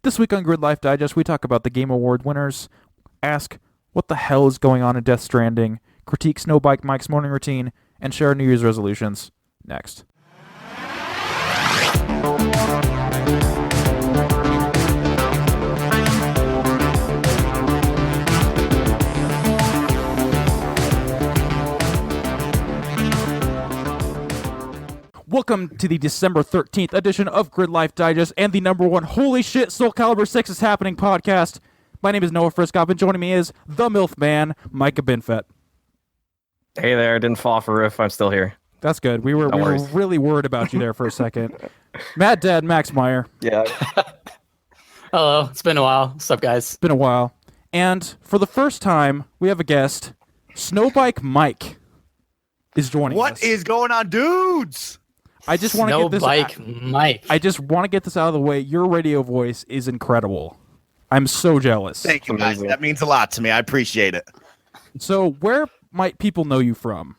This week on Gridlife Digest, we talk about the Game Award winners, ask what the hell is going on in Death Stranding, critique Snowbike Mike's morning routine, and share New Year's resolutions. Next. Welcome to the December 13th edition of Gridlife Digest and the number one Holy Shit Soul Calibur 6 is Happening podcast. My name is Noah Friskop, and joining me is the MILF man, Micah Binfet. Hey there, I didn't fall off a roof. I'm still here. That's good. We were really worried about you there for a second. Mad Dad Max Meyer. Yeah. Hello, it's been a while. What's up, guys? It's been a while. And for the first time, we have a guest. Snowbike Mike is joining us. What is going on, dudes? I just want to get this. Snowbike Mike. I just want to get this out of the way. Your radio voice is incredible. I'm so jealous. Thank you, guys. That means a lot to me. I appreciate it. So, where might people know you from?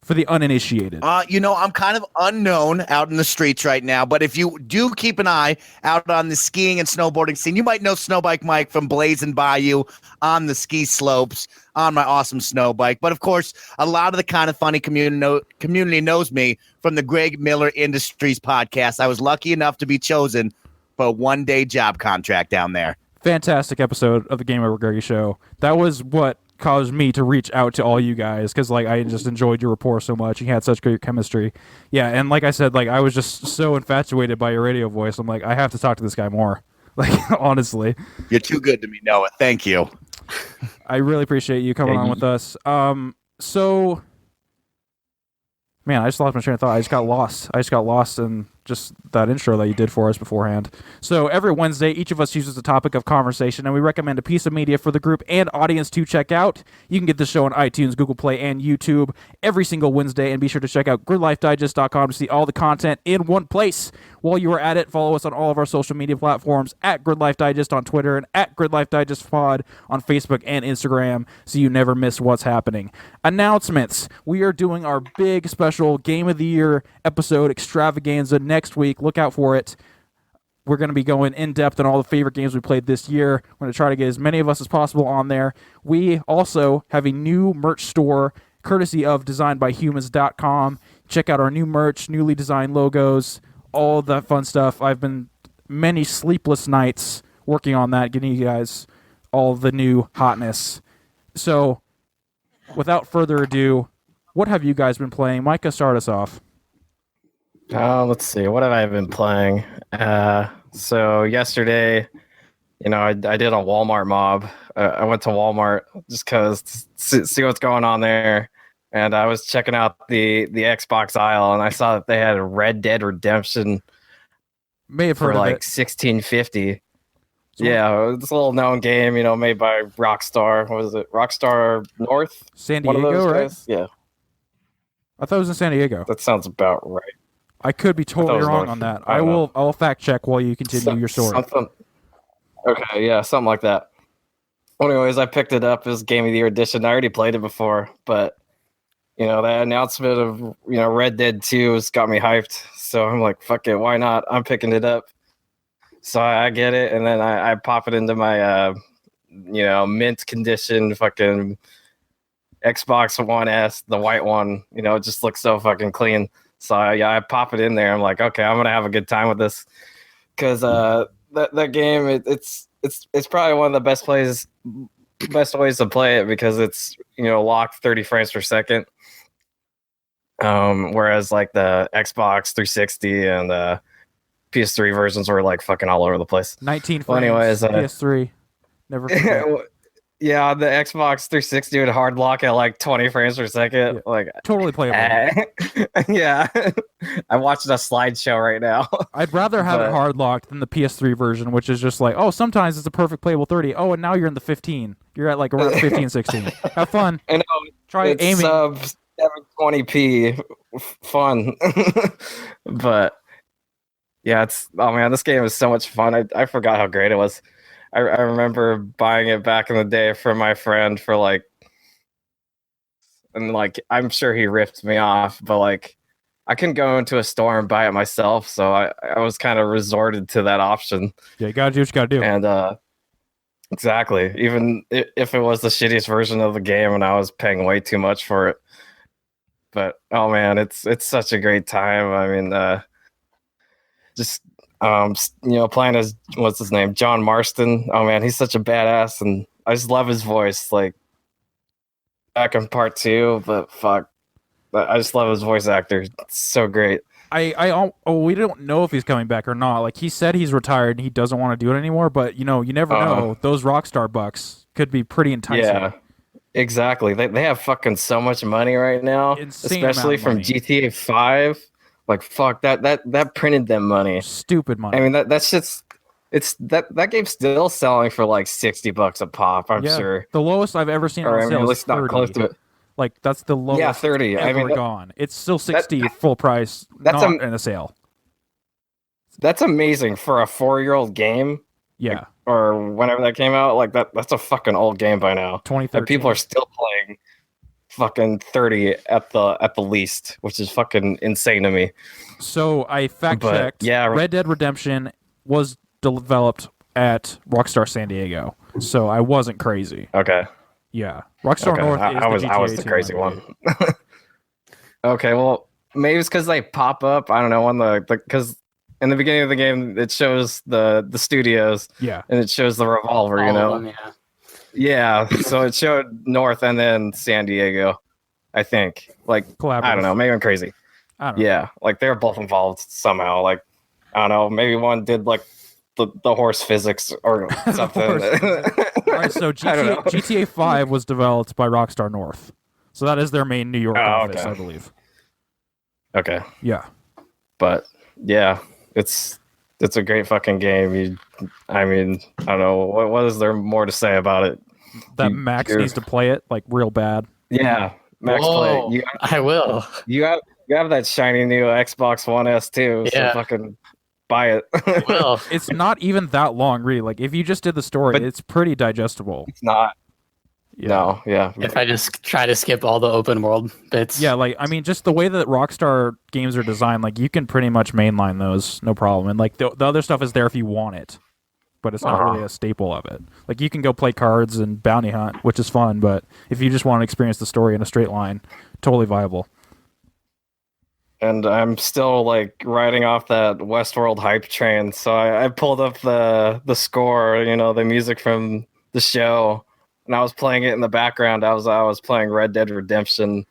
For the uninitiated. I'm kind of unknown out in the streets right now, but if you do keep an eye out on the skiing and snowboarding scene, you might know Snowbike Mike from blazing by you on the ski slopes on my awesome snow bike. But of course, a lot of the kind of funny community knows me from the Greg Miller Industries podcast. I was lucky enough to be chosen for a one-day job contract down there. Fantastic episode of the Game Over Greggy show. That was what caused me to reach out to all you guys because I just enjoyed your rapport so much. You had such great chemistry. Yeah, and like I said, I was just so infatuated by your radio voice. I'm like, I have to talk to this guy more. Honestly. You're too good to me, Noah. Thank you. I really appreciate you coming on with us. So man, I just lost my train of thought. I just got lost in just that intro that you did for us beforehand. So every Wednesday, each of us chooses a topic of conversation, and we recommend a piece of media for the group and audience to check out. You can get this show on iTunes, Google Play, and YouTube every single Wednesday, and be sure to check out gridlifedigest.com to see all the content in one place. While you are at it, follow us on all of our social media platforms, at Gridlife Digest on Twitter and at Gridlife Digest Pod on Facebook and Instagram, so you never miss what's happening. Announcements. We are doing our big special Game of the Year episode extravaganza next week. Look out for it. We're going to be going in depth on all the favorite games we played this year. We're going to try to get as many of us as possible on there. We also have a new merch store courtesy of designedbyhumans.com. Check out our new merch, newly designed logos, all that fun stuff. I've been many sleepless nights working on that, getting you guys all the new hotness. So, without further ado, what have you guys been playing? Micah, start us off. Let's see. What have I been playing? So yesterday, I did a Walmart mob. I went to Walmart just because to see what's going on there. And I was checking out the Xbox aisle, and I saw that they had a Red Dead Redemption May have heard for of it. $16.50. Yeah, it's a little known game, made by Rockstar. What was it? Rockstar North? San Diego, right? Guys? Yeah. I thought it was in San Diego. That sounds about right. I could be totally wrong on that. I'll fact check while you continue your story. Okay, yeah, something like that. Anyways, I picked it up as Game of the Year edition. I already played it before, but that announcement of Red Dead 2 has got me hyped. So I'm like, fuck it, why not? I'm picking it up. So I get it, and then I pop it into my mint condition fucking Xbox One S, the white one. It just looks so fucking clean. So I pop it in there. I'm like, okay, I'm gonna have a good time with this because that game it's probably one of the best ways to play it because it's locked 30 frames per second. Whereas the Xbox 360 and the PS3 versions were fucking all over the place. 19 frames. Well, anyways, PS3 never forget. Yeah, the Xbox 360 would hard lock at 20 frames per second. Yeah, totally playable. Yeah. I'm watching a slideshow right now. I'd rather have it hard locked than the PS3 version, which is just sometimes it's a perfect playable 30. Oh, and now you're in the 15. You're at around 15, 16. Have fun. I know. Try aiming. Sub 720p fun. But yeah, this game is so much fun. I forgot how great it was. I remember buying it back in the day from my friend for and I'm sure he ripped me off, but I couldn't go into a store and buy it myself, so I was kind of resorted to that option. Yeah, you gotta do what you gotta do. And exactly, even if it was the shittiest version of the game and I was paying way too much for it. But oh man, it's such a great time. I mean, just playing as what's his name, John Marston. Oh man, he's such a badass, and I just love his voice. Like back in part 2, but fuck, I just love his voice actor. It's so great. We don't know if he's coming back or not. Like he said, he's retired and he doesn't want to do it anymore. But you never know. Those Rockstar bucks could be pretty enticing. Yeah, exactly. They have fucking so much money right now, Insane especially from money. GTA 5. Like fuck, that printed them money. Stupid money. I mean that shit's that game's still selling for like $60 a pop. I'm sure. The lowest I've ever seen on sale is 30. Not close to it. Like that's the lowest. Yeah, 30. Ever I mean, gone. It's still 60 full price. That's not in a sale. That's amazing for a 4-year-old game. Yeah. Or whenever that came out, like that's a fucking old game by now. 2013. And people are still playing fucking 30 at the least, which is fucking insane to me. So I fact checked. Yeah, Red Dead Redemption was developed at Rockstar San Diego, so I wasn't crazy. Okay. Yeah, Rockstar North. I was the crazy one. Okay, well maybe it's because they pop up. I don't know, on the because in the beginning of the game it shows the studios. Yeah, and it shows the revolver. Yeah, so it showed North and then San Diego, I think. Like, I don't know, maybe I'm crazy. I don't know. Yeah, like they're both involved somehow. Like, I don't know, maybe one did like the horse physics or something. All right, so GTA 5 was developed by Rockstar North, so that is their main New York office, I believe. Okay. Yeah, but yeah, it's a great fucking game. I mean, I don't know what is there more to say about it. That Max needs to play it like real bad. Yeah, Max play it. I will. You have that shiny new Xbox One S too. Yeah. So fucking buy it. Well, It's not even that long, really. Like if you just did the story, But- it's pretty digestible. It's not. Yeah. No, yeah. if I just try to skip all the open world bits. Yeah, like I mean, just the way that Rockstar games are designed, like you can pretty much mainline those, no problem. And like the other stuff is there if you want it, but it's not really a staple of it. Like you can go play cards and bounty hunt, which is fun, but if you just want to experience the story in a straight line, totally viable. And I'm still like riding off that Westworld hype train. So I pulled up the score, the music from the show, and I was playing it in the background. I was playing Red Dead Redemption,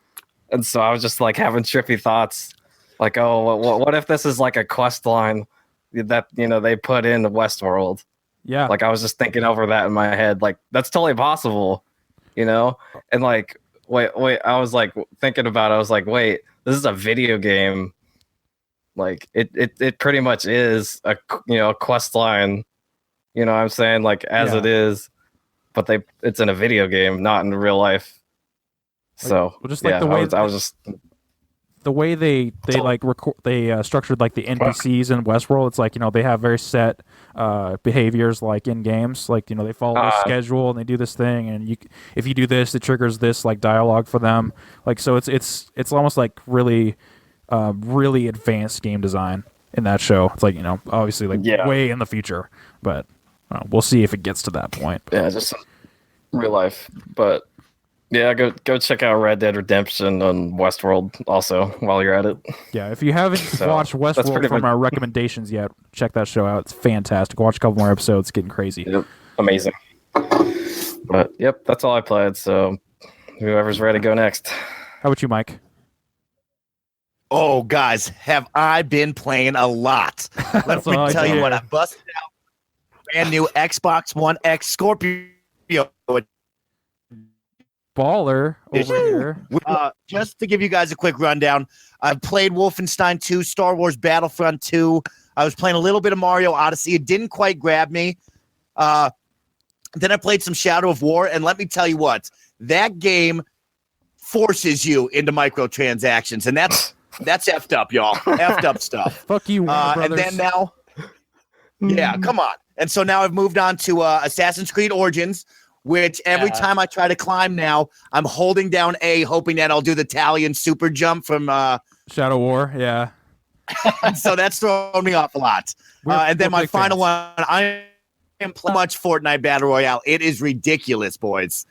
and so I was just like having trippy thoughts, like, oh, what if this is like a quest line that they put in Westworld? Yeah, Like I was just thinking over that in my head, like that's totally possible, and like wait, I was like thinking about it. I was like, wait, this is a video game. Like it pretty much is a quest line. You know what I'm saying? Like as it is, but it's in a video game, not in real life. So just like the way I was just the way they structured like the NPCs in Westworld. It's like they have very set behaviors like in games. Like they follow their schedule and they do this thing, and if you do this, it triggers this like dialogue for them. Like so, it's almost like really advanced game design in that show. It's like obviously like way in the future, but we'll see if it gets to that point. Yeah, just real life, but. Yeah, go check out Red Dead Redemption on Westworld also while you're at it. Yeah, if you haven't watched Westworld from our recommendations yet, check that show out. It's fantastic. Watch a couple more episodes. It's getting crazy. Yep, amazing. But yep, that's all I played. So whoever's ready, go next. How about you, Mike? Oh, guys, have I been playing a lot? Let me tell you what, I busted out brand new Xbox One X Scorpio. Baller over here. Just to give you guys a quick rundown, I've played Wolfenstein 2, Star Wars Battlefront 2. I was playing a little bit of Mario Odyssey. It didn't quite grab me. Then I played some Shadow of War, and let me tell you what, that game forces you into microtransactions, and that's effed up, y'all. Effed up stuff. Fuck you, Warner and then now, yeah, come on. And so now I've moved on to Assassin's Creed Origins, which every time I try to climb now, I'm holding down A, hoping that I'll do the Italian super jump from Shadow War, yeah. So that's throwing me off a lot. And then my final one, I am playing much Fortnite Battle Royale. It is ridiculous, boys.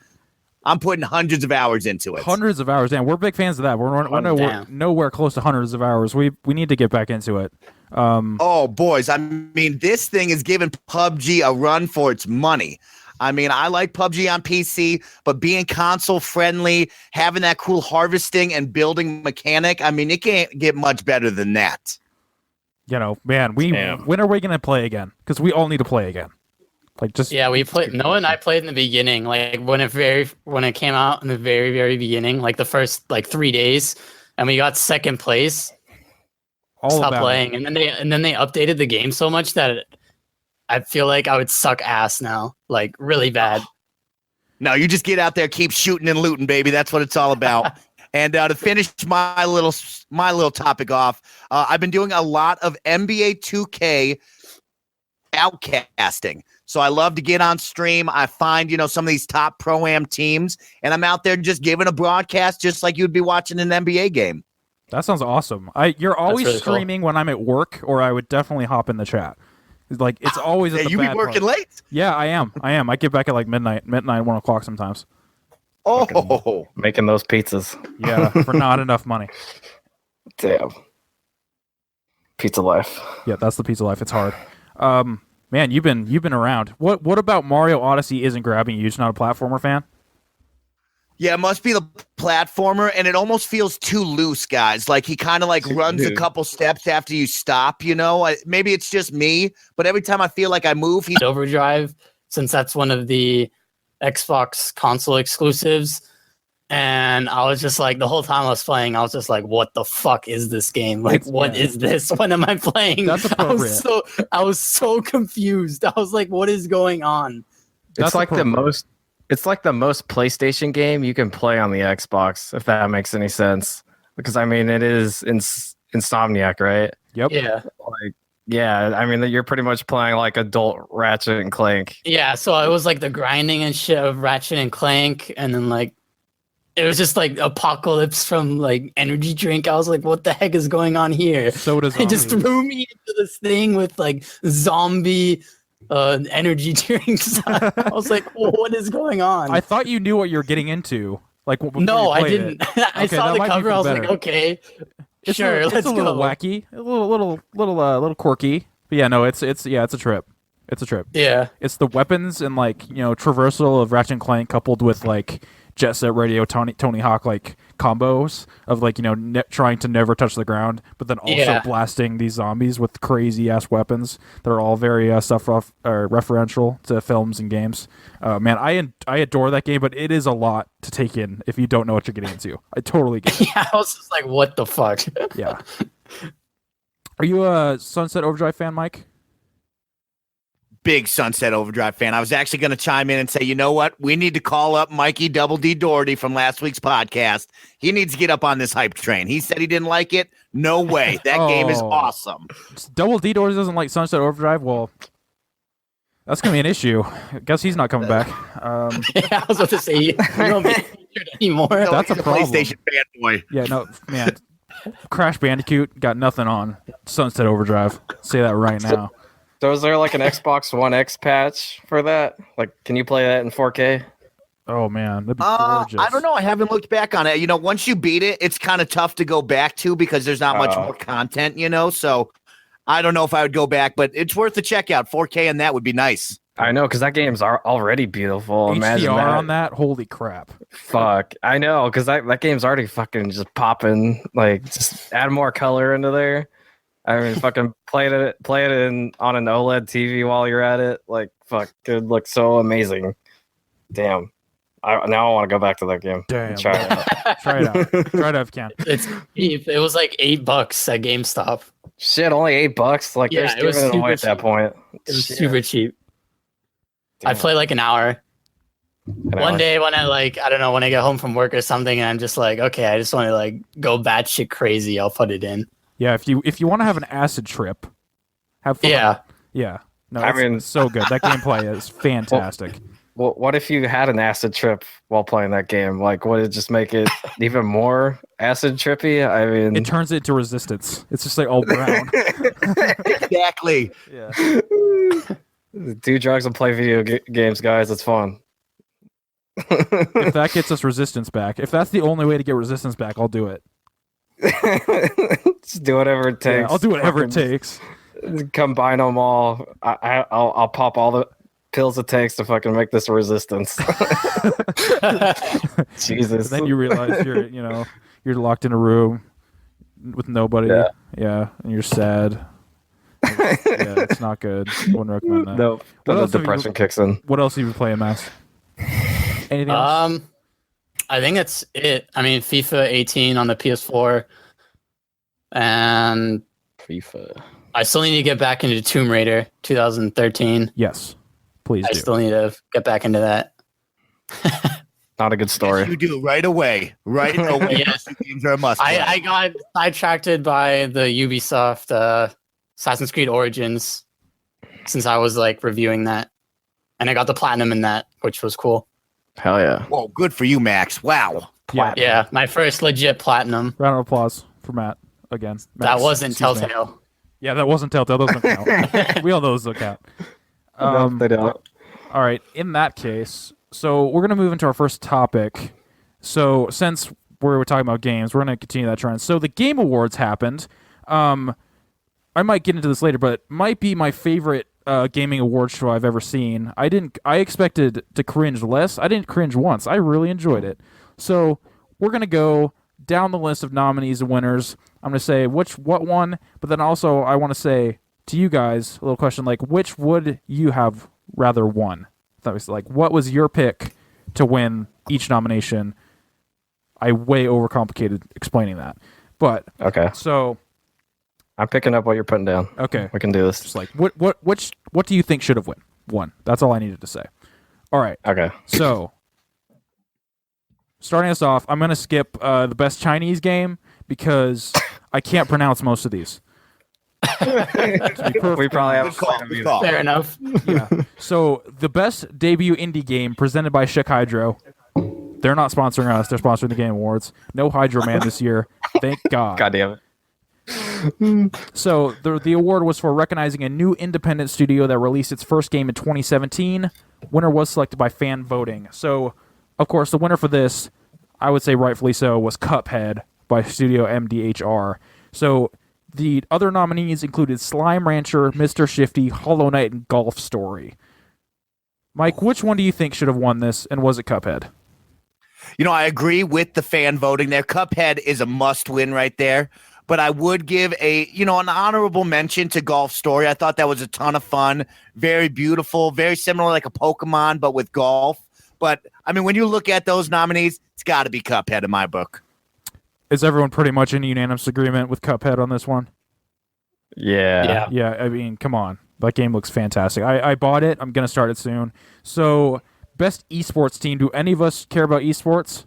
I'm putting hundreds of hours into it. Hundreds of hours, damn. We're big fans of that. We're nowhere close to hundreds of hours. We need to get back into it. Oh, boys. I mean, this thing is giving PUBG a run for its money. I mean, I like PUBG on PC, but being console friendly, having that cool harvesting and building mechanic, I mean, it can't get much better than that. You know, man, when are we going to play again? Because we all need to play again. Like just we played. Noah and I played in the beginning, like when it came out in the very, very beginning, like the first 3 days, and we got second place. Stopped playing, and then they updated the game so much that I feel like I would suck ass now, like really bad. No, you just get out there, keep shooting and looting, baby. That's what it's all about. And to finish my little topic off, I've been doing a lot of NBA 2K outcasting. So I love to get on stream. I find, some of these top pro-am teams, and I'm out there just giving a broadcast just like you'd be watching an NBA game. That sounds awesome. You're always really streaming when I'm at work, or I would definitely hop in the chat. Like it's always at the you bad be working part. late? Yeah, I am. I get back at like midnight, 1 o'clock sometimes. Oh, making those pizzas. Yeah, for not enough money. Damn. Pizza life. Yeah, that's the pizza life. It's hard. Man, you've been around. What about Mario Odyssey isn't grabbing you? You're just not a platformer fan? Yeah, it must be the platformer, and it almost feels too loose, guys. Like he kind of runs a couple steps after you stop, Maybe it's just me, but every time I feel like I move, he's Overdrive, since that's one of the Xbox console exclusives. And I was just like, the whole time I was playing, I was just like, what the fuck is this game? Like, what is this? When am I playing? That's appropriate. I was so confused. I was like, what is going on? It's like the most PlayStation game you can play on the Xbox, if that makes any sense. Because I mean, it is Insomniac, right? Yep. Yeah. I mean, you're pretty much playing like adult Ratchet and Clank. Yeah, so it was like the grinding and shit of Ratchet and Clank, and then it was just like Apocalypse from energy drink. I was like, what the heck is going on here? Soda It just threw me into this thing with zombie energy drinks. I was like, what is going on? I thought you knew what you were getting into. No, I didn't. I saw the cover. I was like, okay, it's sure, it's a little wacky, a little quirky. But yeah, no, it's a trip. It's a trip. Yeah, it's the weapons and traversal of Ratchet and Clank coupled with Jet Set Radio Tony Hawk combos of trying to never touch the ground, but then also blasting these zombies with crazy ass weapons that are all very referential to films and games. Man, I adore that game, but it is a lot to take in if you don't know what you're getting into. I totally get it. Yeah, I was just like, what the fuck? Yeah. Are you a Sunset Overdrive fan, Mike? Big Sunset Overdrive fan. I was actually going to chime in and say, you know what? We need to call up Mikey Double D Doherty from last week's podcast. He needs to get up on this hype train. He said he didn't like it. No way. That game is awesome. Double D Doherty doesn't like Sunset Overdrive? Well, that's going to be an issue. I guess he's not coming back. Yeah, I was about to say, you don't be featured anymore. No, that's a problem. PlayStation fanboy. Yeah, no, man. Crash Bandicoot got nothing on Sunset Overdrive. Say that right now. So is there an Xbox One X patch for that? Can you play that in 4K? Oh man, that'd be gorgeous. I don't know. I haven't looked back on it. Once you beat it, it's kind of tough to go back to because there's not much more content, So I don't know if I would go back, but it's worth a check out. 4K and that would be nice. I know, because that game's already beautiful. Imagine HDR that. on that? Holy crap. Fuck. I know, because that game's already fucking just popping. Just add more color into there. I mean, fucking play it on an OLED TV while you're at it. Fuck, it would look so amazing. Damn. Now I want to go back to that game. Damn. Try it out. Try it out. Try it out if you can. It's cheap. It was $8 at GameStop. Shit, only $8? Yeah, they're giving it away at that point. It was super cheap. Damn. I play an hour. One day when I don't know, when I get home from work or something, and I'm just okay, I just want to go batshit crazy, I'll put it in. Yeah, if you want to have an acid trip, have fun. Yeah. No, it's so good. That gameplay is fantastic. Well, what if you had an acid trip while playing that game? Would it just make it even more acid trippy. I mean, It turns it into resistance. It's just like all brown. Exactly. Yeah. do drugs and play video games, guys. It's fun. If that gets us resistance back, if that's the only way to get resistance back, I'll do it. Just do whatever it takes. Yeah, I'll do whatever it takes. Combine them all. I'll pop all the pills it takes to fucking make this a resistance. Jesus. And then you realize you're locked in a room with nobody. Yeah, and you're sad. Yeah, it's not good. I wouldn't recommend that. No, the depression kicks in. What else have you been playing, Mass? Anything else? I think that's it. I mean, FIFA 18 on the PS4, and FIFA. I still need to get back into Tomb Raider 2013. Yes, please I do. still need to get back into that. Not a good story. Yes, you do right away. Right away. Yes. Games are a must. I got sidetracked by the Ubisoft Assassin's Creed Origins since I was like reviewing that, and I got the platinum in that, which was cool. Hell yeah. Whoa, good for you, Max. Wow. Yeah, my first legit platinum. Round of applause for Matt again. That Max, wasn't excuse me. Telltale. Yeah, that wasn't Telltale. Those don't count. We all know those don't count. No, they don't. All right. In that case, so we're gonna move into our first topic. So since we're talking about games, we're gonna continue that trend. So the Game Awards happened. I might get into this later, but it might be my favorite gaming awards show I've ever seen. I expected to cringe less. I didn't cringe once. I really enjoyed it. So we're gonna go down the list of nominees and winners. I'm gonna say what won, but then also I want to say to you guys a little question like which would you have rather won? That was like what was your pick to win each nomination? I way overcomplicated explaining that, but Okay. So I'm picking up what you're putting down. okay. We can do this. Just like what do you think should have won? That's all I needed to say. All right. Okay. So starting us off, I'm gonna skip the best Chinese game because I can't pronounce most of these. We probably have Good call. Fair enough. Yeah. So the best debut indie game presented by Chick Hydro. They're not sponsoring us. They're sponsoring the Game Awards. No Hydro Man this year. Thank God. God damn it. So the award was for recognizing a new independent studio that released its first game in 2017. Winner was selected by fan voting. So, of course, the winner for this, I would say rightfully so, was Cuphead by Studio MDHR. So the other nominees included Slime Rancher, Mr. Shifty, Hollow Knight, and Golf Story. Mike, which one do you think should have won this, and was it Cuphead? I agree with the fan voting there. Cuphead is a must-win right there. But I would give an honorable mention to Golf Story. I thought that was a ton of fun. Very beautiful, very similar like a Pokemon, but with golf. But, I mean, when you look at those nominees, it's got to be Cuphead in my book. Is everyone pretty much in unanimous agreement with Cuphead on this one? Yeah. Yeah, I mean, come on. That game looks fantastic. I bought it. I'm going to start it soon. So, best esports team. Do any of us care about esports?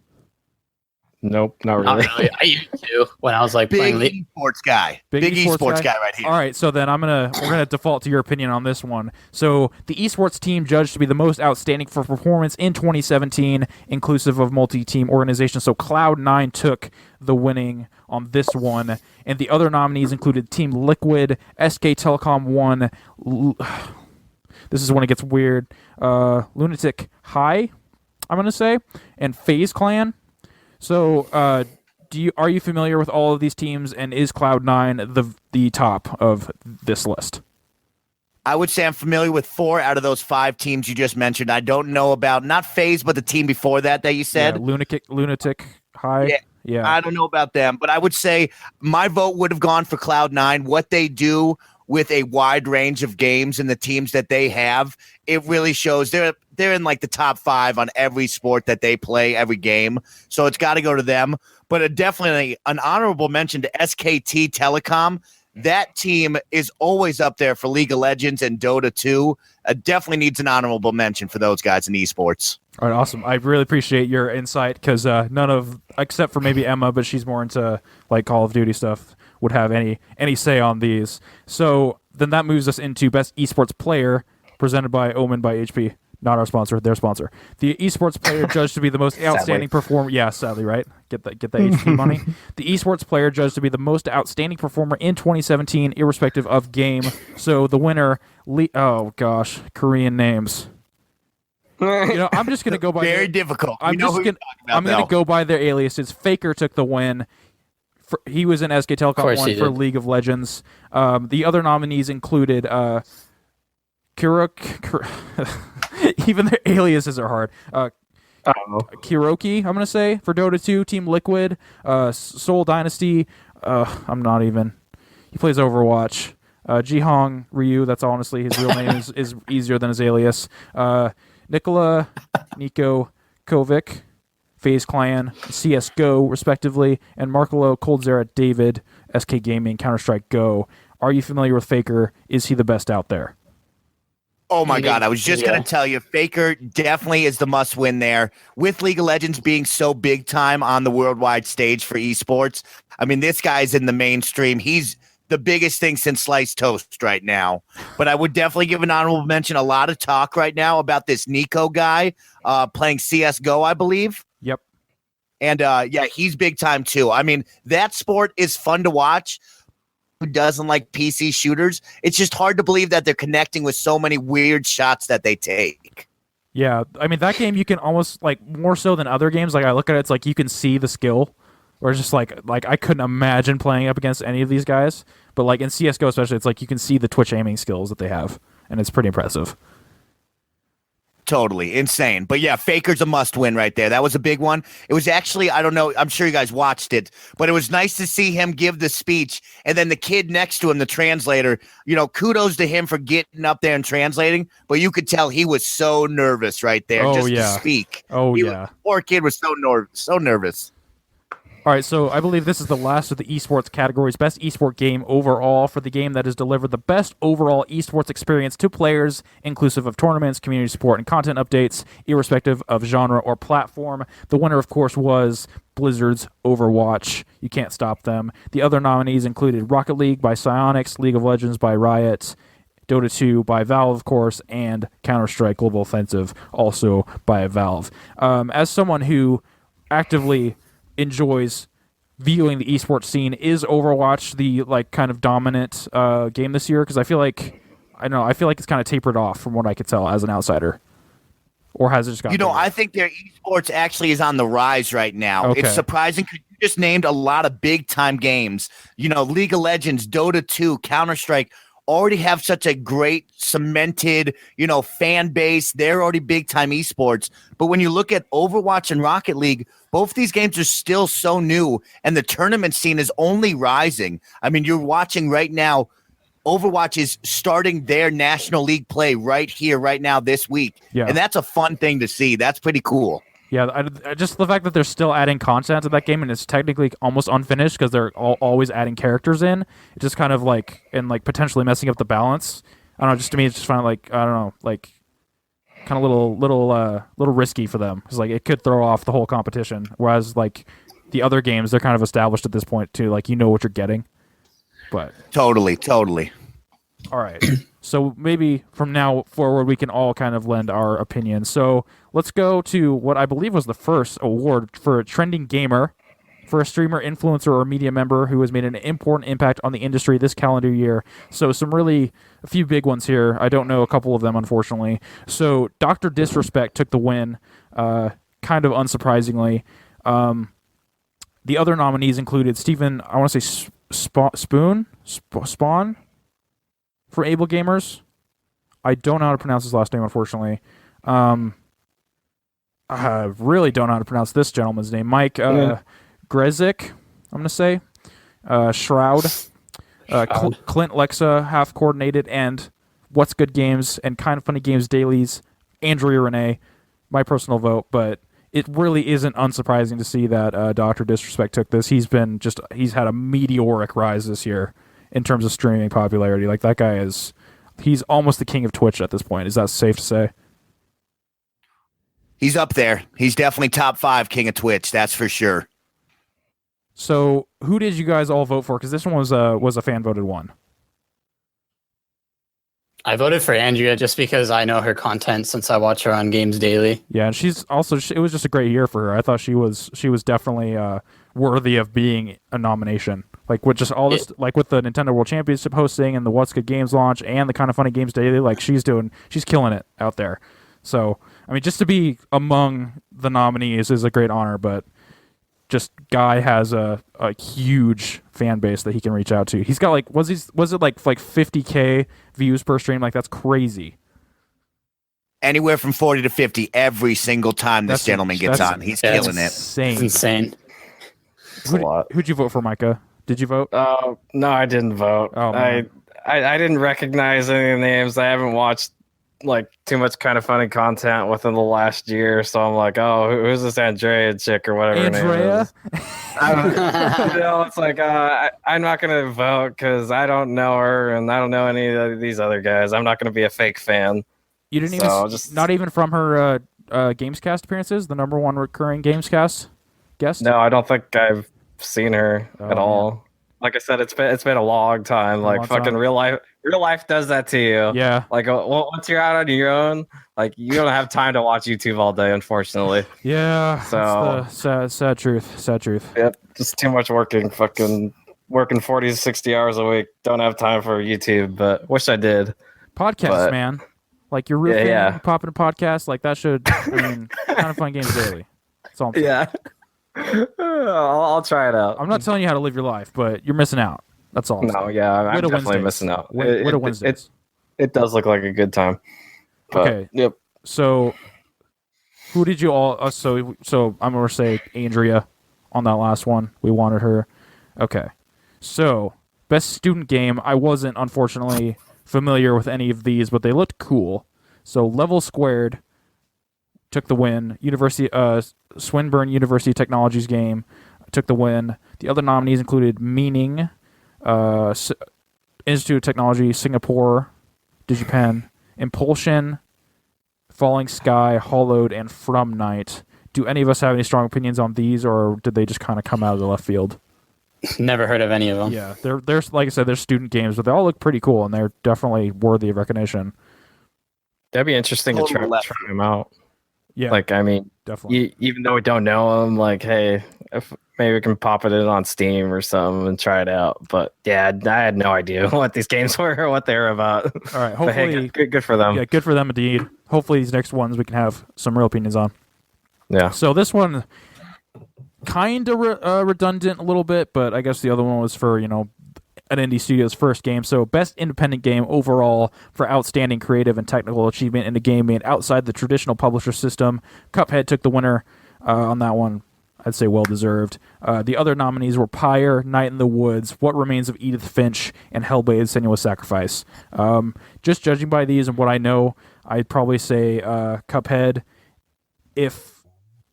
Nope, not Not really. really. I used to when I was like Big playing. esports guy. Big esports guy right here. All right, so then we're gonna default to your opinion on this one. So the esports team judged to be the most outstanding for performance in 2017, inclusive of multi-team organizations. So Cloud9 took the winning on this one, and the other nominees included Team Liquid, SK Telecom One. This is when it gets weird. Lunatic High, I'm gonna say, and FaZe Clan. So, are you familiar with all of these teams, and is Cloud9 the top of this list? I would say I'm familiar with 4 out of those 5 teams you just mentioned. I don't know about not FaZe, but the team before that you said. Yeah, Lunatic High. Yeah. I don't know about them, but I would say my vote would have gone for Cloud9. What they do with a wide range of games and the teams that they have, it really shows they're in like the top 5 on every sport that they play, every game. So it's got to go to them. But definitely an honorable mention to SKT Telecom. That team is always up there for League of Legends and Dota 2. Definitely needs an honorable mention for those guys in esports. All right, awesome. I really appreciate your insight because none of, except for maybe Emma, but she's more into like Call of Duty stuff, would have any say on these. So then that moves us into best esports player presented by Omen by HP. Not our sponsor, their sponsor. The esports player judged to be the most outstanding performer. Yeah, sadly, right? Get that HP money. The esports player judged to be the most outstanding performer in 2017, irrespective of game. So the winner, oh gosh, Korean names. I'm just gonna go by very difficult. I'm gonna go by their aliases. Faker took the win. He was in SK Telecom 1 for League of Legends. The other nominees included even their aliases are hard. Kiroki, I'm going to say, for Dota 2, Team Liquid, Seoul Dynasty. I'm not even. He plays Overwatch. Jihong Ryu, that's honestly his real name is easier than his alias. Nico Kovic, FaZe Clan, CSGO, respectively, and Markolo Coldzera David, SK Gaming, Counter-Strike Go. Are you familiar with Faker? Is he the best out there? Oh my God, I was just going to tell you, Faker definitely is the must-win there. With League of Legends being so big time on the worldwide stage for esports, I mean, this guy's in the mainstream. He's the biggest thing since sliced toast right now. But I would definitely give an honorable mention. A lot of talk right now about this Nico guy playing CSGO, I believe. Yep. And he's big time too. I mean, that sport is fun to watch. Who doesn't like PC shooters? It's just hard to believe that they're connecting with so many weird shots that they take. Yeah, I mean, that game you can almost, like, more so than other games, like, I look at it, it's like you can see the skill, or it's just like I couldn't imagine playing up against any of these guys, but, like, in CSGO especially, it's like you can see the Twitch aiming skills that they have, and it's pretty impressive. Totally insane. But yeah, Faker's a must win right there. That was a big one. It was actually, I don't know, I'm sure you guys watched it, but it was nice to see him give the speech. And then the kid next to him, the translator, kudos to him for getting up there and translating. But you could tell he was so nervous right there to speak. Poor kid was so nervous. All right, so I believe this is the last of the esports categories. Best esport game overall for the game that has delivered the best overall esports experience to players, inclusive of tournaments, community support, and content updates, irrespective of genre or platform. The winner, of course, was Blizzard's Overwatch. You can't stop them. The other nominees included Rocket League by Psyonix, League of Legends by Riot, Dota 2 by Valve, of course, and Counter-Strike Global Offensive, also by Valve. As someone who actively enjoys viewing the esports scene, is Overwatch the kind of dominant game this year? Because I feel like it's kind of tapered off from what I could tell as an outsider. Or has it just gotten I think their esports actually is on the rise right now. Okay. It's surprising because you just named a lot of big time games. League of Legends, Dota 2, Counter-Strike already have such a great cemented, fan base. They're already big time esports. But when you look at Overwatch and Rocket League, both these games are still so new, and the tournament scene is only rising. I mean, you're watching right now, Overwatch is starting their National League play right here, right now, this week. Yeah. And that's a fun thing to see. That's pretty cool. Yeah, just the fact that they're still adding content to that game, and it's technically almost unfinished because they're always adding characters in. It's just kind of potentially messing up the balance. I don't know. Just to me, it's just kind of kind of little risky for them. It's like it could throw off the whole competition. Whereas the other games, they're kind of established at this point too. Like what you're getting. But totally. All right. So maybe from now forward, we can all kind of lend our opinion. So let's go to what I believe was the first award for a trending gamer, for a streamer, influencer, or media member who has made an important impact on the industry this calendar year. So a few big ones here. I don't know a couple of them, unfortunately. So Dr. Disrespect took the win, kind of unsurprisingly. The other nominees included Stephen, I want to say Spawn for Able Gamers. I don't know how to pronounce his last name, unfortunately. I really don't know how to pronounce this gentleman's name. Mike Grezik, I'm going to say. Shroud. Clint Lexa, half coordinated, and What's Good Games and Kind of Funny Games Dailies. Andrea Renee, my personal vote, but it really isn't unsurprising to see that Dr. Disrespect took this. He's had a meteoric rise this year in terms of streaming popularity. Like, that guy he's almost the king of Twitch at this point. Is that safe to say? He's up there. He's definitely top 5 king of Twitch. That's for sure. So who did you guys all vote for? Because this one was a fan voted one. I voted for Andrea just because I know her content since I watch her on Games Daily. Yeah, and she's also it was just a great year for her. I thought she was definitely worthy of being a nomination. Like with just all this, like with the Nintendo World Championship hosting and the What's Good Games launch and the Kind of Funny Games Daily, like she's killing it out there. So I mean, just to be among the nominees is a great honor, but just Guy has a huge fan base that he can reach out to. He's got like was it like 50K views per stream? Like that's crazy. Anywhere from 40 to 50 every single time this gentleman gets on. He's killing it. It's insane. It's a lot. Who'd you vote for, Micah? Did you vote? No, I didn't vote. Oh, man. I didn't recognize any of the names. I haven't watched like too much Kind of Funny content within the last year, so I'm like, oh, who's this Andrea chick or whatever her name is? It's like I'm not gonna vote because I don't know her and I don't know any of these other guys. I'm not gonna be a fake fan. You didn't not even from her Gamescast appearances, the number one recurring Gamescast guest? No, I don't think I've seen her at all. Like I said, it's been a long time. Like fucking real life does that to you. Yeah. Like once you're out on your own, like you don't have time to watch YouTube all day, unfortunately. Yeah. So that's the sad truth. Sad truth. Yep. Just too much working 40 to 60 hours a week. Don't have time for YouTube, but wish I did. Podcast, man. Like your real thing, you pop in a podcast, like that should Kind of Fun Games Daily. That's all I'm saying. Yeah. I'll try it out. I'm not telling you how to live your life, but you're missing out. That's all. I'm definitely missing out. Wednesdays. It does look like a good time. But, okay. Yep. So, who did you all? So I'm gonna say Andrea on that last one. We wanted her. Okay. So, best student game. I wasn't unfortunately familiar with any of these, but they looked cool. So, Level Squared took the win. Swinburne University Technologies game took the win. The other nominees included Meaning, Institute of Technology, Singapore, DigiPen, Impulsion, Falling Sky, Hollowed, and From Night. Do any of us have any strong opinions on these, or did they just kind of come out of the left field? Never heard of any of them. Yeah, they're like I said, they're student games, but they all look pretty cool, and they're definitely worthy of recognition. That'd be interesting to try them out. Yeah, like I mean, definitely. Even though we don't know them, like, hey, if maybe we can pop it in on Steam or something and try it out. But yeah, I had no idea what these games were or what they were about. All right, hopefully, hey, good for them. Yeah, good for them indeed. Hopefully, these next ones we can have some real opinions on. Yeah. So this one, kind of redundant a little bit, but I guess the other one was for an indie studio's first game. So best independent game overall for outstanding creative and technical achievement in a game made outside the traditional publisher system. Cuphead took the winner on that one. I'd say well-deserved. The other nominees were Pyre, Night in the Woods, What Remains of Edith Finch, and Hellblade: Senua's Sacrifice. Just judging by these and what I know, I'd probably say Cuphead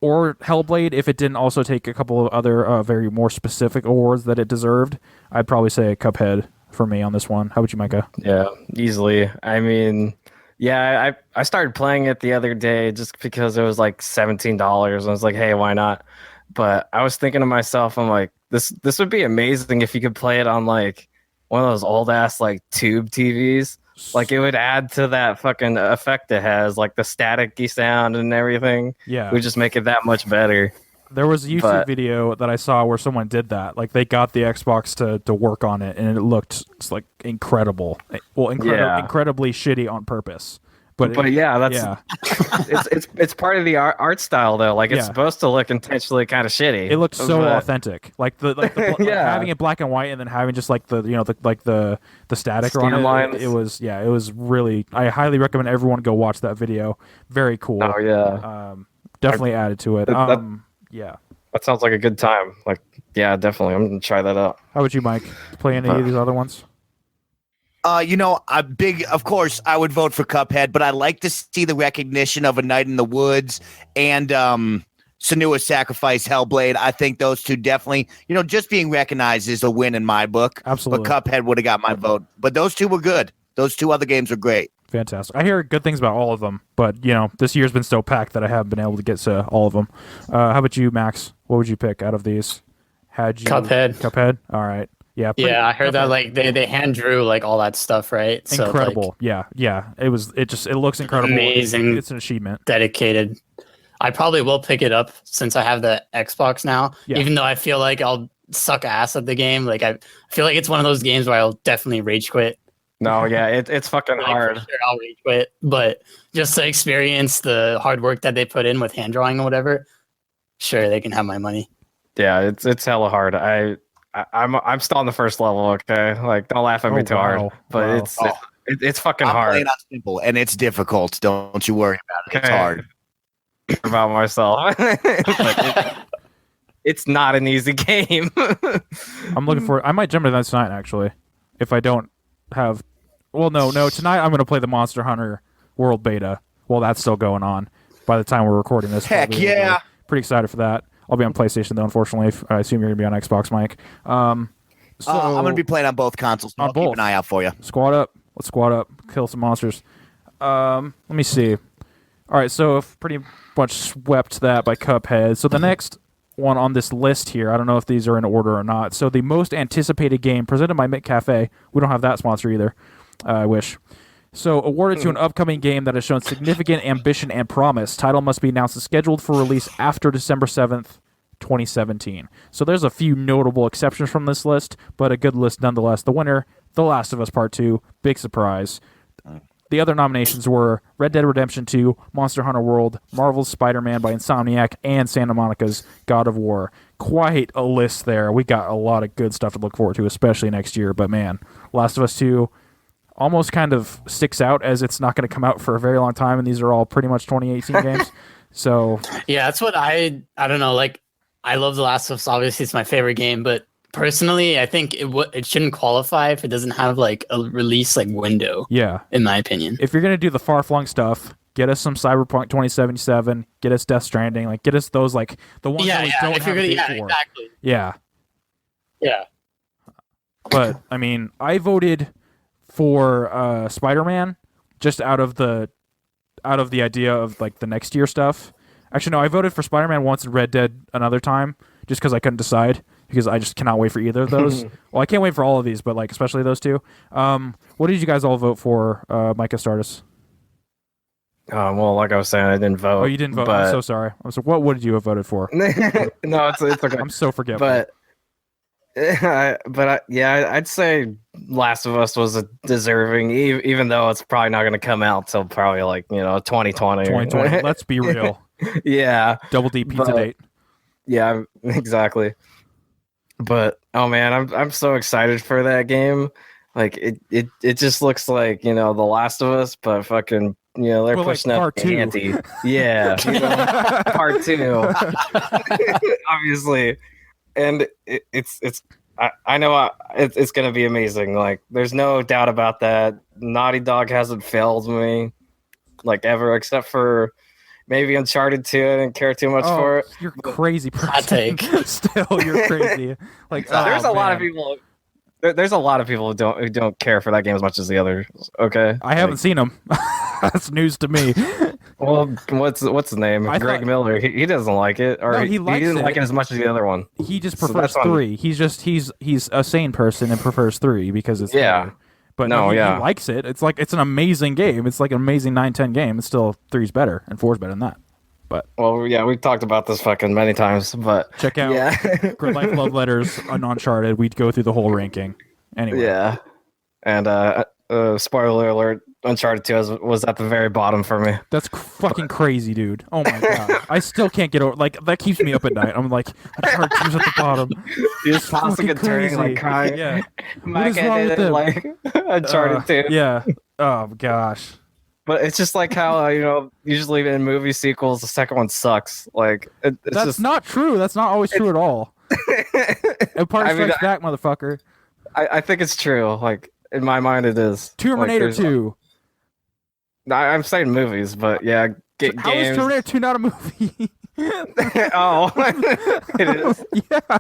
or Hellblade, if it didn't also take a couple of other very more specific awards that it deserved. I'd probably say Cuphead for me on this one. How about you, Micah? Yeah, easily. I mean, yeah, I started playing it the other day just because it was like $17. I was like, hey, why not? But I was thinking to myself, I'm like, this would be amazing if you could play it on like one of those old ass like tube TVs. Like it would add to that fucking effect it has, like the staticky sound and everything. Yeah, it would just make it that much better. There was a YouTube video that I saw where someone did that. Like they got the Xbox to work on it, and it looked like incredible. Well, incredibly shitty on purpose. But it's part of the art style though. Like it's supposed to look intentionally kind of shitty. It looked so authentic. Like having it black and white, and then having just like the static on it. It was really. I highly recommend everyone go watch that video. Very cool. Oh yeah. Definitely added to it. Yeah. That sounds like a good time. Like yeah, definitely. I'm gonna try that out. How about you, Mike? Play any of these other ones? Of course, I would vote for Cuphead, but I like to see the recognition of A Night in the Woods and Senua's Sacrifice, Hellblade. I think those two definitely, just being recognized is a win in my book. Absolutely. But Cuphead would have got my vote. But those two were good. Those two other games were great. Fantastic. I hear good things about all of them, but, this year's been so packed that I haven't been able to get to all of them. How about you, Max? What would you pick out of these? Cuphead. Cuphead? All right. Yeah, I heard that like they hand drew like all that stuff, right? Incredible. So, like, yeah. It looks incredible. Amazing. It's an achievement. Dedicated. I probably will pick it up since I have the Xbox now. Yeah. Even though I feel like I'll suck ass at the game. Like I feel like it's one of those games where I'll definitely rage quit. No, yeah, it's fucking Like, hard. for sure I'll rage quit, but just to experience the hard work that they put in with hand drawing or whatever, sure they can have my money. Yeah, it's hella hard. I'm still on the first level. Okay, like don't laugh at me too hard. But it's fucking hard. I'm playing on simple, and it's difficult. Don't you worry about it. It's hard. About myself. It's not an easy game. I'm looking for. I might jump into that tonight actually, if I don't have. Well, no. Tonight I'm going to play the Monster Hunter World Beta. Well, that's still going on. By the time we're recording this, heck yeah! Pretty excited for that. I'll be on PlayStation though. Unfortunately, I assume you're going to be on Xbox, Mike. So I'm going to be playing on both consoles. I'll keep an eye out for you. Squad up. Let's squad up. Kill some monsters. Let me see. All right, so I've pretty much swept that by Cuphead. So the next one on this list here, I don't know if these are in order or not. So the most anticipated game presented by McCafe. We don't have that sponsor either. I wish. So awarded to an upcoming game that has shown significant ambition and promise. Title must be announced and scheduled for release after December 7th, 2017. So there's a few notable exceptions from this list, but a good list nonetheless. The winner, The Last of Us Part 2, big surprise. The other nominations were Red Dead Redemption 2, Monster Hunter World, Marvel's Spider-Man by Insomniac, and Santa Monica's God of War. Quite a list there. We got a lot of good stuff to look forward to, especially next year. But man, Last of Us 2 almost kind of sticks out as it's not going to come out for a very long time, and these are all pretty much 2018 games. So yeah, that's what I don't know. Like, I love The Last of Us. Obviously, it's my favorite game, but personally, I think it shouldn't qualify if it doesn't have like a release like window. Yeah, in my opinion. If you're gonna do the far-flung stuff, get us some Cyberpunk 2077, get us Death Stranding, like get us those like the ones that we don't have a date for. Exactly. Yeah. But I mean, I voted for Spider-Man just out of the idea of like the next year stuff. Actually, no, I voted for Spider-Man once and Red Dead another time just because I couldn't decide. Because I just cannot wait for either of those. Well, I can't wait for all of these, but like especially those two. What did you guys all vote for, Micah Stardust? Well, like I was saying, I didn't vote. Oh, you didn't vote. I'm so sorry. What did you have voted for? No, it's okay. I'm so forgetful. I'd say Last of Us was deserving, even though it's probably not going to come out till probably like 2020. 2020. Let's be real. Yeah. Double D pizza date. Yeah, exactly. But oh man, I'm so excited for that game. Like it just looks like The Last of Us, but fucking they're pushing up the ante. Yeah, part 2, obviously, and I know it's gonna be amazing. Like there's no doubt about that. Naughty Dog hasn't failed me like ever, except for maybe Uncharted 2. I didn't care too much for it. You're crazy person. Hot take. Still, you're crazy. Like there's a lot of people. There's a lot of people who don't care for that game as much as the others. Okay, I haven't seen them. That's news to me. Well, what's his name? Greg Miller. He doesn't like it, or he didn't like it as much as the other one. He just prefers 3. He's a sane person and prefers 3 because it's better. But he likes it. It's like it's an amazing game. It's like an amazing 9-10 game. It's still 3's better and 4's better than that. But we've talked about this fucking many times. But check out Gridlife Love Letters on Uncharted. We'd go through the whole ranking. Anyway. Yeah, and spoiler alert: Uncharted 2 was at the very bottom for me. That's fucking crazy, dude. Oh my god, I still can't get over. Like that keeps me up at night. I'm like, Uncharted 2's at the bottom. You're just tossing and turning, like crying. Yeah. What is wrong with it? Like Uncharted 2. Yeah. Oh gosh. But it's just like how usually in movie sequels the second one sucks. Like that's not true. That's not always true at all. Empire Strikes Back, motherfucker. I think it's true. Like in my mind, it is. Terminator 2. I'm saying movies, but yeah, games. How is Terminator 2 not a movie? Oh, it is. Yeah.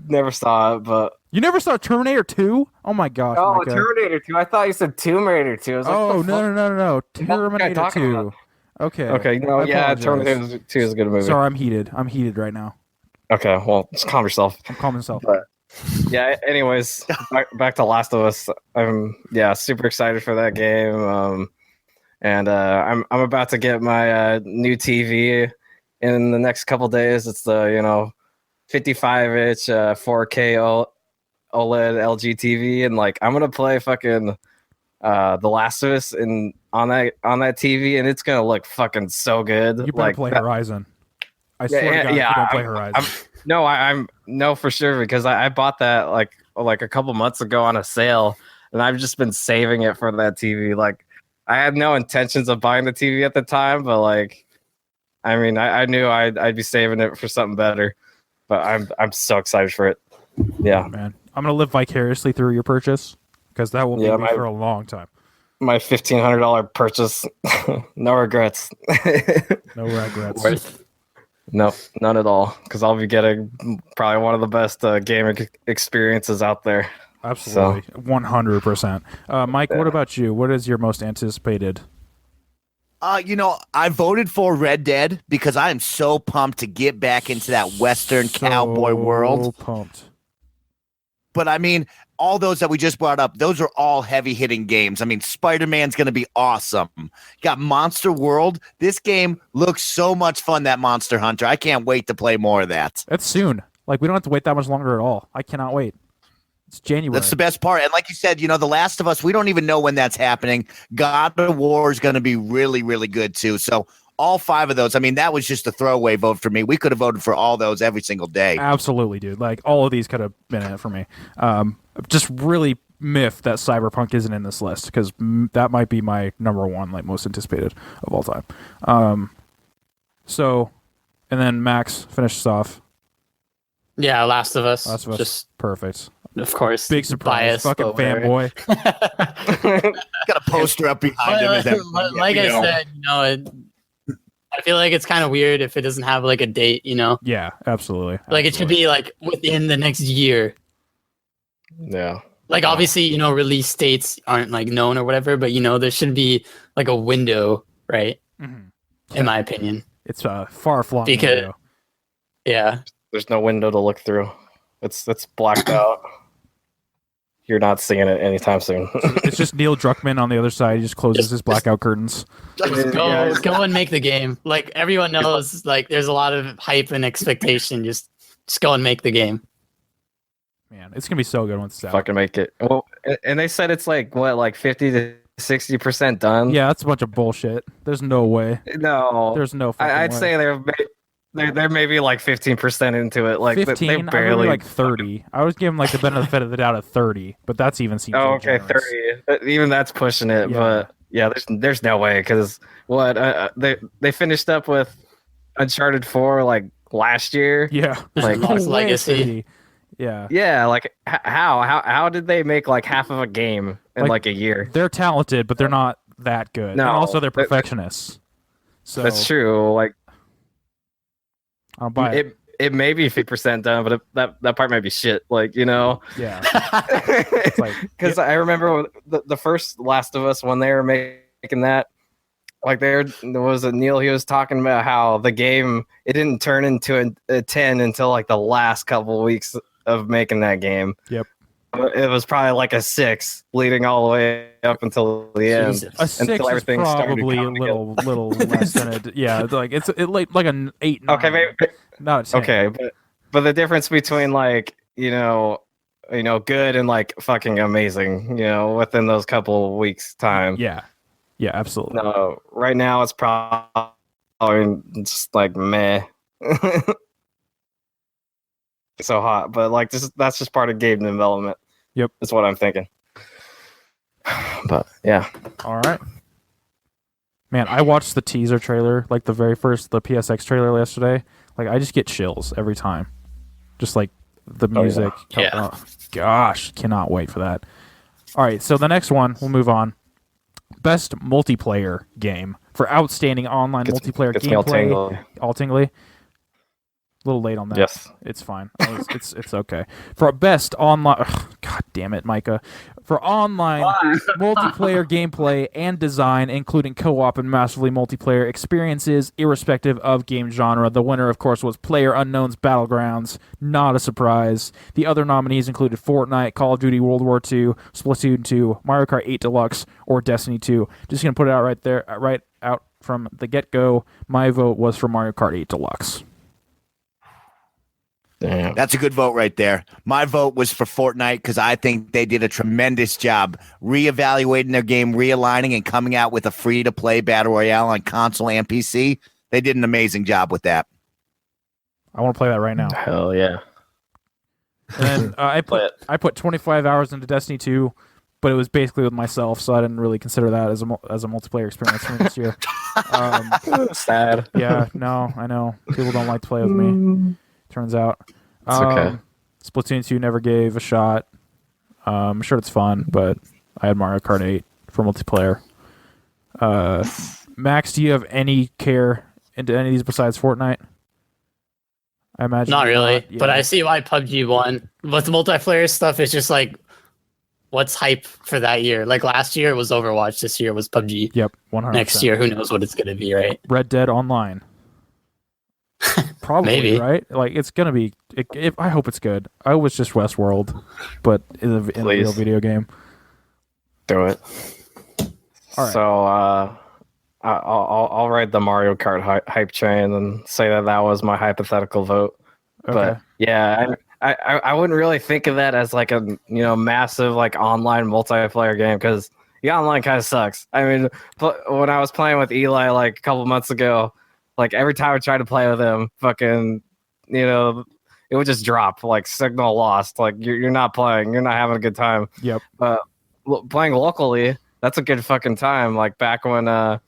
Never saw it, but you never saw Terminator 2? Oh my gosh. Oh, Micah. Terminator 2. I thought you said Terminator 2. I was like, no. Terminator 2. Okay. Okay. No, yeah, Terminator 2 is a good movie. Sorry, I'm heated. I'm heated right now. Okay, well, just calm yourself. I'm calm myself. But yeah. Anyways, back to Last of Us. I'm super excited for that game. And I'm about to get my new TV in the next couple days. It's the 55-inch 4K OLED LG TV, and like I'm gonna play fucking The Last of Us on that TV, and it's gonna look fucking so good. You better play Horizon. I swear to God, if you don't play Horizon. I'm no for sure, because I bought that like a couple months ago on a sale, and I've just been saving it for that TV. Like I had no intentions of buying the TV at the time, but like I mean I knew I'd be saving it for something better. But I'm so excited for it. Yeah, man, I'm gonna live vicariously through your purchase, because that will be me for a long time. My $1,500 purchase, no regrets. No regrets. No, none at all. Because I'll be getting probably one of the best gaming experiences out there. Absolutely, 100%. Mike, what about you? What is your most anticipated? I voted for Red Dead because I am so pumped to get back into that Western cowboy world. Pumped. But I mean, all those that we just brought up, those are all heavy-hitting games. I mean, Spider-Man's going to be awesome. You got Monster World. This game looks so much fun, that Monster Hunter. I can't wait to play more of that. That's soon. Like, we don't have to wait that much longer at all. I cannot wait. It's January. That's the best part. And like you said, The Last of Us, we don't even know when that's happening. God of War is going to be really, really good, too. So all 5 of those, I mean, that was just a throwaway vote for me. We could have voted for all those every single day. Absolutely, dude. Like, all of these could have been in it for me. Just really miffed that Cyberpunk isn't in this list, because that might be my number one, like, most anticipated of all time. So, and then Max finishes off. Yeah, Last of Us. Last of Us. Just perfect. Of course. Big surprise. Fucking fanboy. Got a poster up behind him. Like I said, I feel like it's kind of weird if it doesn't have like a date, Yeah, absolutely. Like it should be like within the next year. Yeah. Like obviously, release dates aren't like known or whatever, but there should be like a window, right? Mm-hmm. In my opinion. It's a far-flung window. Yeah. There's no window to look through. It's blacked out. You're not seeing it anytime soon. It's just Neil Druckmann on the other side. He just closes his blackout curtains. Just go and make the game. Like everyone knows, like there's a lot of hype and expectation. Just go and make the game. Man, it's gonna be so good once it's out. Fucking make it. Well, and they said it's like 50 to 60% done. Yeah, that's a bunch of bullshit. There's no way. No, there's no. I'd way. say they're maybe like 15% into it. Like 15, they barely like 30. I was giving like the benefit of the doubt at 30, but that's even seems. Oh, okay, generous. 30. Even that's pushing it. Yeah. But yeah, there's no way, because they finished up with Uncharted 4 like last year. Yeah, like Lost Legacy. Yeah. Yeah, like how did they make like half of a game in like a year? They're talented, but they're not that good. No, and also they're perfectionists. So that's true. Like I'll buy it. It may be 50% done, but that part might be shit. Like, Yeah. Because I remember the first Last of Us when they were making that. Like there was a Neil. He was talking about how the game it didn't turn into a 10 until like the last couple of weeks of making that game. Yep. It was probably like a 6 leading all the way up until the end. Jesus. A 6 until everything is probably a little less than it. Yeah, like it's like an 8. 9. Okay, maybe not a 10. Okay, but the difference between like good and like fucking amazing, within those couple of weeks time. Yeah, absolutely. No, right now it's probably just like meh. So hot, but like that's just part of game development. Yep, that's what I'm thinking. But yeah, all right, man. I watched the teaser trailer, like the PSX trailer yesterday. Like I just get chills every time, just like the music. Yeah. Oh, gosh, cannot wait for that. All right, so the next one, we'll move on. Best multiplayer game for outstanding online multiplayer gameplay. All tingly. A little late on that. Yes. It's fine. It's okay. For best online... God damn it, Micah. For online multiplayer gameplay and design, including co-op and massively multiplayer experiences, irrespective of game genre. The winner, of course, was PlayerUnknown's Battlegrounds. Not a surprise. The other nominees included Fortnite, Call of Duty World War II, Splatoon 2, Mario Kart 8 Deluxe, or Destiny 2. Just going to put it out right there, right out from the get-go. My vote was for Mario Kart 8 Deluxe. Damn. That's a good vote right there. My vote was for Fortnite because I think they did a tremendous job reevaluating their game, realigning, and coming out with a free-to-play battle royale on console and PC. They did an amazing job with that. I want to play that right now. Hell yeah. And I put 25 hours into Destiny 2, but it was basically with myself, so I didn't really consider that as a multiplayer experience for me this year. Sad. Yeah, no, I know. People don't like to play with me. Turns out. It's okay. Splatoon 2 never gave a shot. I'm sure it's fun, but I had Mario Kart 8 for multiplayer. Max, do you have any care into any of these besides Fortnite? I imagine Not really, yeah. but I see why PUBG won. With the multiplayer stuff, it's just like, what's hype for that year? Like last year it was Overwatch, this year was PUBG. Yep, 100%. Next year, who knows what it's going to be, right? Red Dead Online. Probably, Maybe. right? Like, it's going to be... I hope it's good. I hope it's just Westworld, but in a real video game. Do it. All right. So, I'll ride the Mario Kart hype train and say that was my hypothetical vote. Okay. But, yeah, I wouldn't really think of that as like a massive like online multiplayer game because the online kind of sucks. I mean, when I was playing with Eli like a couple months ago, like every time I tried to play with him, fucking, it would just drop, like signal lost. Like you're not playing, you're not having a good time. Yep. But playing locally, that's a good fucking time. Like back when I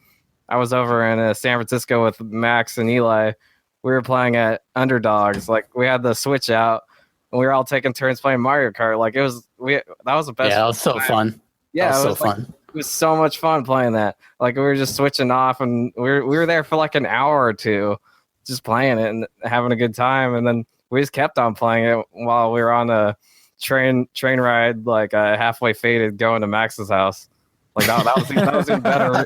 was over in San Francisco with Max and Eli, we were playing at Underdogs. Like we had the Switch out, and we were all taking turns playing Mario Kart. Like that was the best. Yeah, it was so fun. Yeah, that was it so was fun. It was so much fun playing that. Like we were just switching off, and we were there for like an hour or two, just playing it and having a good time. And then we just kept on playing it while we were on a train ride, like halfway faded, going to Max's house. Like that was even better.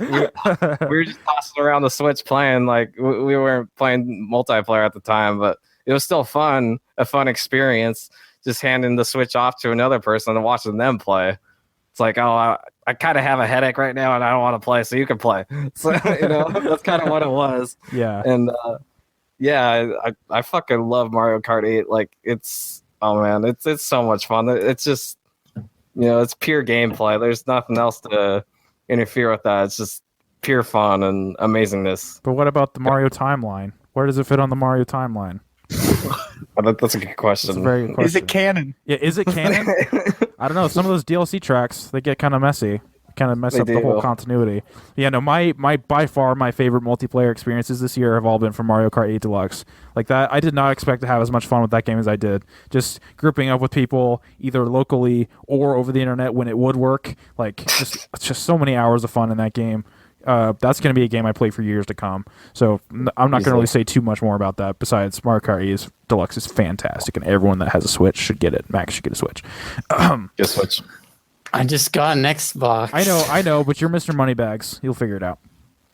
We were just tossing around the Switch playing. Like we weren't playing multiplayer at the time, but it was still fun, a fun experience. Just handing the Switch off to another person and watching them play. It's like, oh, I kind of have a headache right now and I don't want to play, so you can play. So that's kind of what it was. Yeah. And yeah, I fucking love Mario Kart 8. Like it's so much fun. It's just it's pure gameplay. There's nothing else to interfere with that. It's just pure fun and amazingness. But what about the Mario timeline? Where does it fit on the Mario timeline? That's a good question. That's a very good question. Is it canon? Yeah, is it canon? I don't know. Some of those DLC tracks, they get kind of messy. Kind of mess up the whole continuity. Yeah, no, my by far my favorite multiplayer experiences this year have all been from Mario Kart 8 Deluxe. Like that, I did not expect to have as much fun with that game as I did. Just grouping up with people either locally or over the internet when it would work. Like just so many hours of fun in that game. That's going to be a game I play for years to come. So I'm not going to really say too much more about that. Besides, Mario Kart 8 Deluxe is fantastic, and everyone that has a Switch should get it. Max should get a Switch. Get a Switch. I just got an Xbox. I know, but you're Mr. Moneybags. You'll figure it out.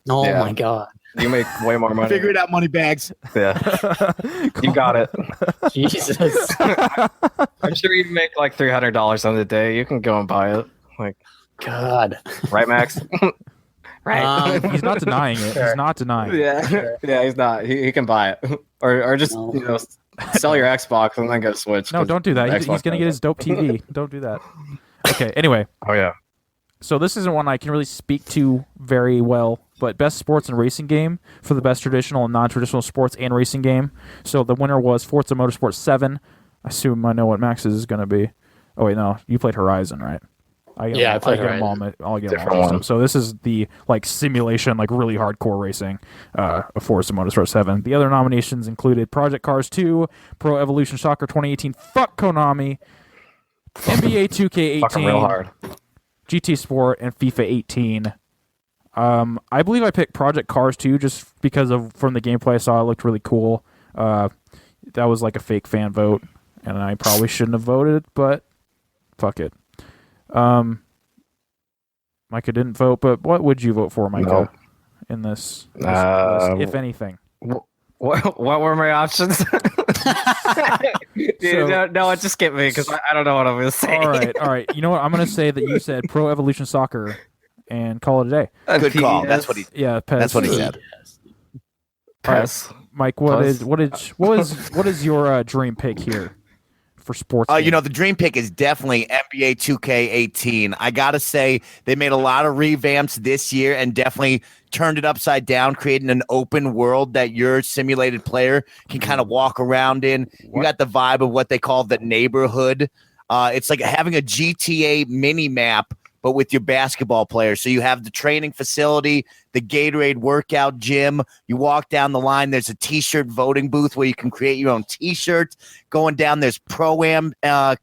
Oh my god. You make way more money. Figure it out, money bags. Yeah. You got it. Jesus. I'm sure you make like $300 on the day. You can go and buy it. Like, God. right, Max? Right. He's not denying it. Sure. He's not denying it. Yeah. Yeah, he's not. He can buy it. Or just, sell your Xbox and then get a Switch. No, don't do that. He's going to get his dope TV. Don't do that. Okay, anyway. Oh, yeah. So this isn't one I can really speak to very well, but best sports and racing game for the best traditional and non-traditional sports and racing game. So the winner was Forza Motorsport 7. I assume I know what Max's is going to be. Oh, wait, no. You played Horizon, right? I played Horizon. I'll get them all. So this is the simulation, really hardcore racing of Forza Motorsport 7. The other nominations included Project Cars 2, Pro Evolution Soccer 2018, fuck Konami, NBA 2K18, fucking real hard. GT Sport, and FIFA 18. I believe I picked Project Cars 2 just because from the gameplay I saw, it looked really cool. That was like a fake fan vote, and I probably shouldn't have voted, but fuck it. Micah didn't vote, but what would you vote for, Micah, No. in this list, if anything? What were my options? Dude, no, it just get me because I don't know what I'm going to say. All right. You know what? I'm going to say that you said Pro Evolution Soccer and call it a day. Good call. That's what he. Yeah, PES. That's what he said. PES. Right. Mike, what is your dream pick here for sports? The dream pick is definitely NBA 2K18. I gotta say they made a lot of revamps this year and definitely turned it upside down, creating an open world that your simulated player can kind of walk around in. You got the vibe of what they call the neighborhood. It's like having a GTA mini map, but with your basketball players. So you have the training facility, the Gatorade workout gym. You walk down the line, there's a T-shirt voting booth where you can create your own T-shirts. Going down, there's Pro-Am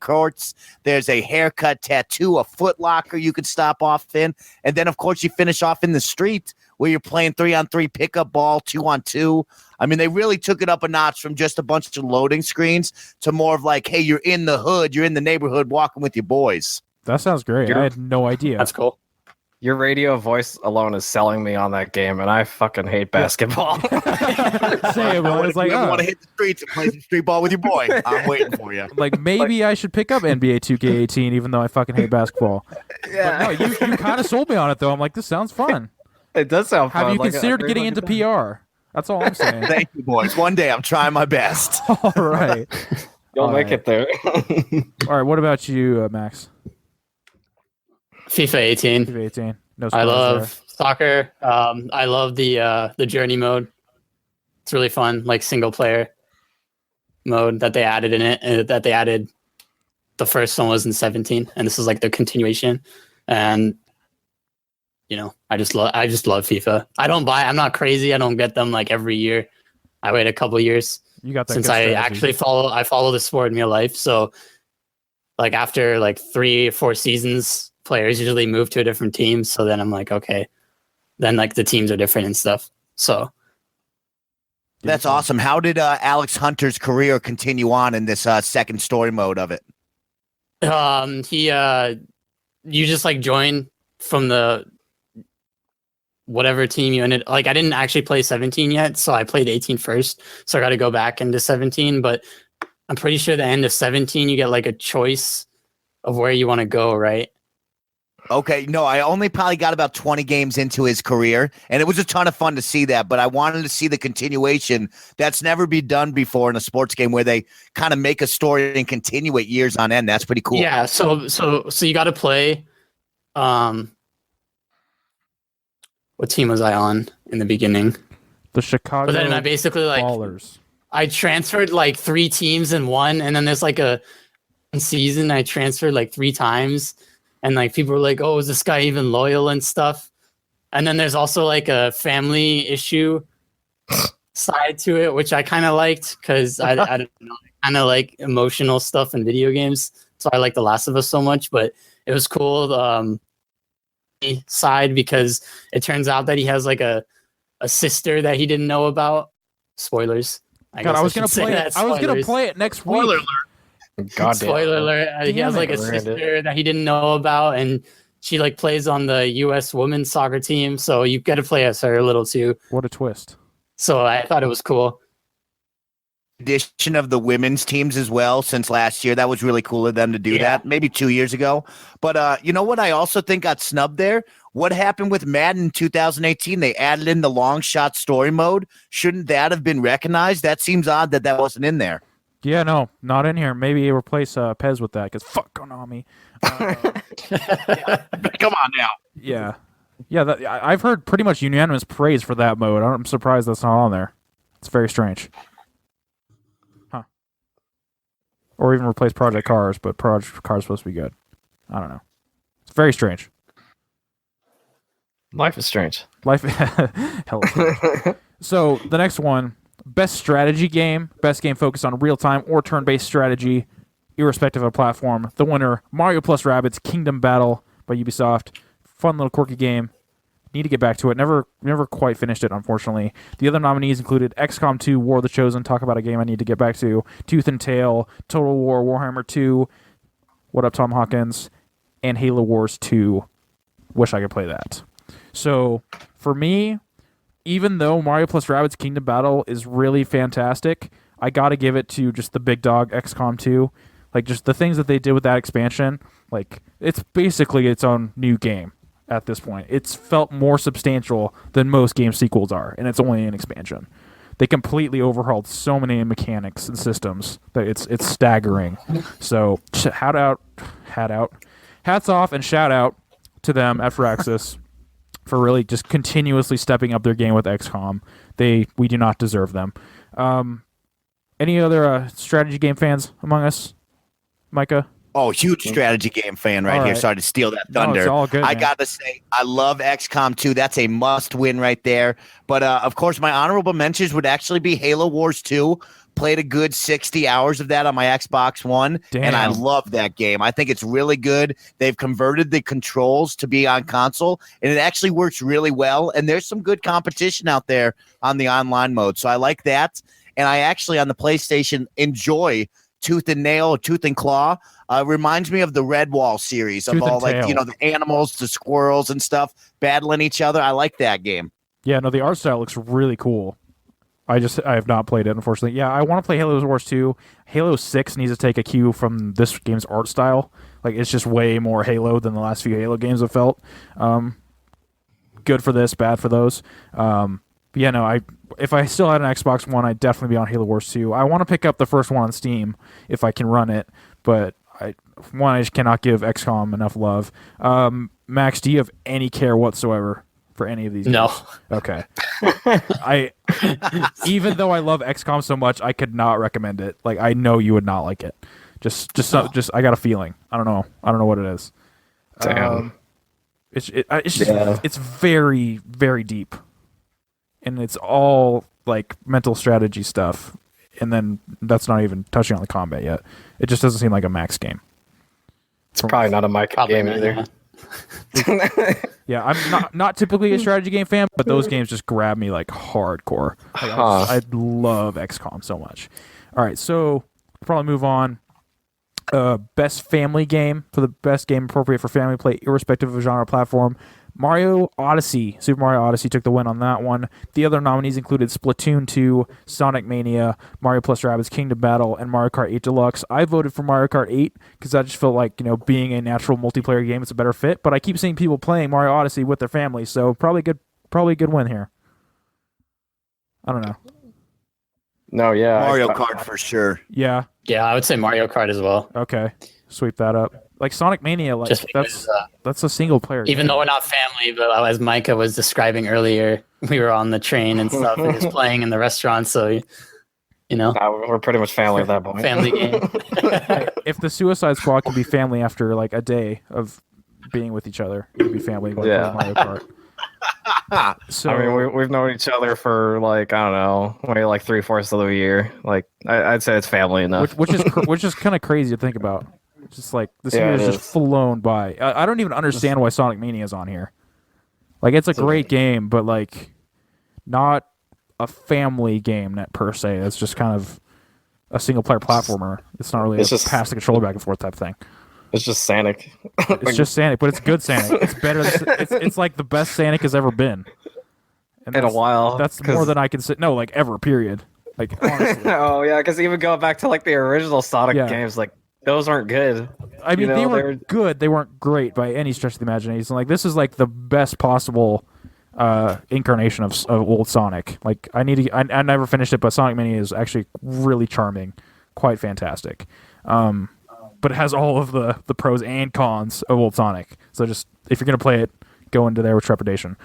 courts. There's a haircut, tattoo, a Foot Locker you could stop off in. And then, of course, you finish off in the street where you're playing 3-on-3 pickup ball, 2-on-2. I mean, they really took it up a notch from just a bunch of loading screens to more of like, hey, you're in the hood, you're in the neighborhood walking with your boys. That sounds great. I had no idea. That's cool. Your radio voice alone is selling me on that game, and I fucking hate basketball. Same. I was like, you want to hit the streets and play some street ball with your boy. I'm waiting for you. Like, maybe I should pick up NBA 2K18, even though I fucking hate basketball. Yeah. But no, you kind of sold me on it, though. I'm like, this sounds fun. It does sound fun. Have you considered getting into PR? That's all I'm saying. Thank you, boys. One day I'm trying my best. All right. You'll make it there. All right. What about you, Max? FIFA 18. FIFA 18. No I love there. soccer. I love the journey mode. It's really fun, like single player mode that they added in it. That they added. The first one was in 17, and this is like the continuation. And I just love FIFA. I'm not crazy. I don't get them like every year. I wait a couple years. You got that since I actually follow the sport in real life. So like after like 3 or 4 seasons, players usually move to a different team. So then I'm like, okay, then like the teams are different and stuff. So that's awesome. How did Alex Hunter's career continue on in this second story mode of it? You just like join from the whatever team you ended. Like I didn't actually play 17 yet, so I played 18 first. So I got to go back into 17. But I'm pretty sure the end of 17, you get like a choice of where you want to go, right? Okay, no, I only probably got about 20 games into his career, and it was a ton of fun to see that, but I wanted to see the continuation. That's never been done before in a sports game where they kind of make a story and continue it years on end. That's pretty cool. Yeah, so you got to play what team was I on in the beginning? The Chicago But then I basically like Ballers. I transferred like 3 teams in one, and then there's like a season I transferred like 3 times. And like people were like, "Oh, is this guy even loyal and stuff?" And then there's also like a family issue side to it, which I kind of liked because I don't know, I kind of like emotional stuff in video games. So I like The Last of Us so much, but it was cool side because it turns out that he has like a sister that he didn't know about. Spoilers. God, I was gonna play it. I was gonna play it next week. Spoiler alert. God Spoiler alert. He has like a sister that he didn't know about, and she like plays on the U.S. women's soccer team. So you get to play as her a little too. What a twist. So I thought it was cool. Addition of the women's teams as well since last year. That was really cool of them to do that, maybe 2 years ago. But you know what I also think got snubbed there? What happened with Madden 2018? They added in the long shot story mode. Shouldn't that have been recognized? That seems odd that wasn't in there. Yeah, no, not in here. Maybe replace Pez with that because fuck Konami. Come on now. Yeah. I've heard pretty much unanimous praise for that mode. I'm surprised that's not on there. It's very strange. Huh. Or even replace Project Cars, but Project Cars is supposed to be good. I don't know. It's very strange. Life is strange. Hell is strange. So, the next one. Best strategy game, best game focused on real-time or turn-based strategy, irrespective of platform. The winner, Mario plus Rabbids Kingdom Battle by Ubisoft. Fun little quirky game. Need to get back to it. Never quite finished it, unfortunately. The other nominees included XCOM 2, War of the Chosen. Talk about a game I need to get back to. Tooth and Tail, Total War, Warhammer 2. What up, Tom Hawkins? and Halo Wars 2. Wish I could play that. So for me, even though Mario plus Rabbids Kingdom Battle is really fantastic, I gotta give it to just the big dog XCOM 2. Like, just the things that they did with that expansion, like, it's basically its own new game at this point. It's felt more substantial than most game sequels are, and it's only an expansion. They completely overhauled so many mechanics and systems that it's staggering. So, hats off and shout out to them at Firaxis for really just continuously stepping up their game with XCOM. We do not deserve them. Any other strategy game fans among us? Micah? Oh, huge strategy game fan right here. Sorry to steal that thunder. No, it's all good, I man. got to say, I love XCOM 2. That's a must win right there. But of course, my honorable mentions would actually be Halo Wars 2. Played a good 60 hours of that on my Xbox One, and I love that game. I think it's really good. They've converted the controls to be on console, and it actually works really well. And there's some good competition out there on the online mode. So I like that. And I actually, on the PlayStation, enjoy Tooth and Claw. Reminds me of the Redwall series of all, like, the animals, the squirrels and stuff battling each other. I like that game. Yeah, no, the art style looks really cool. I have not played it, unfortunately. Yeah, I want to play Halo Wars 2. Halo 6 needs to take a cue from this game's art style. Like, it's just way more Halo than the last few Halo games have felt. Good for this, bad for those. But yeah, no, if I still had an Xbox One, I'd definitely be on Halo Wars 2. I want to pick up the first one on Steam if I can run it, but I just cannot give XCOM enough love. Max, do you have any care whatsoever for any of these games? No. Okay. Even though I love XCOM so much, I could not recommend it. Like, I know you would not like it. Just I got a feeling. I don't know what it is. Damn. It's very, very deep. And it's all like mental strategy stuff, and then that's not even touching on the combat yet. It just doesn't seem like a Max game. It's probably not a Mike game either. Yeah, I'm not typically a strategy game fan, but those games just grab me like hardcore. Like, I love XCOM so much. All right, so we'll probably move on. Best family game, for the best game appropriate for family play, irrespective of genre or platform. Super Mario Odyssey took the win on that one. The other nominees included Splatoon 2, Sonic Mania, Mario plus Rabbids Kingdom Battle, and Mario Kart 8 Deluxe. I voted for Mario Kart 8 because I just felt like, being a natural multiplayer game, it's a better fit. But I keep seeing people playing Mario Odyssey with their families, so probably a good win here. I don't know. No, yeah. Mario Kart for sure. Yeah. Yeah, I would say Mario Kart as well. Okay. Sweep that up. Like Sonic Mania, like Just because, that's a single player even game. though we're not family, but as Micah was describing earlier, we were on the train and stuff and just playing in the restaurant, so we're pretty much family at that point. Family game. If the Suicide Squad could be family after like a day of being with each other, it would be family like Mario Kart. So I mean, we've known each other for like, I don't know, maybe like 3/4 of the year. Like, I'd say it's family enough. Which is kind of crazy to think about. Just like this year has just flown by. I don't even understand why Sonic Mania is on here. Like, it's a great game, but like not a family game per se. It's just kind of a single player platformer. It's not really just pass the controller back and forth type thing. It's just Sonic. It's just Sonic, but it's good Sonic. It's better. It's like the best Sonic has ever been. And in a while. That's more than I can say. No, like ever. Period. Like, honestly. Oh yeah, because even going back to like the original Sonic games, like those aren't good. I mean, they were good. They weren't great by any stretch of the imagination. Like, this is like the best possible incarnation of old Sonic. Like, I never finished it, but Sonic Mania is actually really charming, quite fantastic. But it has all of the pros and cons of old Sonic. So just, if you're gonna play it, go into there with trepidation.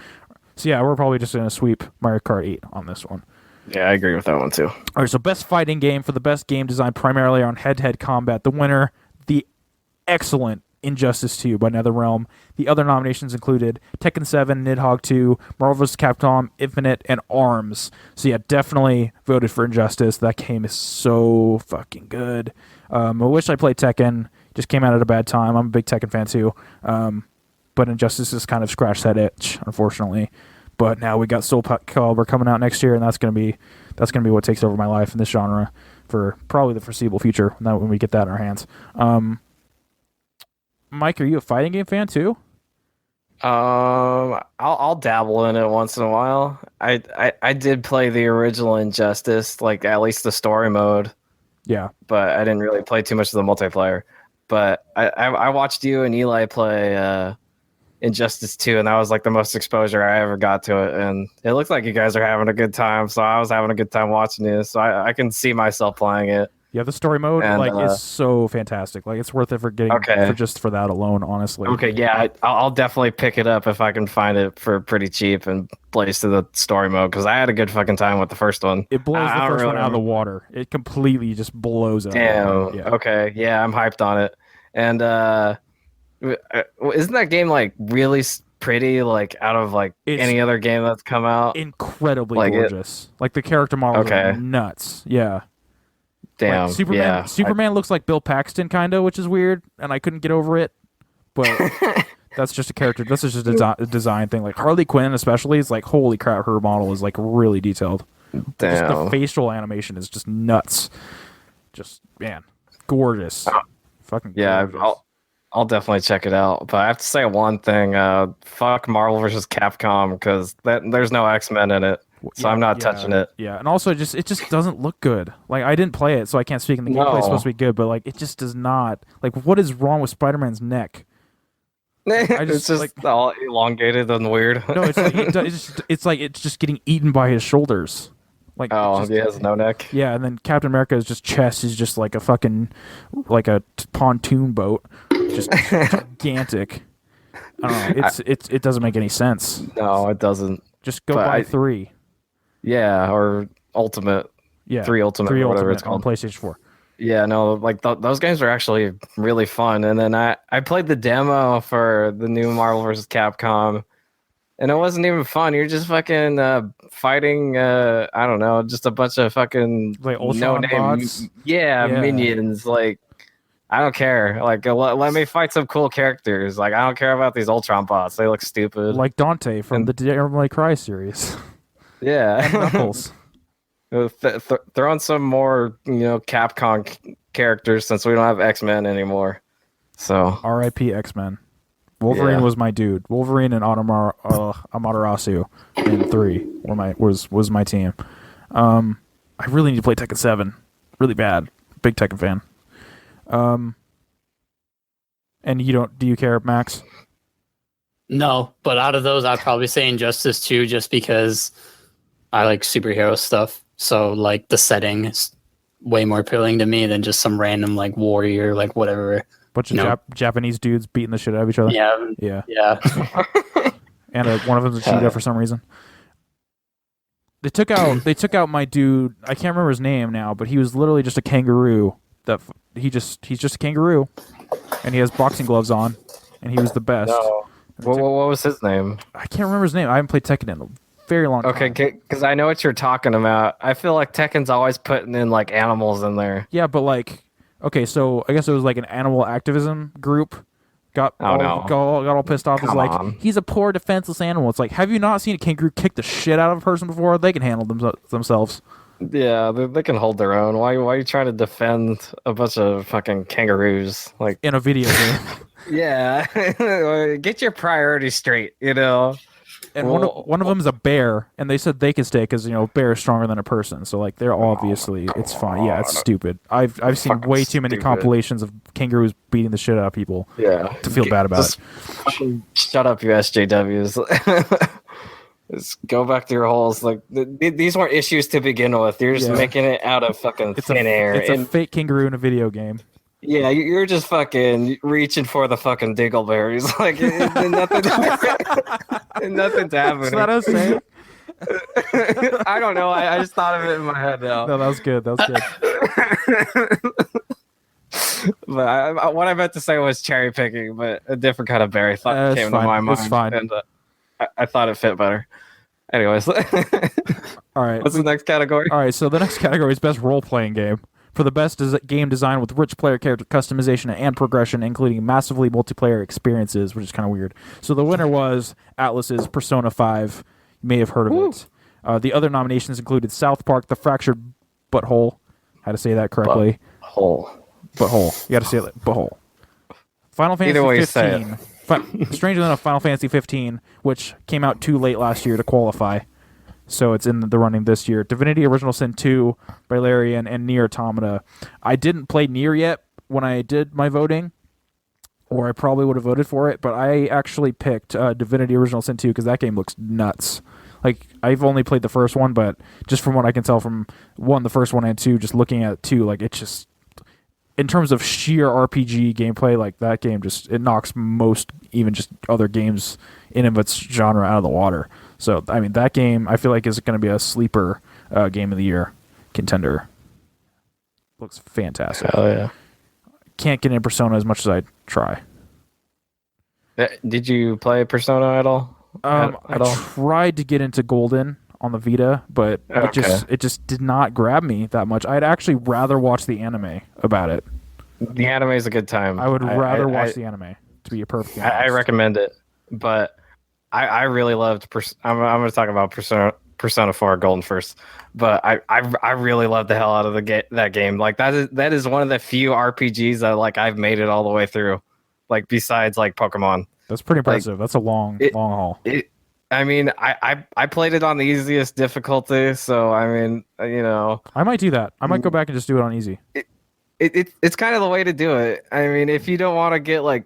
So yeah, we're probably just gonna sweep Mario Kart 8 on this one. Yeah, I agree with that one too. All right, so best fighting game for the best game designed primarily on head-to-head combat. The winner, the excellent Injustice 2 by NetherRealm. The other nominations included Tekken 7, Nidhogg 2, Marvel vs. Capcom Infinite, and ARMS. So yeah, definitely voted for Injustice. That game is so fucking good. I wish I played Tekken. Just came out at a bad time. I'm a big Tekken fan too. But Injustice has kind of scratched that itch, unfortunately. But now we got Soul Calibur coming out next year, and that's gonna be what takes over my life in this genre for probably the foreseeable future. When we get that in our hands. Mike, are you a fighting game fan too? I'll dabble in it once in a while. I did play the original Injustice, like at least the story mode, Yeah. but I didn't really play too much of the multiplayer. But I watched you and Eli play Injustice 2, and that was like the most exposure I ever got to it. And it looks like you guys are having a good time, so I was having a good time watching you. So I can see myself playing it. Yeah, the story mode And, is so fantastic. Like it's worth it for getting for that alone, honestly. Okay, yeah, I'll definitely pick it up if I can find it for pretty cheap and blaze to the story mode because I had a good fucking time with the first one. It blows the first one out of the water. It completely just blows it out. Damn. Yeah. Okay. Yeah, I'm hyped on it. And isn't that game like really pretty? Like out of like any other game that's come out? Incredibly gorgeous. Like the character models are nuts. Yeah. Damn. Like Superman looks like Bill Paxton kind of, which is weird, and I couldn't get over it. But that's just a character. This is just a design thing. Like Harley Quinn, especially, is like holy crap. Her model is like really detailed. Damn. Just the facial animation is just nuts. Just man, gorgeous. Fucking yeah. Gorgeous. I'll definitely check it out. But I have to say one thing: fuck Marvel vs. Capcom because there's no X-Men in it. So I'm not touching it. Yeah, and also it just doesn't look good. Like I didn't play it, so I can't speak. And the gameplay is supposed to be good, but like it just does not. Like what is wrong with Spider-Man's neck? It's just like, all elongated and weird. No, it's like it's just getting eaten by his shoulders. Like he has no neck. Yeah, and then Captain America is just chest is just like a fucking like a pontoon boat, just gigantic. I don't know. It doesn't make any sense. No, it doesn't. Just go buy 3. Yeah, or Ultimate. Yeah, 3 Ultimate, or whatever it's called. On PlayStation 4. Yeah, no, like those games are actually really fun. And then I played the demo for the new Marvel vs. Capcom, and it wasn't even fun. You're just fucking fighting, I don't know, just a bunch of fucking like no-name bots? Yeah, minions. Like, I don't care. Like, let me fight some cool characters. Like, I don't care about these Ultron bots. They look stupid. Like Dante from the Devil May Cry series. Yeah. And Knuckles. Throw in some more, Capcom characters since we don't have X-Men anymore. So R.I.P. X-Men. Wolverine was my dude. Wolverine and Amaterasu in 3 was my team. I really need to play Tekken 7. Really bad. Big Tekken fan. And do you care, Max? No, but out of those, I'd probably say Injustice 2 just because I like superhero stuff. So, like, the setting is way more appealing to me than just some random, like, warrior, like, whatever. Bunch of Japanese dudes beating the shit out of each other. Yeah. And one of them's a cheetah for some reason. They took out my dude. I can't remember his name now, but he was literally just a kangaroo. He's just a kangaroo, and he has boxing gloves on, and he was the best. No. What was his name? I can't remember his name. I haven't played Tekken in a very long time. Okay, because I know what you're talking about. I feel like Tekken's always putting in like animals in there. Yeah, but like, okay, so I guess it was like an animal activism group. Got all pissed off. It's like, he's a poor defenseless animal. It's like, have you not seen a kangaroo kick the shit out of a person before? They can handle themselves. Yeah, they can hold their own. Why are you trying to defend a bunch of fucking kangaroos like in a video game? Yeah, get your priorities straight. And one of them is a bear, and they said they can stay because bear is stronger than a person. So like they're obviously it's fine. Yeah, it's stupid. I've seen way too many compilations of kangaroos beating the shit out of people. Yeah, to feel bad about it. Shut up, you SJWs. Just go back to your holes. Like these weren't issues to begin with. You're just making it out of fucking thin air. It's a fake kangaroo in a video game. Yeah, you're just fucking reaching for the fucking dingleberries. Like nothing's happening. Is that what I was saying? I don't know. I just thought of it in my head now. No, that was good. But what I meant to say was cherry picking, but a different kind of berry thought came to my mind. It's fine. And I thought it fit better. Anyways. All right. What's the next category? All right, so the next category is best role-playing game. For the best game design with rich player character customization and progression, including massively multiplayer experiences, which is kind of weird. So the winner was Atlas's Persona 5. You may have heard of it. The other nominations included South Park, The Fractured Butthole. How to say that correctly? Butthole. You got to say it like butthole. Final Either way you Fantasy say 15. Strangely enough, Final Fantasy 15, which came out too late last year to qualify, so it's in the running this year. Divinity: Original Sin 2, Valerian, and Nier Automata. I didn't play Nier yet when I did my voting, or I probably would have voted for it, but I actually picked Divinity: Original Sin 2 because that game looks nuts. Like, I've only played the first one, but just from what I can tell from the first one, and 2, just looking at 2, like, it's just, in terms of sheer RPG gameplay, like, that game just, it knocks most, even just other games in of its genre out of the water. So, I mean, that game, I feel like, is going to be a sleeper game of the year contender. Looks fantastic. Hell yeah. Can't get in Persona as much as I try. Did you play Persona at all? I tried to get into Golden on the Vita, but it just did not grab me that much. I'd actually rather watch the anime about it. The anime is a good time. I would rather watch the anime, to be perfectly honest. I recommend it, but I really loved. I'm going to talk about Persona 4 Golden first, but I really loved the hell out of that game. Like, that is one of the few RPGs that, like, I've made it all the way through. Like, besides, like, Pokemon. That's pretty impressive. Like, that's a long haul. I mean, I played it on the easiest difficulty, so I mean, you know, I might do that. I might go back and just do it on easy. It's kind of the way to do it. I mean, if you don't want to get, like,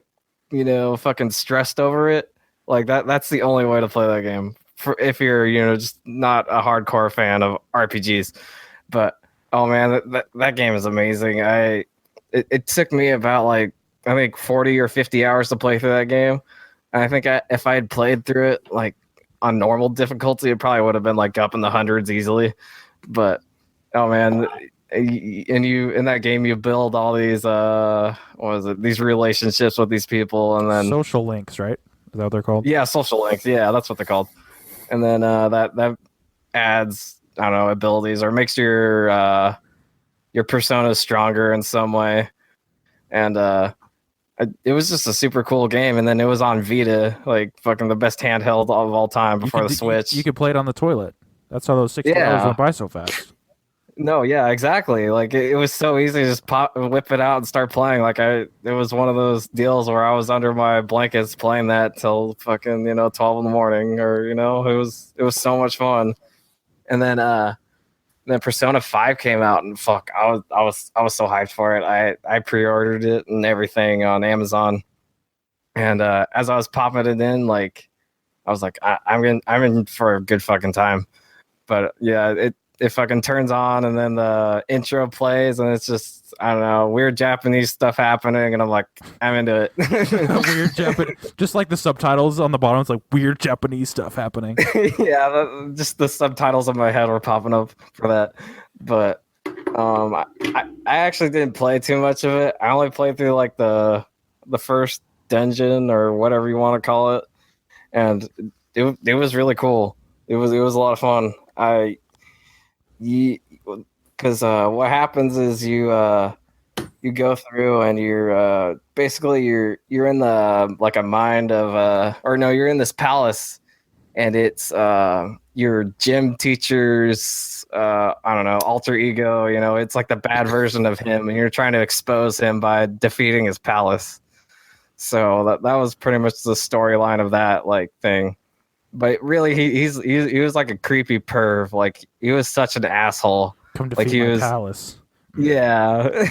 you know, fucking stressed over it, like, that's the only way to play that game. For if you're, you know, just not a hardcore fan of RPGs. But oh man, that game is amazing. It took me about, like, I think 40 or 50 hours to play through that game. And I think if I had played through it, like, on normal difficulty, it probably would have been, like, up in the hundreds easily. But oh man, and you in that game you build all these these relationships with these people, and then social links, right? Is that what they're called? Yeah, social links. Yeah, that's what they're called. And then that adds, I don't know, abilities, or makes your persona stronger in some way. And it was just a super cool game. And then it was on Vita, like, fucking the best handheld of all time before the Switch. You could play it on the toilet. That's how those 6 hours went by so fast. No, yeah, exactly. Like, it was so easy to just whip it out and start playing. Like, it was one of those deals where I was under my blankets playing that till fucking, 12 in the morning, or, it was so much fun. And then Persona 5 came out, and fuck, I was so hyped for it. I pre-ordered it and everything on Amazon. And as I was popping it in, like, I was like, I'm in for a good fucking time. But yeah, it fucking turns on, and then the intro plays, and it's just, I don't know, weird Japanese stuff happening, and I'm like, I'm into it. Weird Japanese, just like the subtitles on the bottom, it's like weird Japanese stuff happening. Yeah, just the subtitles in my head were popping up for that. But I actually didn't play too much of it. I only played through, like, the first dungeon, or whatever you want to call it, and it was really cool. It was a lot of fun. Because what happens is you go through, and you're basically you're in the, like, a mind of you're in this palace, and it's your gym teacher's I don't know, alter ego. It's like the bad version of him, and you're trying to expose him by defeating his palace. So that was pretty much the storyline of that, like, thing. But really, he was like a creepy perv. Like, he was such an asshole. Come defeat my palace. Yeah.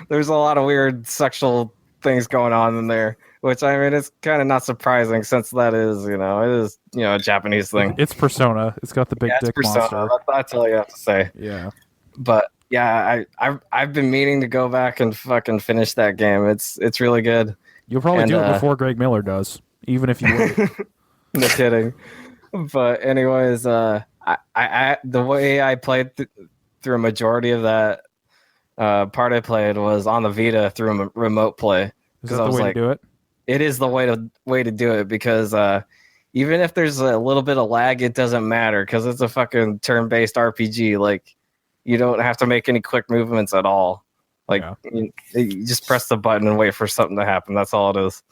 There's a lot of weird sexual things going on in there, which, I mean, it's kind of not surprising, since that is, it is, a Japanese thing. It's Persona. It's got the big dick monster. That's all you have to say. Yeah. But yeah, I've been meaning to go back and fucking finish that game. It's really good. You'll probably do it before Greg Miller does, even if you wait. No kidding. But anyways, I the way I played through a majority of that part I played was on the Vita through a remote play. Is that the way to do it? It is the way to do it, because even if there's a little bit of lag, it doesn't matter, because it's a fucking turn-based RPG. Like, you don't have to make any quick movements at all. Like, you just press the button and wait for something to happen. That's all it is.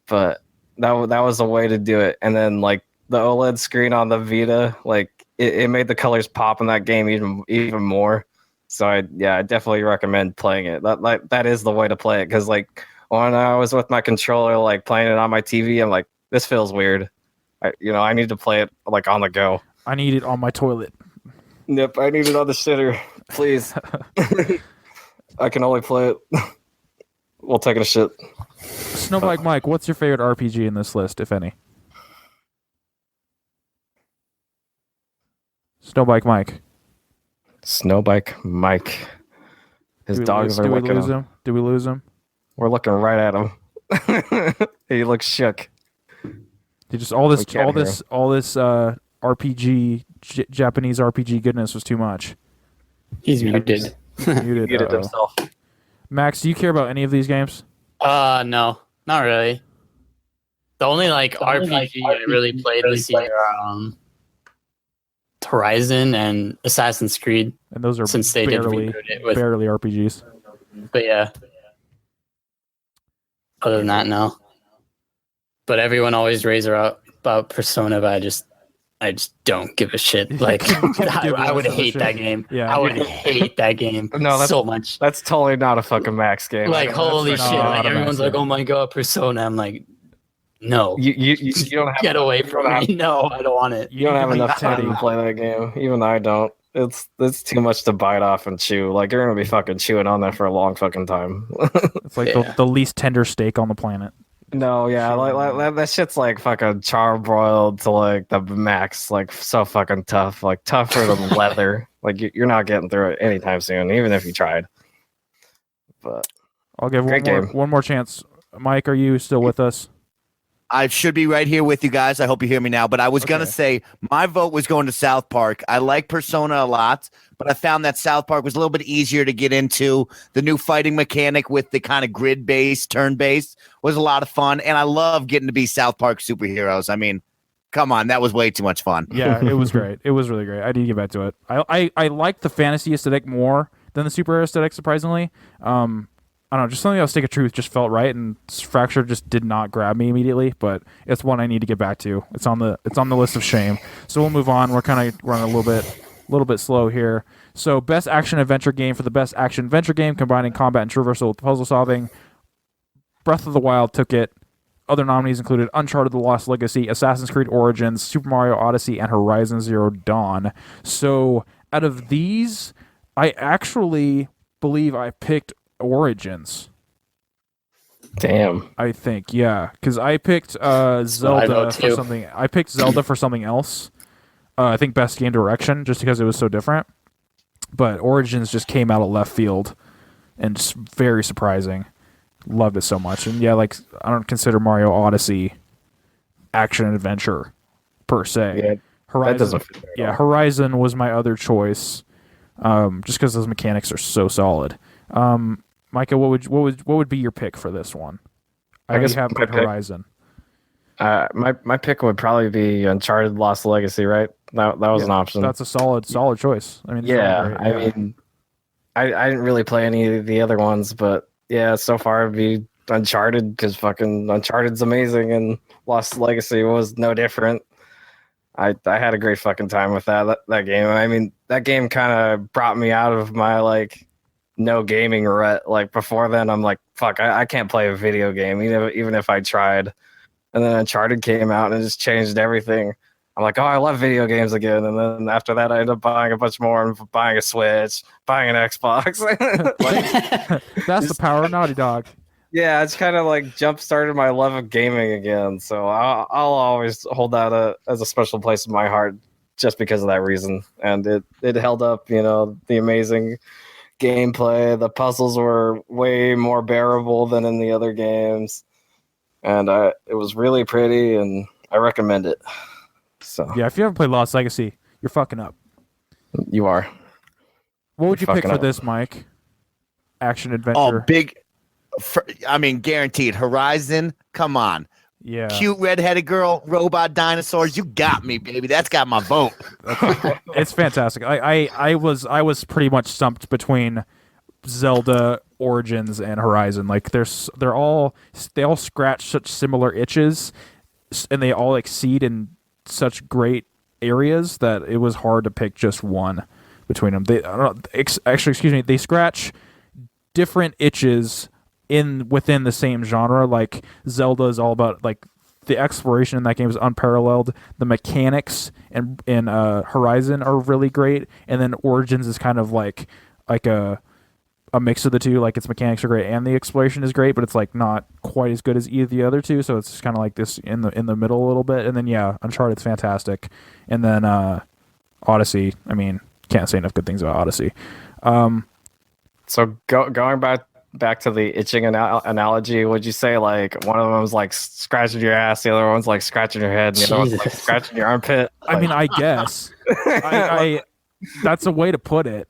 But that was the way to do it. And then, like, the OLED screen on the Vita, like, it made the colors pop in that game even more. So I definitely recommend playing it. That is the way to play it, because, like, when I was with my controller, like playing it on my TV, I'm like, this feels weird. I need to play it like on the go. I need it on my toilet. Yep, I need it on the shitter, please. I can only play it while taking a shit. Snowbike Mike, what's your favorite RPG in this list, if any? Snowbike Mike. Snowbike Mike. His dogs are looking. Do we lose him? We're looking right at him. He looks shook. He just all this RPG Japanese RPG goodness was too much. He's muted. Muted himself. Max, do you care about any of these games? No, not really. The only RPG I really played this year Horizon and Assassin's Creed. And those are since they barely RPGs. But yeah. Other than that, no. But everyone always raves about Persona, but I just don't give a shit. Like I would hate that game. Yeah. I would hate that game so much. That's totally not a fucking Max game. Like holy shit! Like everyone's like, "Oh my god, Persona!" I'm like, "No, you don't have get away from me! No, I don't want it." You don't have enough time to play that game. Even I don't. It's too much to bite off and chew. Like you're gonna be fucking chewing on that for a long fucking time. It's like the least tender steak on the planet. No, yeah, like that shit's like fucking charbroiled to like the max, like so fucking tough, like tougher than leather. Like you're not getting through it anytime soon, even if you tried. But I'll give one more chance. Mike, are you still with us? I should be right here with you guys. I hope you hear me now. But I was going to say my vote was going to South Park. I like Persona a lot, but I found that South Park was a little bit easier to get into. The new fighting mechanic with the kind of grid-based, turn-based was a lot of fun. And I love getting to be South Park superheroes. I mean, come on. That was way too much fun. Yeah, it was great. It was really great. I need to get back to it. I like the fantasy aesthetic more than the superhero aesthetic, surprisingly. I don't know, just something about Stick of Truth just felt right, and Fracture just did not grab me immediately, but it's one I need to get back to. It's on the list of shame. So we'll move on. We're kind of running a little bit slow here. So best action adventure game for the best action adventure game, combining combat and traversal with puzzle solving. Breath of the Wild took it. Other nominees included Uncharted: The Lost Legacy, Assassin's Creed Origins, Super Mario Odyssey, and Horizon Zero Dawn. So out of these, I actually believe I picked Origins. Damn. I think, yeah, because I picked Zelda for something. I picked Zelda for something else. I think best game direction, just because it was so different. But Origins just came out of left field and just very surprising. Loved it so much, and yeah, like I don't consider Mario Odyssey action adventure per se. Yeah, Horizon. that doesn't fit very well. Horizon was my other choice, just because those mechanics are so solid. Micah, what would be your pick for this one? I guess have Horizon. My pick would probably be Uncharted: Lost Legacy, right? That was an option. That's a solid choice. I mean, I didn't really play any of the other ones, but yeah, so far it'd be Uncharted because fucking Uncharted's amazing, and Lost Legacy was no different. I had a great fucking time with that game. I mean, that game kind of brought me out of my like no gaming rut. Like before then, I'm like, fuck, I can't play a video game, even if I tried. And then Uncharted came out and it just changed everything. I'm like, oh, I love video games again. And then after that, I ended up buying a bunch more and buying a Switch, buying an Xbox. That's the power of Naughty Dog. Yeah, it's kind of like jump-started my love of gaming again. So I'll always hold that as a special place in my heart just because of that reason. And it held up, the amazing gameplay. The puzzles were way more bearable than in the other games. And it was really pretty, and I recommend it. So yeah, if you haven't played Lost Legacy, you're fucking up. You are. What would you pick for this, Mike? Action adventure. Guaranteed. Horizon. Come on. Yeah. Cute redheaded girl, robot dinosaurs. You got me, baby. That's got my vote. It's fantastic. I was pretty much stumped between Zelda, Origins, and Horizon. Like they all scratch such similar itches, and they all exceed in such great areas that it was hard to pick just one between them. They scratch different itches within the same genre. Like Zelda is all about like the exploration in that game is unparalleled. The mechanics in Horizon are really great, and then Origins is kind of like a mix of the two. Like its mechanics are great and the exploration is great, but it's like not quite as good as either the other two. So it's just kind of like this in the middle a little bit. And then Uncharted's fantastic, and then Odyssey. I mean, can't say enough good things about Odyssey. So going back to the itching analogy, would you say like one of them was like scratching your ass, the other one's like scratching your head, and the other one's like scratching your armpit? I mean, I guess I that's a way to put it.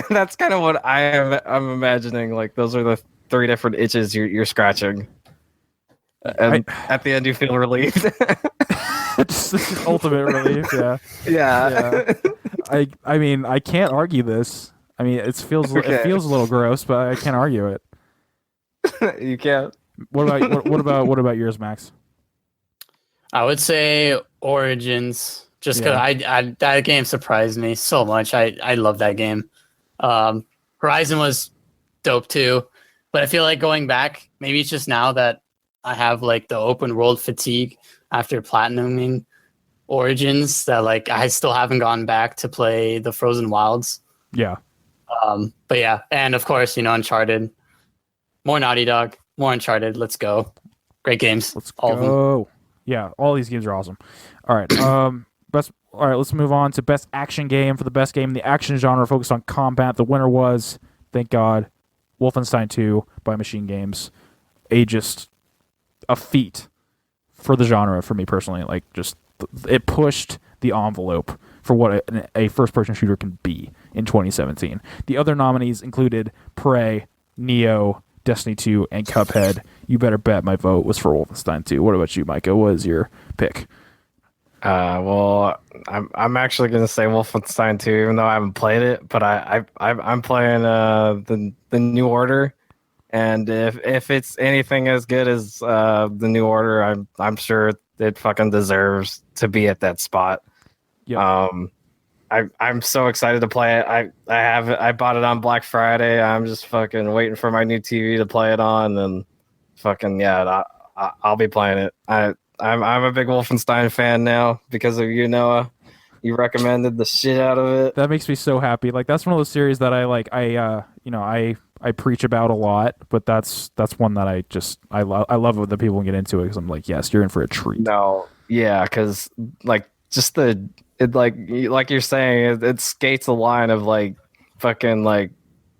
That's kind of what I'm imagining. Like those are the 3 different itches you're scratching, and at the end you feel relieved. Just ultimate relief. Yeah. I mean, I can't argue this. I mean, it feels a little gross, but I can't argue it. You can't. What about yours, Max? I would say Origins, just because I that game surprised me so much. I love that game. Horizon was dope too, but I feel like going back, maybe it's just now that I have like the open world fatigue after platinuming Origins that like I still haven't gone back to play the Frozen Wilds. Yeah. But yeah, and of course, Uncharted. More Naughty Dog, more Uncharted. Let's go. Great games. All of them. Yeah, all these games are awesome. All right. Let's move on to best action game. For the best game in the action genre focused on combat, the winner was, thank God, Wolfenstein 2 by Machine Games. A feat for the genre for me personally. Like just it pushed the envelope for what a first-person shooter can be in 2017. The other nominees included Prey, Neo, Destiny 2, and Cuphead. You better bet my vote was for Wolfenstein 2. What about you, Micah? What is your pick? Well, I'm actually gonna say Wolfenstein 2, even though I haven't played it. But I'm playing the New Order, and if it's anything as good as the New Order, I'm sure it fucking deserves to be at that spot. Yep. I'm so excited to play it. I bought it on Black Friday. I'm just fucking waiting for my new TV to play it on, and fucking I'll be playing it. I'm a big Wolfenstein fan now because of you, Noah. You recommended the shit out of it. That makes me so happy. Like that's one of those series that I like. I preach about a lot, but that's one that I love when the people can get into it because I'm like, yes, you're in for a treat. No, yeah, because like just like you're saying, it skates a line of like fucking like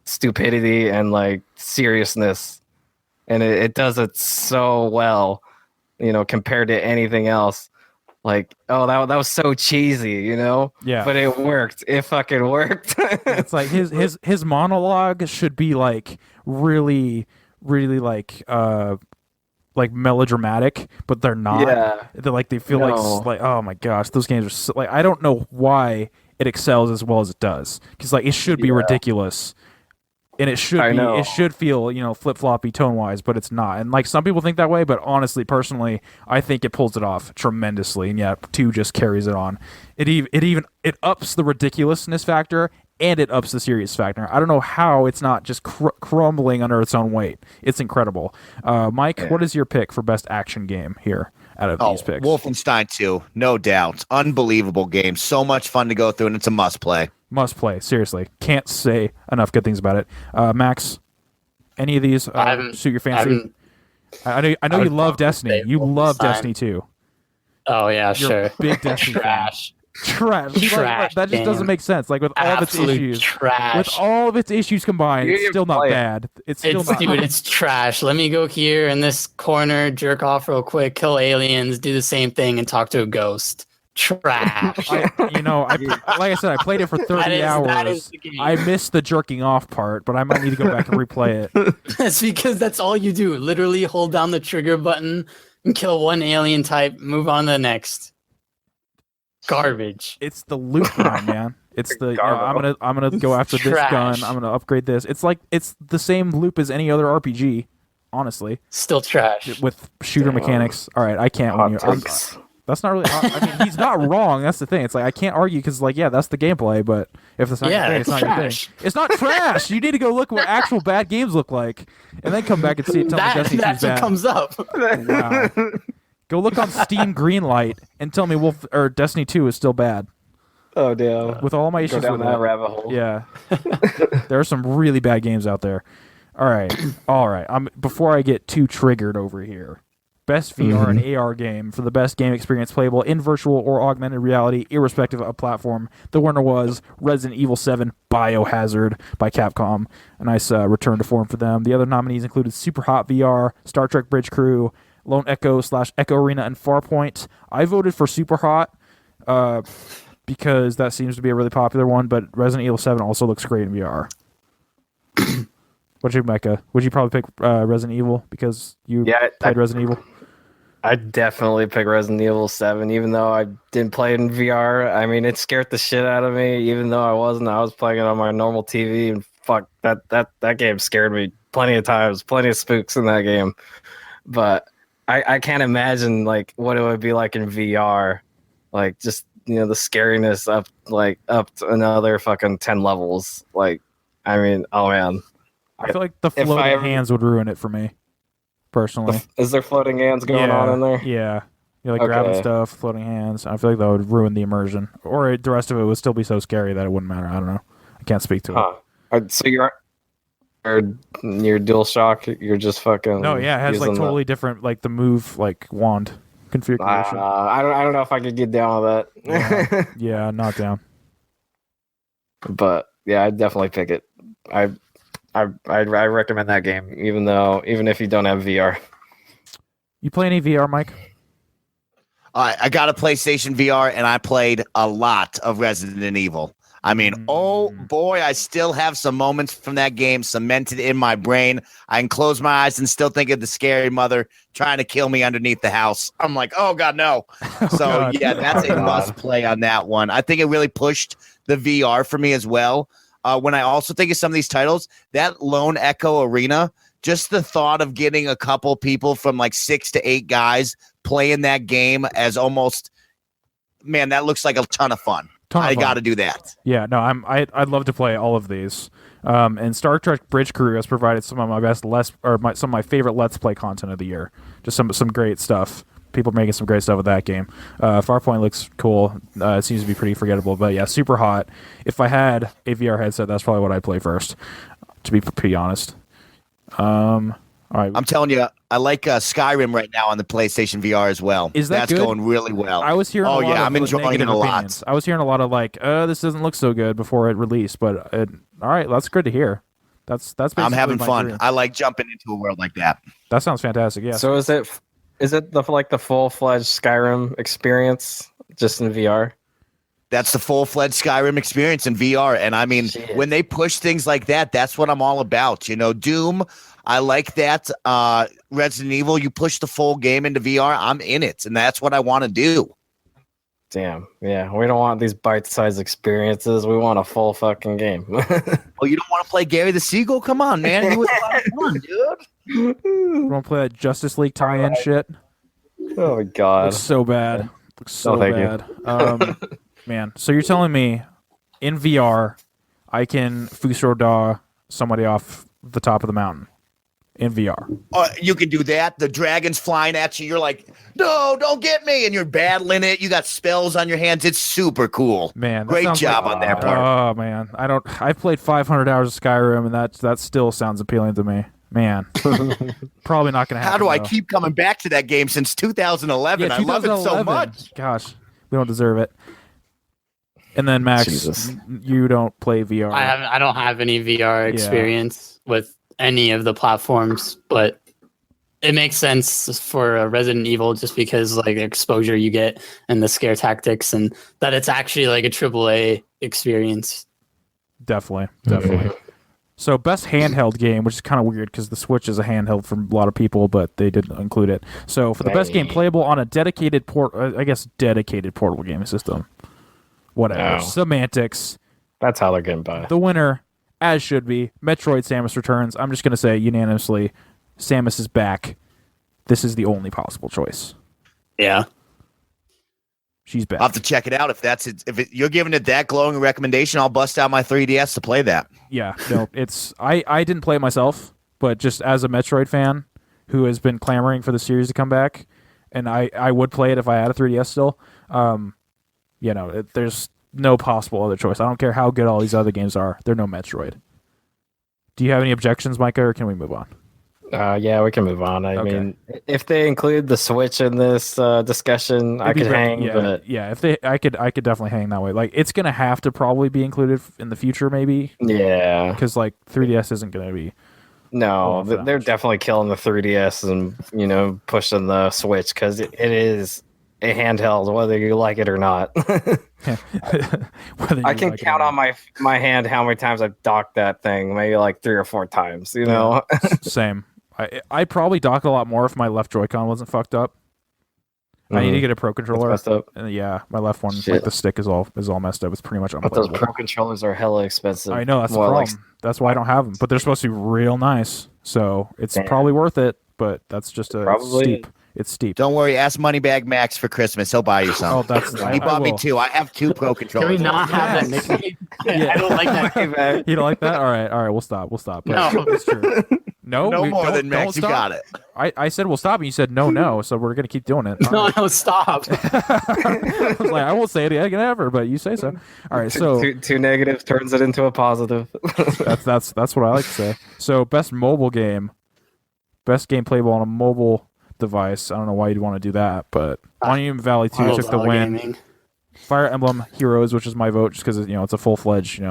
stupidity and like seriousness, and it does it so well, compared to anything else. Like, oh, that was so cheesy, Yeah. But it worked. It fucking worked. It's like his monologue should be like really, really like melodramatic, but they're not. Yeah. They feel like oh my gosh, those games are so, like I don't know why it excels as well as it does because like it should be ridiculous. And it should feel, flip-floppy tone-wise, but it's not. And like some people think that way, but honestly, personally, I think it pulls it off tremendously. And yeah, 2 just carries it on. It ups the ridiculousness factor and it ups the serious factor. I don't know how it's not just crumbling under its own weight. It's incredible. Mike, what is your pick for best action game here out of these picks? Wolfenstein 2, no doubt. Unbelievable game. So much fun to go through, and it's a must-play. Must play, seriously. Can't say enough good things about it. Max, any of these suit your fancy? I know you love Destiny. You love Destiny too. Oh yeah, You're sure. A big Destiny Trash. Trash. That just doesn't make sense. Like with all of its issues, combined, it's still not bad. It's trash. Let me go here in this corner, jerk off real quick, kill aliens, do the same thing, and talk to a ghost. Trash. Like I said, I played it for 30 hours. I missed the jerking off part, but I might need to go back and replay it. That's because that's all you do. Literally hold down the trigger button and kill one alien type, move on to the next. Garbage. It's the loot grind, man. It's the I'm gonna go after this gun. I'm gonna upgrade this. It's like it's the same loop as any other RPG. Honestly, still trash with shooter mechanics. All right, I can't win you. That's not really. I mean, he's not wrong. That's the thing. It's like I can't argue because, like, yeah, that's the gameplay. But if it's not your thing, it's not your thing. It's not trash. You need to go look what actual bad games look like, and then come back and see it. Tell me Destiny 2's that's what bad. comes up. Wow. Go look on Steam Greenlight and tell me Destiny 2 is still bad. Oh damn! With all my issues Go down with that it. rabbit hole. Yeah, there are some really bad games out there. All right. Before I get too triggered over here. Best VR and AR game for the best game experience playable in virtual or augmented reality, irrespective of platform. The winner was Resident Evil 7 Biohazard by Capcom. A nice return to form for them. The other nominees included Super Hot VR, Star Trek Bridge Crew, Lone Echo / Echo Arena, and Farpoint. I voted for Super Hot because that seems to be a really popular one, but Resident Evil 7 also looks great in VR. What'd you, Mecca? Would you probably pick Resident Evil because you played Resident Evil? I'd definitely pick Resident Evil 7, even though I didn't play it in VR. I mean, it scared the shit out of me, even though I was playing it on my normal TV, and fuck, that game scared me plenty of times, plenty of spooks in that game. But I can't imagine, like, what it would be like in VR. Like, just, the scariness up to another fucking 10 levels. Like, I mean, oh man. I feel like the floating hands would ruin it for me, personally. Is there floating hands going on in there? Yeah. You're like grabbing stuff, floating hands. I feel like that would ruin the immersion. Or the rest of it would still be so scary that it wouldn't matter. I don't know. I can't speak to it. So your DualShock, you're just fucking... No, yeah, it has like totally different, like the move, like wand configuration. I don't know if I could get down with that. Yeah, not down. But yeah, I'd definitely pick it. I recommend that game, even if you don't have VR. You play any VR, Mike? I got a PlayStation VR, and I played a lot of Resident Evil. I mean, oh boy, I still have some moments from that game cemented in my brain. I can close my eyes and still think of the scary mother trying to kill me underneath the house. I'm like, oh God, no. Yeah, that's a must play on that one. I think it really pushed the VR for me as well. When I also think of some of these titles, that Lone Echo Arena, just the thought of getting a couple people from like 6 to 8 guys playing that game as almost, man, that looks like a ton of fun. I got to do that. Yeah, no, I'd love to play all of these. And Star Trek Bridge Crew has provided some of my some of my favorite Let's Play content of the year. Just some great stuff. People making some great stuff with that game. Farpoint looks cool. It seems to be pretty forgettable, but yeah, super hot. If I had a VR headset, that's probably what I'd play first, to be pretty honest. All right. I'm telling you, I like Skyrim right now on the PlayStation VR as well. That's good? Going really well. I was hearing a lot of I'm enjoying it a lot. Opinions. I was hearing a lot of like, this doesn't look so good before it released, but all right, that's good to hear. That's I'm having fun. Dream. I like jumping into a world like that. That sounds fantastic. Yeah. So is it the full-fledged Skyrim experience just in VR? That's the full-fledged Skyrim experience in VR. And I mean, when they push things like that, that's what I'm all about. Doom, I like that. Resident Evil, you push the full game into VR, I'm in it. And that's what I want to do. Damn. Yeah. We don't want these bite-sized experiences. We want a full fucking game. Oh, you don't want to play Gary the Seagull? Come on, man. It was a lot of fun, dude. You want to play that Justice League tie-in shit? Oh, my God. Looks so bad. Looks so bad. Man, so you're telling me in VR I can Fusroda somebody off the top of the mountain in VR? You can do that. The dragon's flying at you. You're like, no, don't get me. And you're battling it. You got spells on your hands. It's super cool. Man, great job on that part. Oh, man. I've played 500 hours of Skyrim, and that still sounds appealing to me. Man, probably not going to happen. How do I keep coming back to that game since 2011? Yeah, I love it so much. Gosh, we don't deserve it. And then Max, you don't play VR. I don't have any VR experience with any of the platforms, but it makes sense for Resident Evil just because like the exposure you get and the scare tactics and that it's actually like a AAA experience. Definitely. So best handheld game, which is kind of weird because the Switch is a handheld for a lot of people, but they didn't include it. So for the best game playable on a dedicated portable gaming system. Whatever. No. Semantics. That's how they're getting by. The winner, as should be, Metroid Samus Returns. I'm just going to say unanimously, Samus is back. This is the only possible choice. Yeah. She's back. I'll have to check it out. You're giving it that glowing recommendation, I'll bust out my 3DS to play that. Yeah, no, I didn't play it myself, but just as a Metroid fan who has been clamoring for the series to come back, and I would play it if I had a 3DS still. There's no possible other choice. I don't care how good all these other games are. They're no Metroid. Do you have any objections, Micah, or can we move on? Yeah, we can move on. I mean, if they include the Switch in this discussion, I could hang. Yeah, I could definitely hang that way. Like, it's gonna have to probably be included in the future, maybe. Yeah, because like 3DS isn't gonna be. No, they're definitely killing the 3DS and pushing the Switch because it is a handheld, whether you like it or not. I can count on my hand how many times I've docked that thing, maybe like 3 or 4 times. Same. I probably dock a lot more if my left Joy-Con wasn't fucked up. I need to get a Pro Controller. Messed up. And my left one, like the stick is all messed up. It's pretty much unplayable. But those Pro Controllers are hella expensive. I know, that's the problem. That's why I don't have them. But they're supposed to be real nice, so it's probably worth it. But that's just steep. It's steep. Don't worry. Ask Moneybag Max for Christmas. He'll buy you some. He bought me 2. I have 2 Pro Controllers. Can we not have that nickname? I don't like that. You don't like that? All right. We'll stop. No, it's true. No more than Max. You got it. I said we'll stop, and you said no. So we're gonna keep doing it. No, stop. I was like, I won't say it again ever, but you say so. All right. So two negatives turns it into a positive. that's what I like to say. So best game playable on a mobile device. I don't know why you'd want to do that, but Monument Valley 2 took the win. Gaming. Fire Emblem Heroes, which is my vote, just because it's a full-fledged,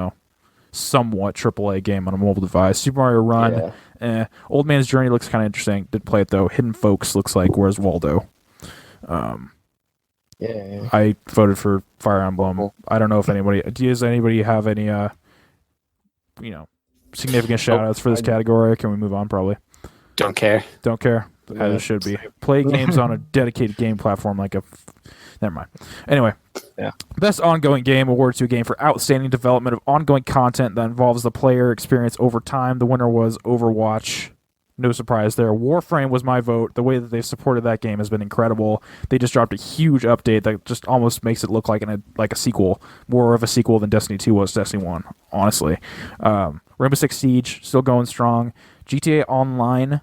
somewhat AAA game on a mobile device. Super Mario Run, Old Man's Journey looks kind of interesting. Did play it though. Hidden Folks looks like Where's Waldo. I voted for Fire Emblem. Cool. I don't know if does anybody have any significant shout-outs for this category? Can we move on? Probably. Don't care. As it should be. Play games on a dedicated game platform never mind. Anyway, Best Ongoing Game awarded to a game for outstanding development of ongoing content that involves the player experience over time. The winner was Overwatch. No surprise there. Warframe was my vote. The way that they've supported that game has been incredible. They just dropped a huge update that just almost makes it look like a sequel, more of a sequel than Destiny 2 was Destiny 1, honestly. Rainbow Six Siege, still going strong. GTA Online,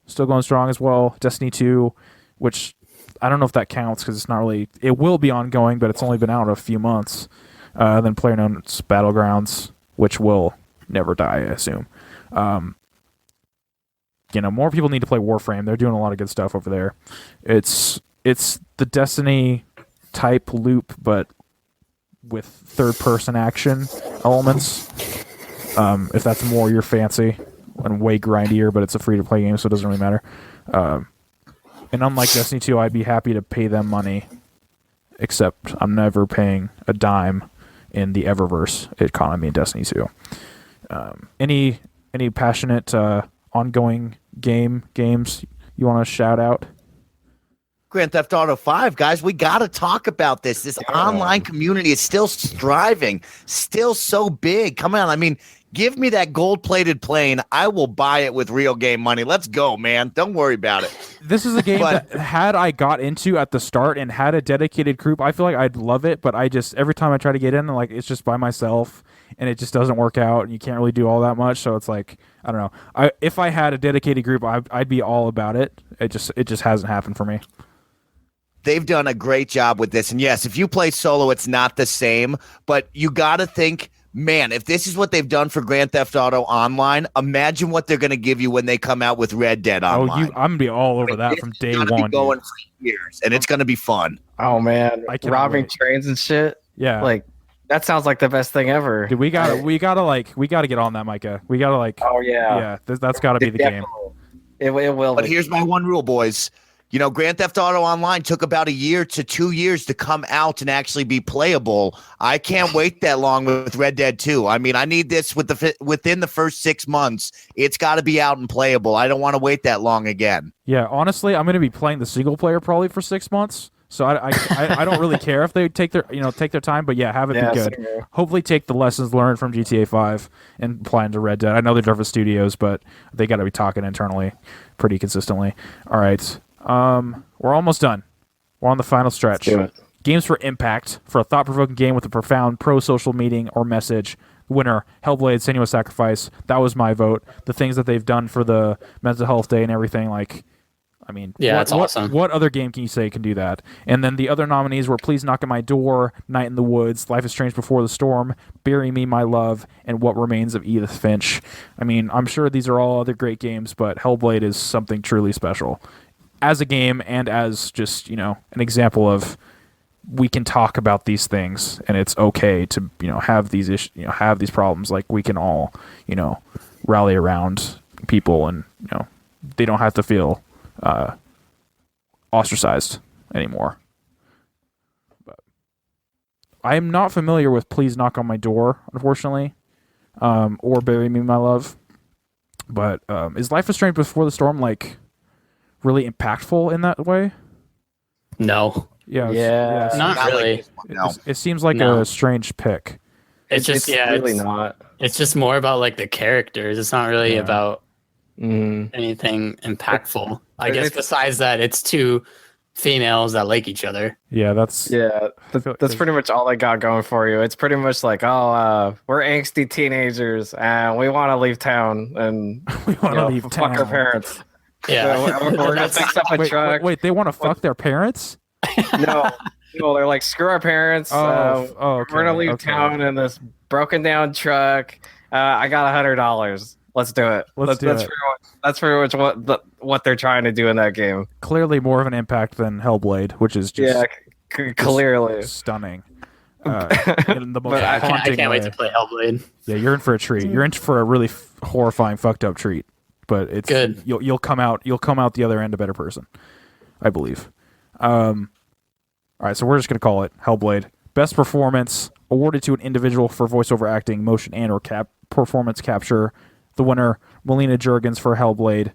still going strong as well. Destiny 2, which I don't know if that counts because it's not really... It will be ongoing, but it's only been out a few months. Then PlayerUnknown's Battlegrounds, which will never die, I assume. More people need to play Warframe. They're doing a lot of good stuff over there. It's the Destiny type loop, but with third-person action elements. If that's more your fancy, and way grindier, but it's a free-to-play game, so it doesn't really matter. And unlike Destiny 2, I'd be happy to pay them money, except I'm never paying a dime in the Eververse economy in Destiny 2. Any passionate ongoing games you want to shout out? Grand Theft Auto 5, guys, we got to talk about this. This online community is still striving, still so big. Come on, I mean, give me that gold-plated plane. I will buy it with real game money. Let's go, man. Don't worry about it. This is a game that had I got into at the start and had a dedicated group, I feel like I'd love it, but every time I try to get in, like, it's just by myself, and it just doesn't work out, and you can't really do all that much, so it's like, I don't know. If I had a dedicated group, I'd be all about it. It just hasn't happened for me. They've done a great job with this. And yes, if you play solo, it's not the same, but you got to think, man, if this is what they've done for Grand Theft Auto Online, imagine what they're going to give you when they come out with Red Dead Online. I'm going to be all over that from day one. It's going to be going for years, and it's going to be fun. Oh, man. Robbing trains and shit. Yeah. Like, that sounds like the best thing ever. Dude, we gotta get on that, Micah. We gotta Oh, yeah. Yeah, that's got to be the game. It will. But here's my one rule, boys. Grand Theft Auto Online took about 1 year to 2 years to come out and actually be playable. I can't wait that long with Red Dead 2. I mean, I need this within the first 6 months. It's got to be out and playable. I don't want to wait that long again. Yeah, honestly, I'm going to be playing the single player probably for 6 months. So I don't really care if they take their time, but yeah, have it be good. Hopefully, take the lessons learned from GTA 5 and apply into Red Dead. I know they're different studios, but they got to be talking internally pretty consistently. All right. We're almost done. We're on the final stretch. Let's do it. Games for impact, for a thought-provoking game with a profound pro-social meaning or message. Winner, Hellblade: Senua's Sacrifice. That was my vote. The things that they've done for the Mental Health Day and everything, like, I mean, that's awesome. What other game can you say can do that? And then the other nominees were Please Knock at My Door, Night in the Woods, Life is Strange Before the Storm, Bury Me, My Love, and What Remains of Edith Finch. I mean, I'm sure these are all other great games, but Hellblade is something truly special as a game and as just, an example of we can talk about these things and it's okay to, have these issues, have these problems. Like, we can all, rally around people and, they don't have to feel ostracized anymore. But I am not familiar with Please Knock on My Door, unfortunately, or Bury Me, My Love. But is Life is Strange Before the Storm like really impactful in that way? No. Yeah. Not really. It seems like a strange pick. It's really not. It's just more about like the characters. It's not really about anything impactful. I guess besides that, it's two females that like each other. Yeah, that's pretty much all I got going for you. It's pretty much like, we're angsty teenagers and we want to leave town and we want to leave town. Fuck our parents. Yeah, we're gonna fix up a truck. Wait, they want to fuck their parents? No, they're like, screw our parents. Okay, we're gonna leave town in this broken down truck. I got $100. Let's do it. That's pretty much what they're trying to do in that game. Clearly more of an impact than Hellblade, which is just clearly stunning. In the most I can't wait to play Hellblade. Yeah, you're in for a treat. You're in for a really horrifying, fucked up treat. But it's good. You'll come out the other end a better person, I believe. All right, so we're just gonna call it Hellblade. Best performance awarded to an individual for voiceover acting, motion, and or performance capture. The winner, Melina Juergens for Hellblade.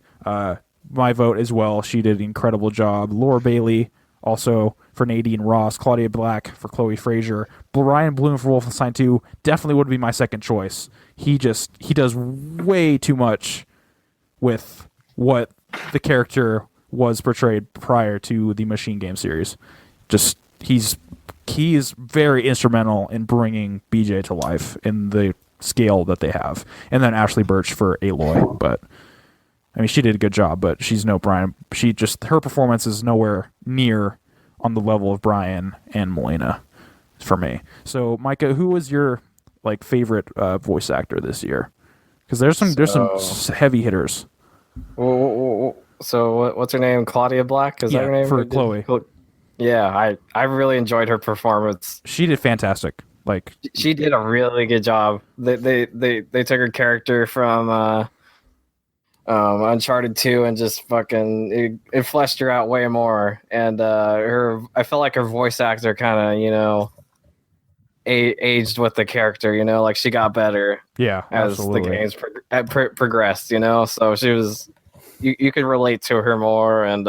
My vote as well. She did an incredible job. Laura Bailey also for Nadine Ross. Claudia Black for Chloe Fraser. Brian Bloom for Wolfenstein 2 definitely would be my second choice. He does way too much with what the character was portrayed prior to the Machine Game series. Just he is very instrumental in bringing BJ to life in the scale that they have. And then Ashley Birch for Aloy, but I mean, she did a good job, but she's no Brian. Her performance is nowhere near on the level of Brian and Melina for me. So, Micah, who was your favorite voice actor this year? Because there's some heavy hitters. So what's her name? Claudia Black? Is that her name? For Chloe. Yeah, I really enjoyed her performance. She did fantastic. She did a really good job. They took her character from Uncharted 2 and just fucking it fleshed her out way more. And I felt like her voice actor kind of aged with the character. Like she got better. Yeah, as absolutely. the games progressed. So she was you could relate to her more and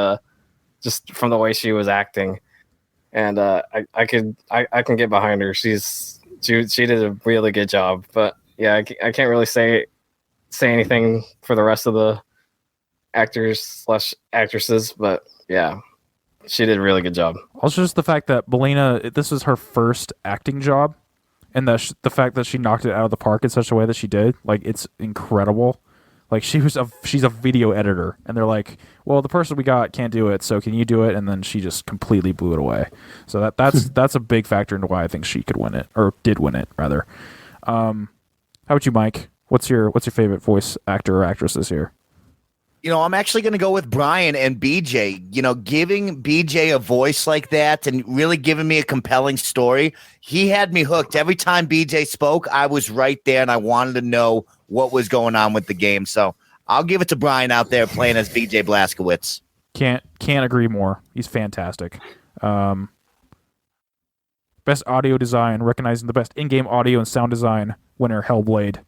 just from the way she was acting. And I can get behind her. She did a really good job. But yeah, I can't really say anything for the rest of the actors/actresses. But yeah, she did a really good job. Also, just the fact that Melina, this was her first acting job, and the fact that she knocked it out of the park in such a way that she did, it's incredible. She's a video editor, and they're like, well, the person we got can't do it, so can you do it? And then she just completely blew it away. So that's a big factor into why I think she could win it, or did win it rather. How about you, Mike? What's your favorite voice actor or actress this year? I'm actually going to go with Brian and BJ. Giving BJ a voice like that and really giving me a compelling story. He had me hooked. Every time BJ spoke, I was right there and I wanted to know what was going on with the game. So I'll give it to Brian out there playing as BJ Blazkowicz. Can't agree more. He's fantastic. Best audio design, recognizing the best in-game audio and sound design, winner Hellblade.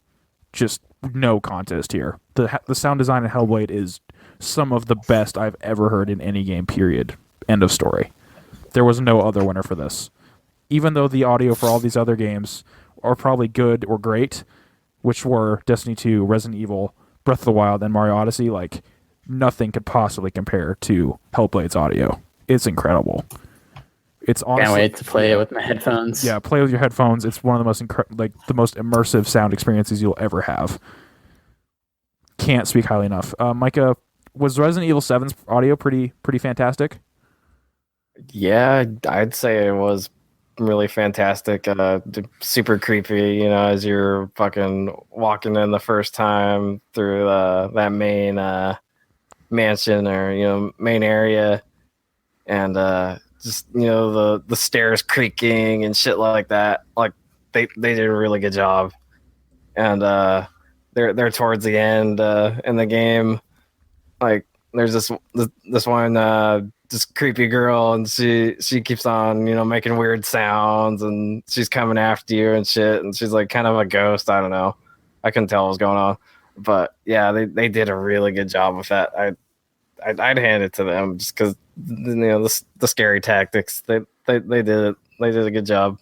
Just no contest here. The sound design in Hellblade is some of the best I've ever heard in any game, period. End of story. There was no other winner for this. Even though the audio for all these other games are probably good or great, which were Destiny 2, Resident Evil, Breath of the Wild, and Mario Odyssey, nothing could possibly compare to Hellblade's audio. It's incredible. It's honestly, can't wait to play it with my headphones. Yeah, play with your headphones. It's one of the most the most immersive sound experiences you'll ever have. Can't speak highly enough. Micah, was Resident Evil 7's audio pretty fantastic? Yeah, I'd say it was really fantastic. Super creepy, as you're fucking walking in the first time through that main mansion or main area, and just the stairs creaking and shit like that. Like they did a really good job, and they're towards the end in the game. Like there's this one this creepy girl, and she keeps on making weird sounds, and she's coming after you and shit, and she's like kind of a ghost. I don't know, I couldn't tell what was going on, but yeah, they did a really good job with that. I'd hand it to them just because the scary tactics they did it. They did a good job,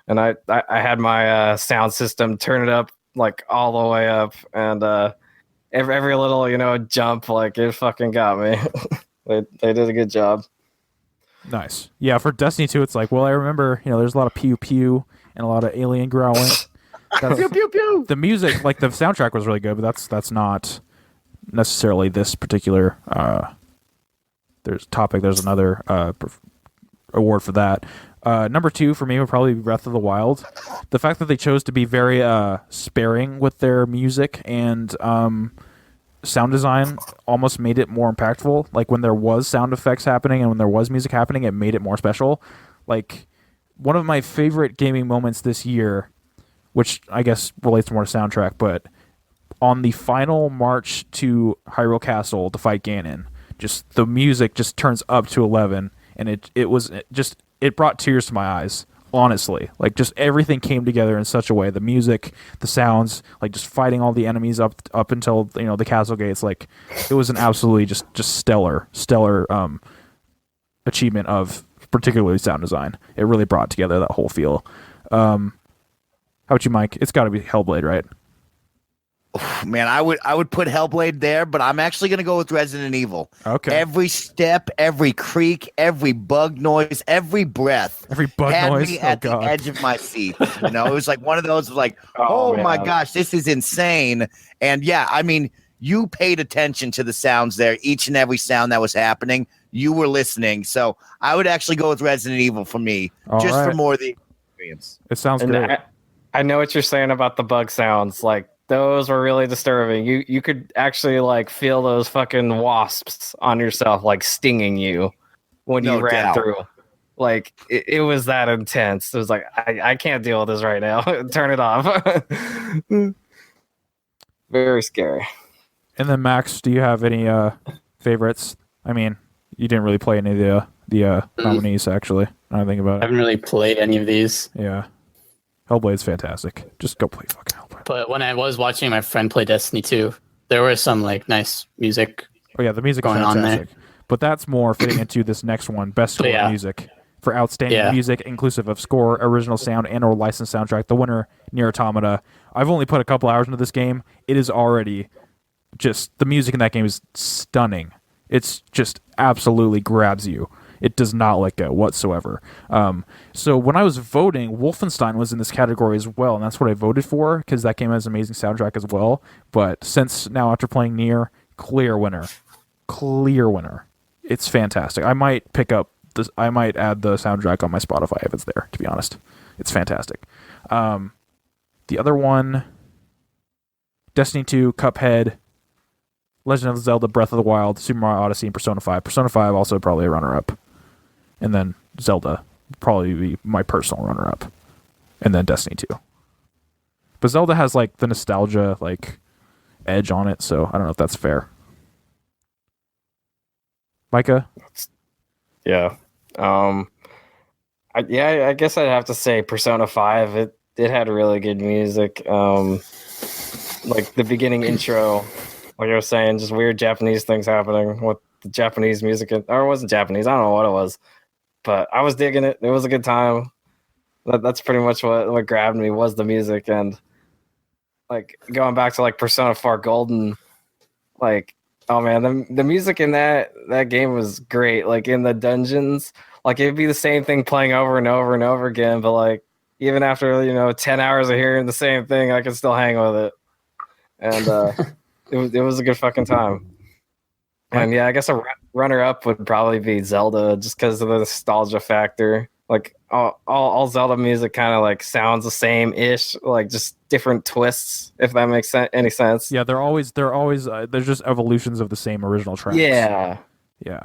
and I had my sound system turn it up like all the way up, and every little jump, like it fucking got me. They did a good job. Nice. Yeah, for Destiny 2, it's like, well, I remember, there's a lot of pew pew and a lot of alien growling. Pew pew pew. The music, like the soundtrack was really good, but that's not necessarily this particular there's topic. There's another award for that. Number 2 for me would probably be Breath of the Wild. The fact that they chose to be very sparing with their music and sound design almost made it more impactful. Like when there was sound effects happening and when there was music happening, it made it more special. Like one of my favorite gaming moments this year, which I guess relates more to soundtrack, but on the final march to Hyrule Castle to fight Ganon, just the music just turns up to 11, and it brought tears to my eyes. Honestly, like just everything came together in such a way. The music, the sounds, like just fighting all the enemies up until the castle gates. Like it was an absolutely just stellar achievement of particularly sound design. It really brought together that whole feel. How about you, Mike? It's got to be Hellblade, right? Man, I would put Hellblade there, but I'm actually going to go with Resident Evil. Okay. Every step, every creak, every bug noise, every breath, every bug had noise me at the edge of my seat. It was like one of those like, oh my gosh, this is insane. And yeah, I mean, you paid attention to the sounds there. Each and every sound that was happening, you were listening. So I would actually go with Resident Evil for me, for more of the experience. It sounds great. I know what you're saying about the bug sounds. Like those were really disturbing. You could actually like feel those fucking wasps on yourself, like stinging you when you ran through. Like it was that intense. It was like I can't deal with this right now. Turn it off. Very scary. And then Max, do you have any favorites? I mean, you didn't really play any of the nominees actually. Now I think about it. I haven't really played any of these. Yeah. Hellblade's fantastic. Just go play fucking Hellblade. But when I was watching my friend play Destiny 2, there was some like nice music. Oh yeah, the music is fantastic. But that's more fitting into this next one, best score music. For outstanding music, inclusive of score, original sound, and or licensed soundtrack, the winner, Nier Automata. I've only put a couple hours into this game. It is already just, the music in that game is stunning. It's just absolutely grabs you. It does not let go whatsoever. So when I was voting, Wolfenstein was in this category as well, and that's what I voted for, because that game has an amazing soundtrack as well. But since now, after playing Nier, clear winner. It's fantastic. I might I might add the soundtrack on my Spotify if it's there, to be honest. It's fantastic. The other one, Destiny 2, Cuphead, Legend of Zelda, Breath of the Wild, Super Mario Odyssey, and Persona 5. Persona 5 also probably a runner-up. And then Zelda probably be my personal runner-up. And then Destiny 2. But Zelda has like the nostalgia like edge on it, so I don't know if that's fair. Micah? Yeah. I guess I'd have to say Persona 5. It had really good music. Like the beginning intro, like I was saying, just weird Japanese things happening with the Japanese music. Or it wasn't Japanese. I don't know what it was. But I was digging it. It was a good time. That's pretty much what grabbed me was the music. And like going back to like Persona 4 Golden, like, oh man, the music in that game was great. Like in the dungeons, like it'd be the same thing playing over and over and over again. But like even after 10 hours of hearing the same thing, I could still hang with it, and it was a good fucking time. And yeah, I guess a runner-up would probably be Zelda, just because of the nostalgia factor. Like all Zelda music kind of like sounds the same-ish, like just different twists. If that makes any sense. Yeah, they're just evolutions of the same original tracks. Yeah,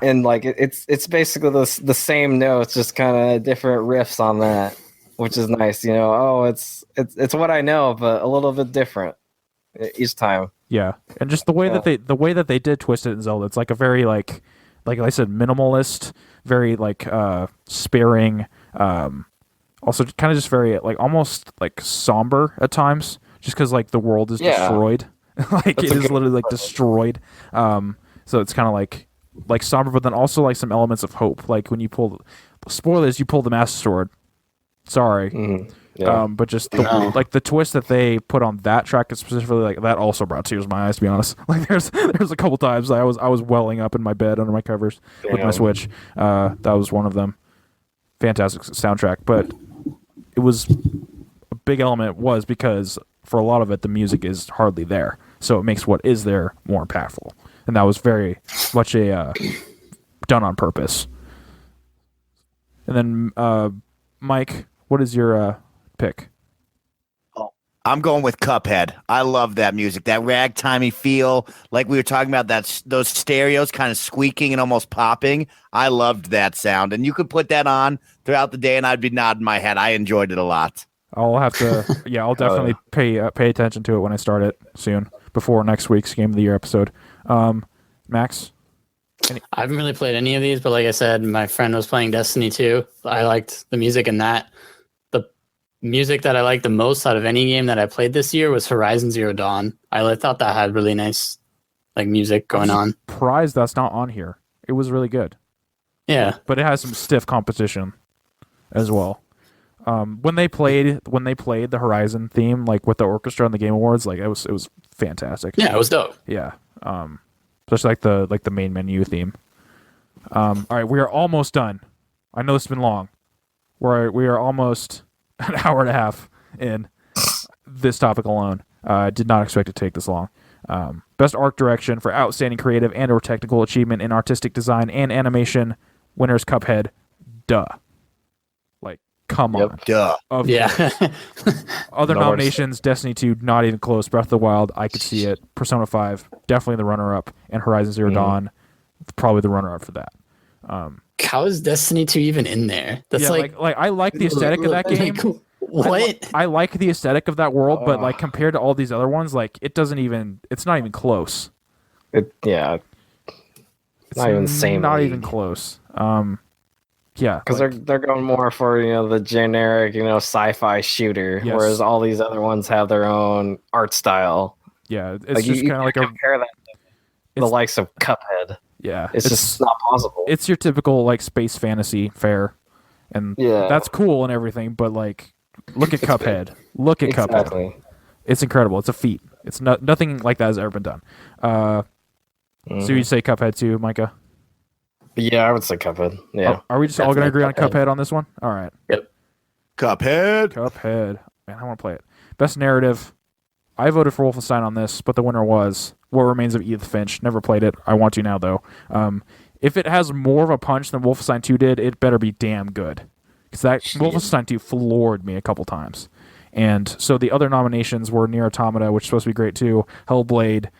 and like it's basically the same notes, just kind of different riffs on that, which is nice. Oh, it's what I know, but a little bit different each time. Yeah, and just the way that they did twist it in Zelda, it's like a very like I said, minimalist, very like sparing, also kind of just very like almost like somber at times, just because like the world is destroyed, like it is literally like destroyed. So it's kind of like somber, but then also like some elements of hope, like when you pull spoilers, you pull the Master Sword. Sorry. Mm-hmm. Yeah. But just like the twist that they put on that track specifically, like that also brought tears to my eyes, to be honest. Like there's a couple times I was welling up in my bed under my covers with my Switch. That was one of them. Fantastic soundtrack, but it was a big element was because for a lot of it the music is hardly there, so it makes what is there more impactful, and that was very much a done on purpose. And then Mike, what is your pick? I'm going with Cuphead. I love that music, that ragtimey feel, like we were talking about, those stereos kind of squeaking and almost popping. I loved that sound, and you could put that on throughout the day, and I'd be nodding my head. I enjoyed it a lot. I'll have to, I'll definitely pay attention to it when I start it soon, before next week's Game of the Year episode. Max? I haven't really played any of these, but like I said, my friend was playing Destiny 2. I liked the music in that. Music that I liked the most out of any game that I played this year was Horizon Zero Dawn. I thought that had really nice like music going on. Surprised that's not on here. It was really good. Yeah, but it has some stiff competition as well. When they played the Horizon theme, like with the orchestra on the Game Awards, like it was fantastic. Yeah, it was dope. Yeah, especially like the main menu theme. All right, we are almost done. I know it's been long. We are almost an hour and a half in this topic alone. Did not expect it to take this long. Best art direction for outstanding creative and or technical achievement in artistic design and animation. Winners Cuphead. Duh. Like, come on. Duh. Other nominations, Destiny 2, not even close. Breath of the Wild, I could see it. Persona 5, definitely the runner-up. And Horizon Zero Dawn, probably the runner-up for that. How is Destiny 2 even in there? That's like I like the aesthetic of that game. What? I like the aesthetic of that world, but like compared to all these other ones, like it's not even close. It's not even the same. Not even close. Yeah, because they're going more for the generic sci-fi shooter, whereas all these other ones have their own art style. Yeah, it's like just kind of like compare that to the likes of Cuphead. Yeah, it's just not possible. It's your typical like space fantasy fare, and that's cool and everything. But like, look at Cuphead. Look at Cuphead. It's incredible. It's a feat. It's nothing like that has ever been done. So you say Cuphead too, Micah? Yeah, I would say Cuphead. Yeah. Are we just all going to agree on Cuphead on this one? All right. Yep. Cuphead. Man, I want to play it. Best narrative. I voted for Wolfenstein on this, but the winner was What Remains of Edith Finch. Never played it. I want to now, though. If it has more of a punch than Wolfenstein 2 did, it better be damn good. Because Wolfenstein 2 floored me a couple times. And so the other nominations were Nier Automata, which is supposed to be great too, Hellblade,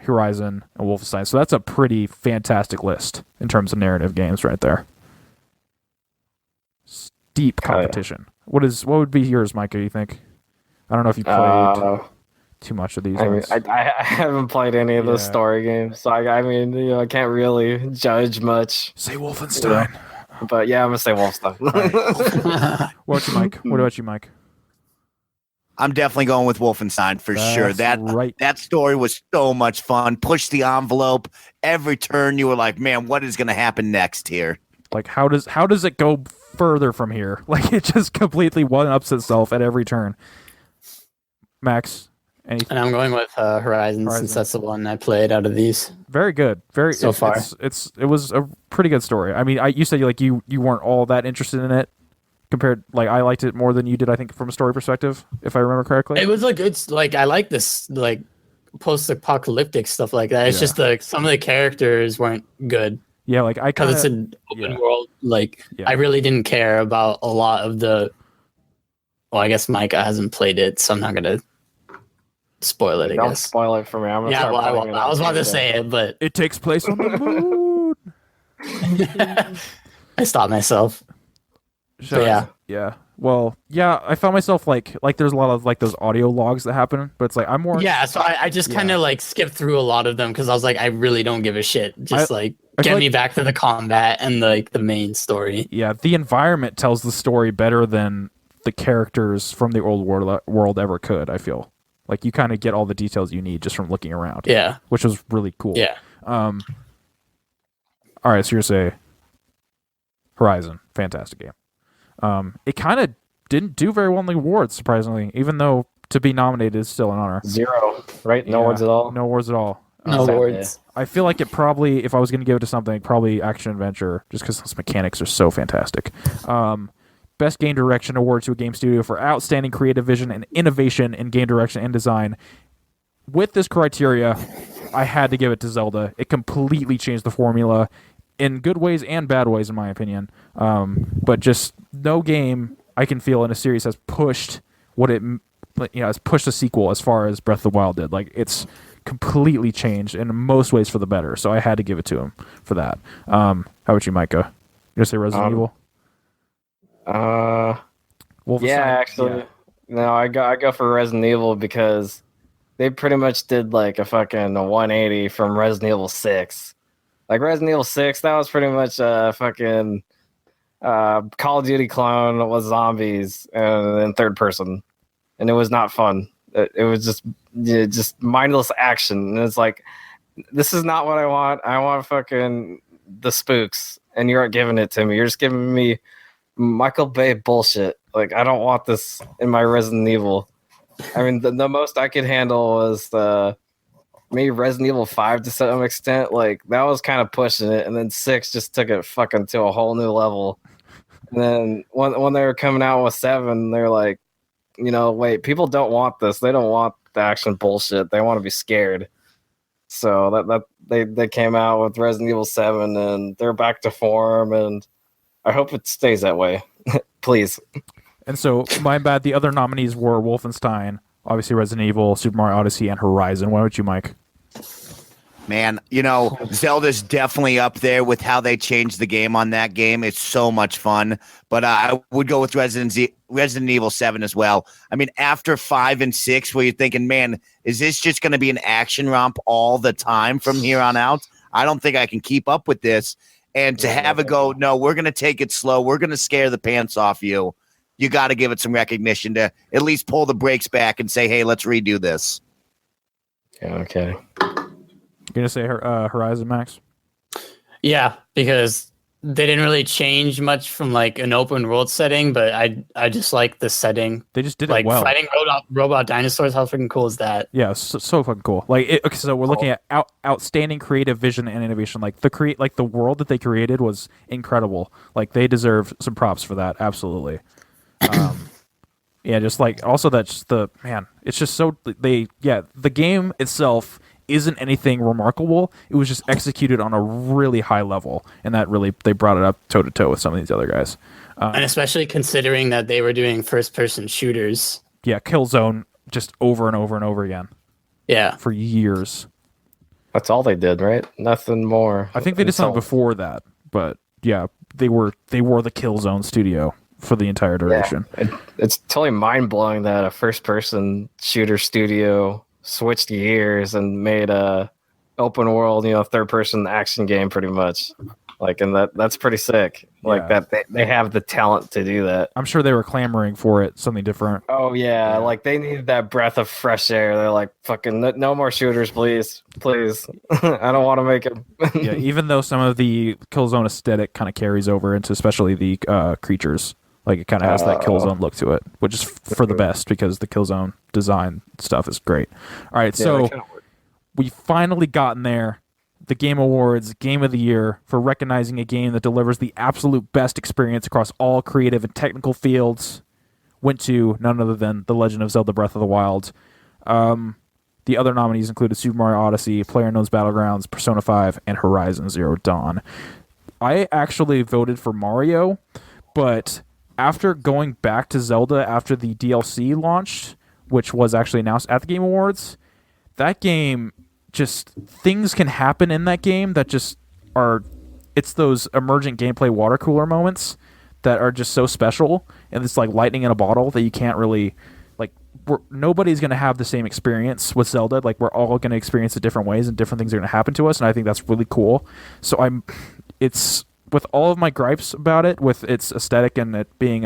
Horizon, and Wolfenstein. So that's a pretty fantastic list in terms of narrative games right there. Steep competition. What would be yours, Micah, you think? I don't know if you played too much of these. I haven't played any of those story games, so I can't really judge much. Say Wolfenstein. But yeah, I'm gonna say Wolfenstein. Right. What about you, Mike? I'm definitely going with Wolfenstein for sure. That story was so much fun. Push the envelope. Every turn you were like, man, what is going to happen next here? Like, how does it go further from here? Like, it just completely one-ups itself at every turn. Max, Anything? And I'm going with Horizon since that's the one I played out of these. Very good. Very so far. It was a pretty good story. I mean, you said you weren't all that interested in it compared. Like I liked it more than you did. I think from a story perspective, if I remember correctly. It was a good. Like I like this like post-apocalyptic stuff like that. It's just like some of the characters weren't good. Yeah, like I because it's an open world. Like I really didn't care about a lot of the. Well, I guess Micah hasn't played it, so I'm not gonna spoil it. Don't spoil it for me. I was about to say it, but it takes place on the moon. I stopped myself. Yeah. Well, yeah, I found myself like there's a lot of like those audio logs that happen, but it's like I'm more. Yeah, so I just kind of like skipped through a lot of them because I was like, I really don't give a shit. Just get me back to the combat and like the main story. Yeah, the environment tells the story better than the characters from the old world ever could. I feel like you kind of get all the details you need just from looking around. Yeah, which was really cool. Yeah. All right, so you're say Horizon, fantastic game. It kind of didn't do very well in the awards, surprisingly, even though to be nominated is still an honor. 0, right? No awards at all? No awards at all. No awards. I feel like it probably, if I was going to give it to something, probably action adventure, just because those mechanics are so fantastic. Best Game Direction award to a game studio for outstanding creative vision and innovation in game direction and design. With this criteria, I had to give it to Zelda. It completely changed the formula in good ways and bad ways, in my opinion. But just no game I can feel in a series has pushed has pushed a sequel as far as Breath of the Wild did. Like it's completely changed in most ways for the better. So I had to give it to him for that. How about you, Micah? You gonna say Resident Evil? Yeah, actually, no, I go for Resident Evil because they pretty much did like a fucking 180 from Resident Evil 6. Like Resident Evil 6, that was pretty much a fucking Call of Duty clone with zombies and in third person, and it was not fun. It was just mindless action, and it's like, this is not what I want. I want fucking the spooks, and you aren't giving it to me. You're just giving me Michael Bay bullshit. Like, I don't want this in my Resident Evil. I mean, the most I could handle was maybe Resident Evil 5 to some extent. Like, that was kind of pushing it, and then 6 just took it fucking to a whole new level. And then when they were coming out with 7, they're like, wait, people don't want this. They don't want the action bullshit. They want to be scared. So that they came out with Resident Evil 7, and they're back to form, and I hope it stays that way. Please. And so, my bad, the other nominees were Wolfenstein, obviously Resident Evil, Super Mario Odyssey, and Horizon. Why don't you, Mike? Man, Zelda's definitely up there with how they changed the game on that game. It's so much fun. But I would go with Resident Evil 7 as well. I mean, after 5 and 6, where you're thinking, man, is this just going to be an action romp all the time from here on out? I don't think I can keep up with this. And to have it go, no, we're going to take it slow. We're going to scare the pants off you. You got to give it some recognition to at least pull the brakes back and say, hey, let's redo this. Yeah, okay. You're going to say Horizon, Max? Yeah, because they didn't really change much from like an open world setting, but I just like the setting. They just did like it well. Fighting robot dinosaurs. How freaking cool is that? Yeah, so fucking cool. Like, okay, so we're looking at outstanding creative vision and innovation. Like the world that they created was incredible. Like they deserve some props for that. Absolutely. Yeah, just like also that's it's just so the game itself isn't anything remarkable. It was just executed on a really high level, and that really they brought it up toe to toe with some of these other guys. And especially considering that they were doing first person shooters. Yeah, Killzone just over and over and over again. Yeah, for years. That's all they did, right? Nothing more. I think they did something before that, but yeah, they were the Killzone studio for the entire duration. Yeah, it's totally mind blowing that a first person shooter studio switched gears and made a open world, third person action game pretty much. Like, and that's pretty sick. Like that they have the talent to do that. I'm sure they were clamoring for it, something different. Oh yeah, like they needed that breath of fresh air. They're like, fucking no more shooters, please. I don't want to make it. Yeah, even though some of the Killzone aesthetic kind of carries over into especially the creatures. Like it kind of has that Killzone look to it, which is for the best because the Killzone design stuff is great. All right, so we finally gotten there. The Game Awards, Game of the Year, for recognizing a game that delivers the absolute best experience across all creative and technical fields, went to none other than The Legend of Zelda Breath of the Wild. The other nominees included Super Mario Odyssey, PlayerUnknown's Battlegrounds, Persona 5, and Horizon Zero Dawn. I actually voted for Mario, but after going back to Zelda after the DLC launched, which was actually announced at the Game Awards, that game... just things can happen in that game that just are, it's those emergent gameplay water cooler moments that are just so special, and it's like lightning in a bottle that you can't really, like, nobody's going to have the same experience with Zelda. Like, we're all going to experience it different ways and different things are going to happen to us, and I think that's really cool. So it's, with all of my gripes about it, with its aesthetic and it being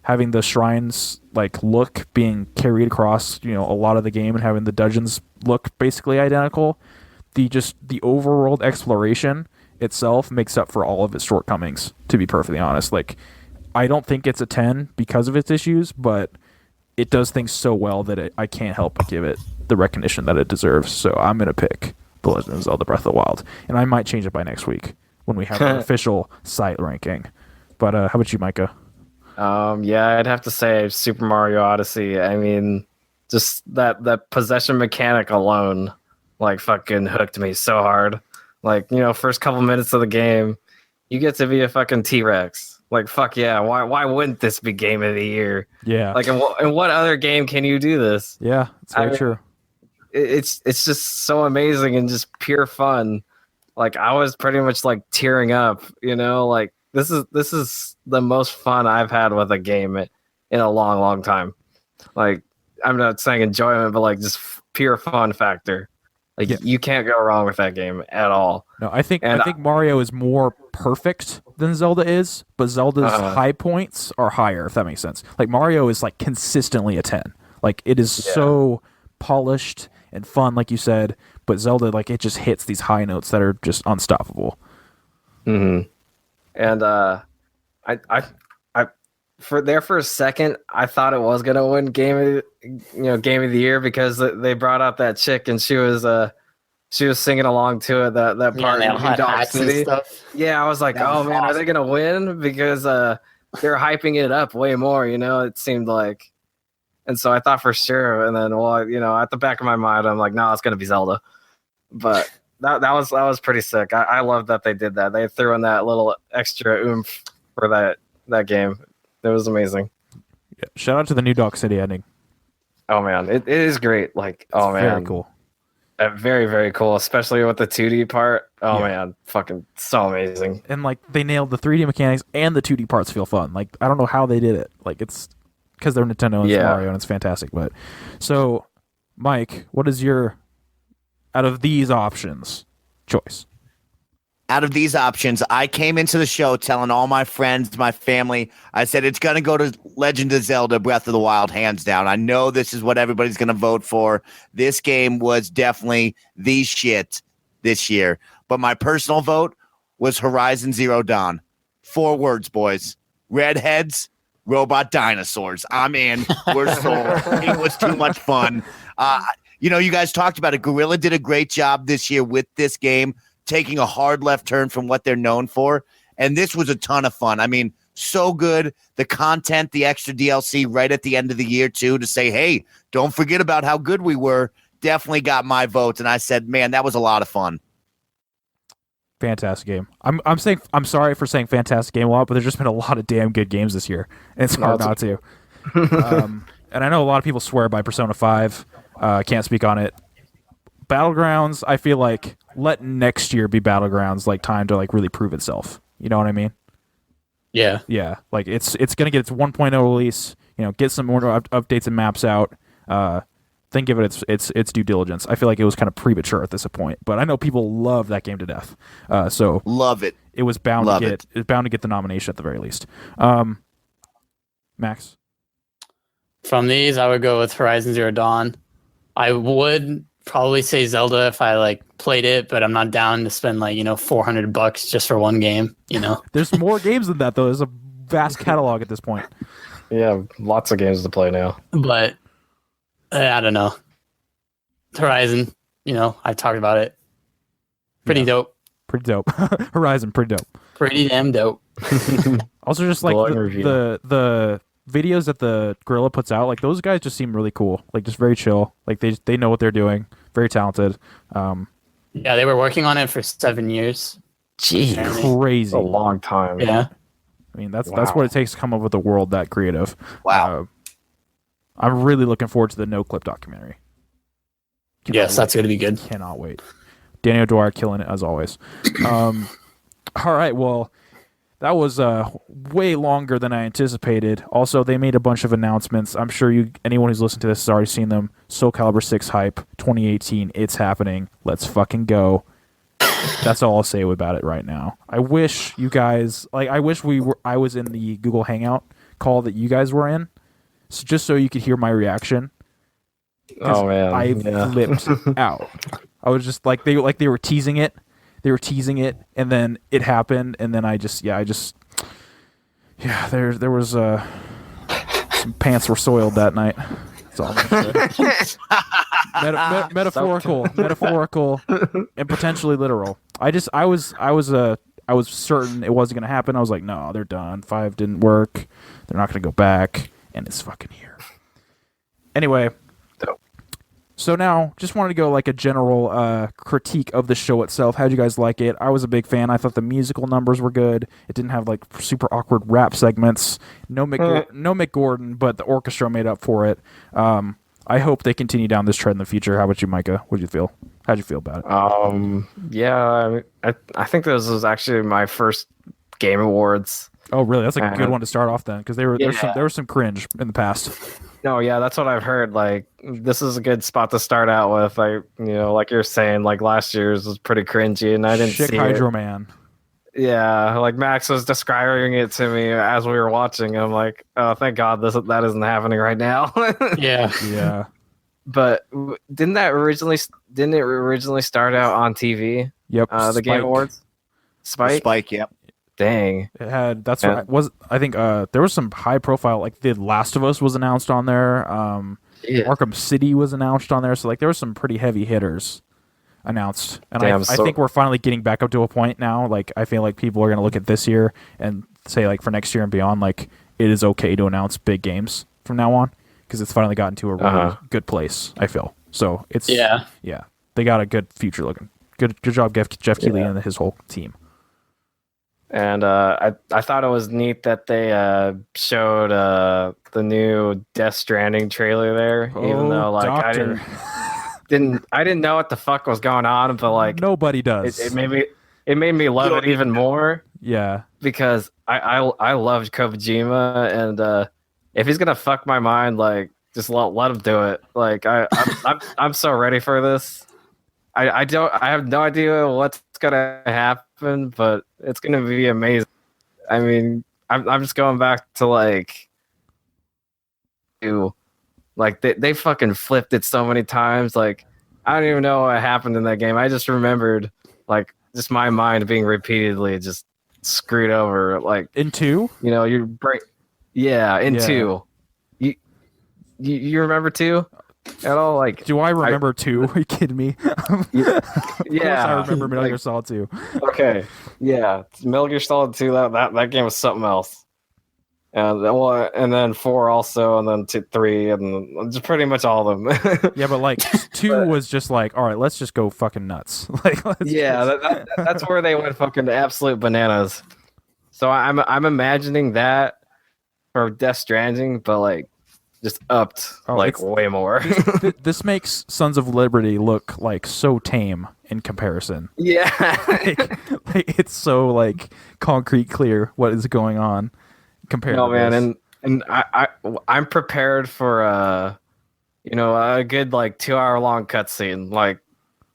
having the shrines like look being carried across, a lot of the game, and having the dungeons look basically identical, the overworld exploration itself makes up for all of its shortcomings, to be perfectly honest. Like, I don't think it's a 10 because of its issues, but it does things so well that I can't help but give it the recognition that it deserves. So I'm going to pick The Legend of Zelda Breath of the Wild, and I might change it by next week when we have our official site ranking. But how about you, Micah? Yeah, I'd have to say Super Mario Odyssey. I mean, just that possession mechanic alone, like, fucking hooked me so hard. Like, first couple minutes of the game, you get to be a fucking T-Rex. Like, fuck yeah, why wouldn't this be Game of the Year? Yeah. Like, in what other game can you do this? Yeah, it's very true. It's just so amazing and just pure fun. Like, I was pretty much like tearing up, like, this is the most fun I've had with a game in a long, long time. Like, I'm not saying enjoyment, but like just pure fun factor. Like, you can't go wrong with that game at all. No, I think Mario is more perfect than Zelda is, but Zelda's high points are higher, if that makes sense. Like, Mario is like consistently a 10. Like, it is so polished and fun, like you said, but Zelda, like, it just hits these high notes that are just unstoppable. Mm-hmm. And for a second, I thought it was gonna win Game of the Year because they brought out that chick and she was singing along to it, that part in New Dog City. Yeah, I was like, oh man, are they gonna win? Because they're hyping it up way more. It seemed like, and so I thought for sure. And then, at the back of my mind, I'm like, no, it's gonna be Zelda. But that was pretty sick. I love that they did that. They threw in that little extra oomph for that game. It was amazing. Yeah. Shout out to the New Dog City ending. Oh man, it is great. Like, oh man, very cool. Very, very cool, especially with the 2D part. Oh man, fucking so amazing. And like, they nailed the 3D mechanics and the 2D parts feel fun. Like, I don't know how they did it. Like, it's because they're Nintendo and it's Mario and it's fantastic. But so, Mike, what is your, out of these options, choice? Out of these options, I came into the show telling all my friends, my family, I said it's going to go to Legend of Zelda Breath of the Wild, hands down. I know this is what everybody's going to vote for. This game was definitely the shit this year. But my personal vote was Horizon Zero Dawn. 4 words, boys. Redheads, robot dinosaurs. I'm in. We're sold. It was too much fun. You guys talked about it. Guerrilla did a great job this year with this game, taking a hard left turn from what they're known for. And this was a ton of fun. I mean, so good. The content, the extra DLC right at the end of the year, too, to say, hey, don't forget about how good we were, definitely got my vote. And I said, man, that was a lot of fun. Fantastic game. I'm sorry for saying fantastic game a lot, but there's just been a lot of damn good games this year. And it's hard not to. And I know a lot of people swear by Persona 5. Can't speak on it. Battlegrounds, I feel like, let next year be Battlegrounds, like, time to like really prove itself. You know what I mean? Yeah. Yeah. Like, it's gonna get its 1.0 release. Get some more updates and maps out. Then give it its due diligence. I feel like it was kind of premature at this point, but I know people love that game to death. So love it. It was bound to get the nomination at the very least. Max, from these, I would go with Horizon Zero Dawn. I would probably say Zelda if I like played it, but I'm not down to spend like $400 just for one game. There's more games than that though. There's a vast catalog at this point. Yeah, lots of games to play now. But I don't know. Horizon, I talked about it. Pretty dope. Pretty dope. Horizon, pretty dope. Pretty damn dope. Also, just like the videos that the Gorilla puts out, like those guys just seem really cool. Like just very chill. Like they know what they're doing. Very talented. Yeah, they were working on it for 7 years. Jeez, crazy. That's a long time. Yeah. I mean, that's what it takes to come up with a world that creative. Wow. I'm really looking forward to the No Clip documentary. Yes, that's going to be good. Cannot wait. Danny O'Dwyer killing it as always. All right, well, that was way longer than I anticipated. Also, they made a bunch of announcements. I'm sure anyone who's listened to this has already seen them. Soul Calibur 6 hype 2018. It's happening. Let's fucking go. That's all I'll say about it right now. I wish you guys I wish I was in the Google Hangout call that you guys were in, just so you could hear my reaction. Oh man, I flipped out. I was just they were teasing it. They were teasing it, and then it happened, and then there was some pants were soiled that night. That's all I'm gonna say. Metaphorical, and potentially literal. I was certain it wasn't gonna happen. I was like, no, they're done. 5 didn't work. They're not gonna go back, and it's fucking here. Anyway. So now, just wanted to go like a general critique of the show itself. How'd you guys like it? I was a big fan. I thought the musical numbers were good. It didn't have like super awkward rap segments. No Mick Gordon, but the orchestra made up for it. I hope they continue down this trend in the future. How about you, Micah? What'd you feel? How'd you feel about it? Yeah, I think this was actually my first Game Awards. Oh, really? That's a good one to start off then, because there was some cringe in the past. No, yeah, that's what I've heard. Like, this is a good spot to start out with. Like, like you're saying, like last year's was pretty cringy, and I didn't see Hydro it. Man. Yeah, like Max was describing it to me as we were watching. And I'm like, oh, thank God that isn't happening right now. Yeah. But didn't it originally start out on TV? Yep. The Game Awards. Spike. Yep. Dang. It had. That's what was. I think there was some high profile. Like The Last of Us was announced on there. Arkham City was announced on there. So like there were some pretty heavy hitters announced. And I think we're finally getting back up to a point now. Like I feel like people are going to look at this year and say like for next year and beyond, like it is okay to announce big games from now on because it's finally gotten to a really good place. I feel so. It's yeah. They got a good future looking. Good job, Jeff Keighley and his whole team. And I thought it was neat that they showed the new Death Stranding trailer there, even though like doctor. I didn't know what the fuck was going on, but like nobody does. It made me love it even more. Yeah, because I loved Kojima, and if he's gonna fuck my mind, like just let him do it. Like I'm so ready for this. I have no idea what's gonna happen, but it's gonna be amazing. I mean, I'm just going back to like they fucking flipped it so many times. Like I don't even know what happened in that game. I just remembered like just my mind being repeatedly just screwed over. Like in 2, you break. Yeah, in 2. You remember 2? At all, like, do I remember 2? Are you kidding me? Yeah, I remember Metal Gear Solid 2. Okay, yeah, Metal Gear Solid 2. That game was something else. And then 4 also, and then 2, 3, and just pretty much all of them. Yeah, but like 2 was just like, all right, let's just go fucking nuts. Like, that's where they went fucking absolute bananas. So I'm imagining that for Death Stranding, but like. Just upped way more. This makes Sons of Liberty look like so tame in comparison. Yeah, like it's so like concrete, clear what is going on compared. No, to this. and I'm prepared for a good like 2-hour long cutscene. Like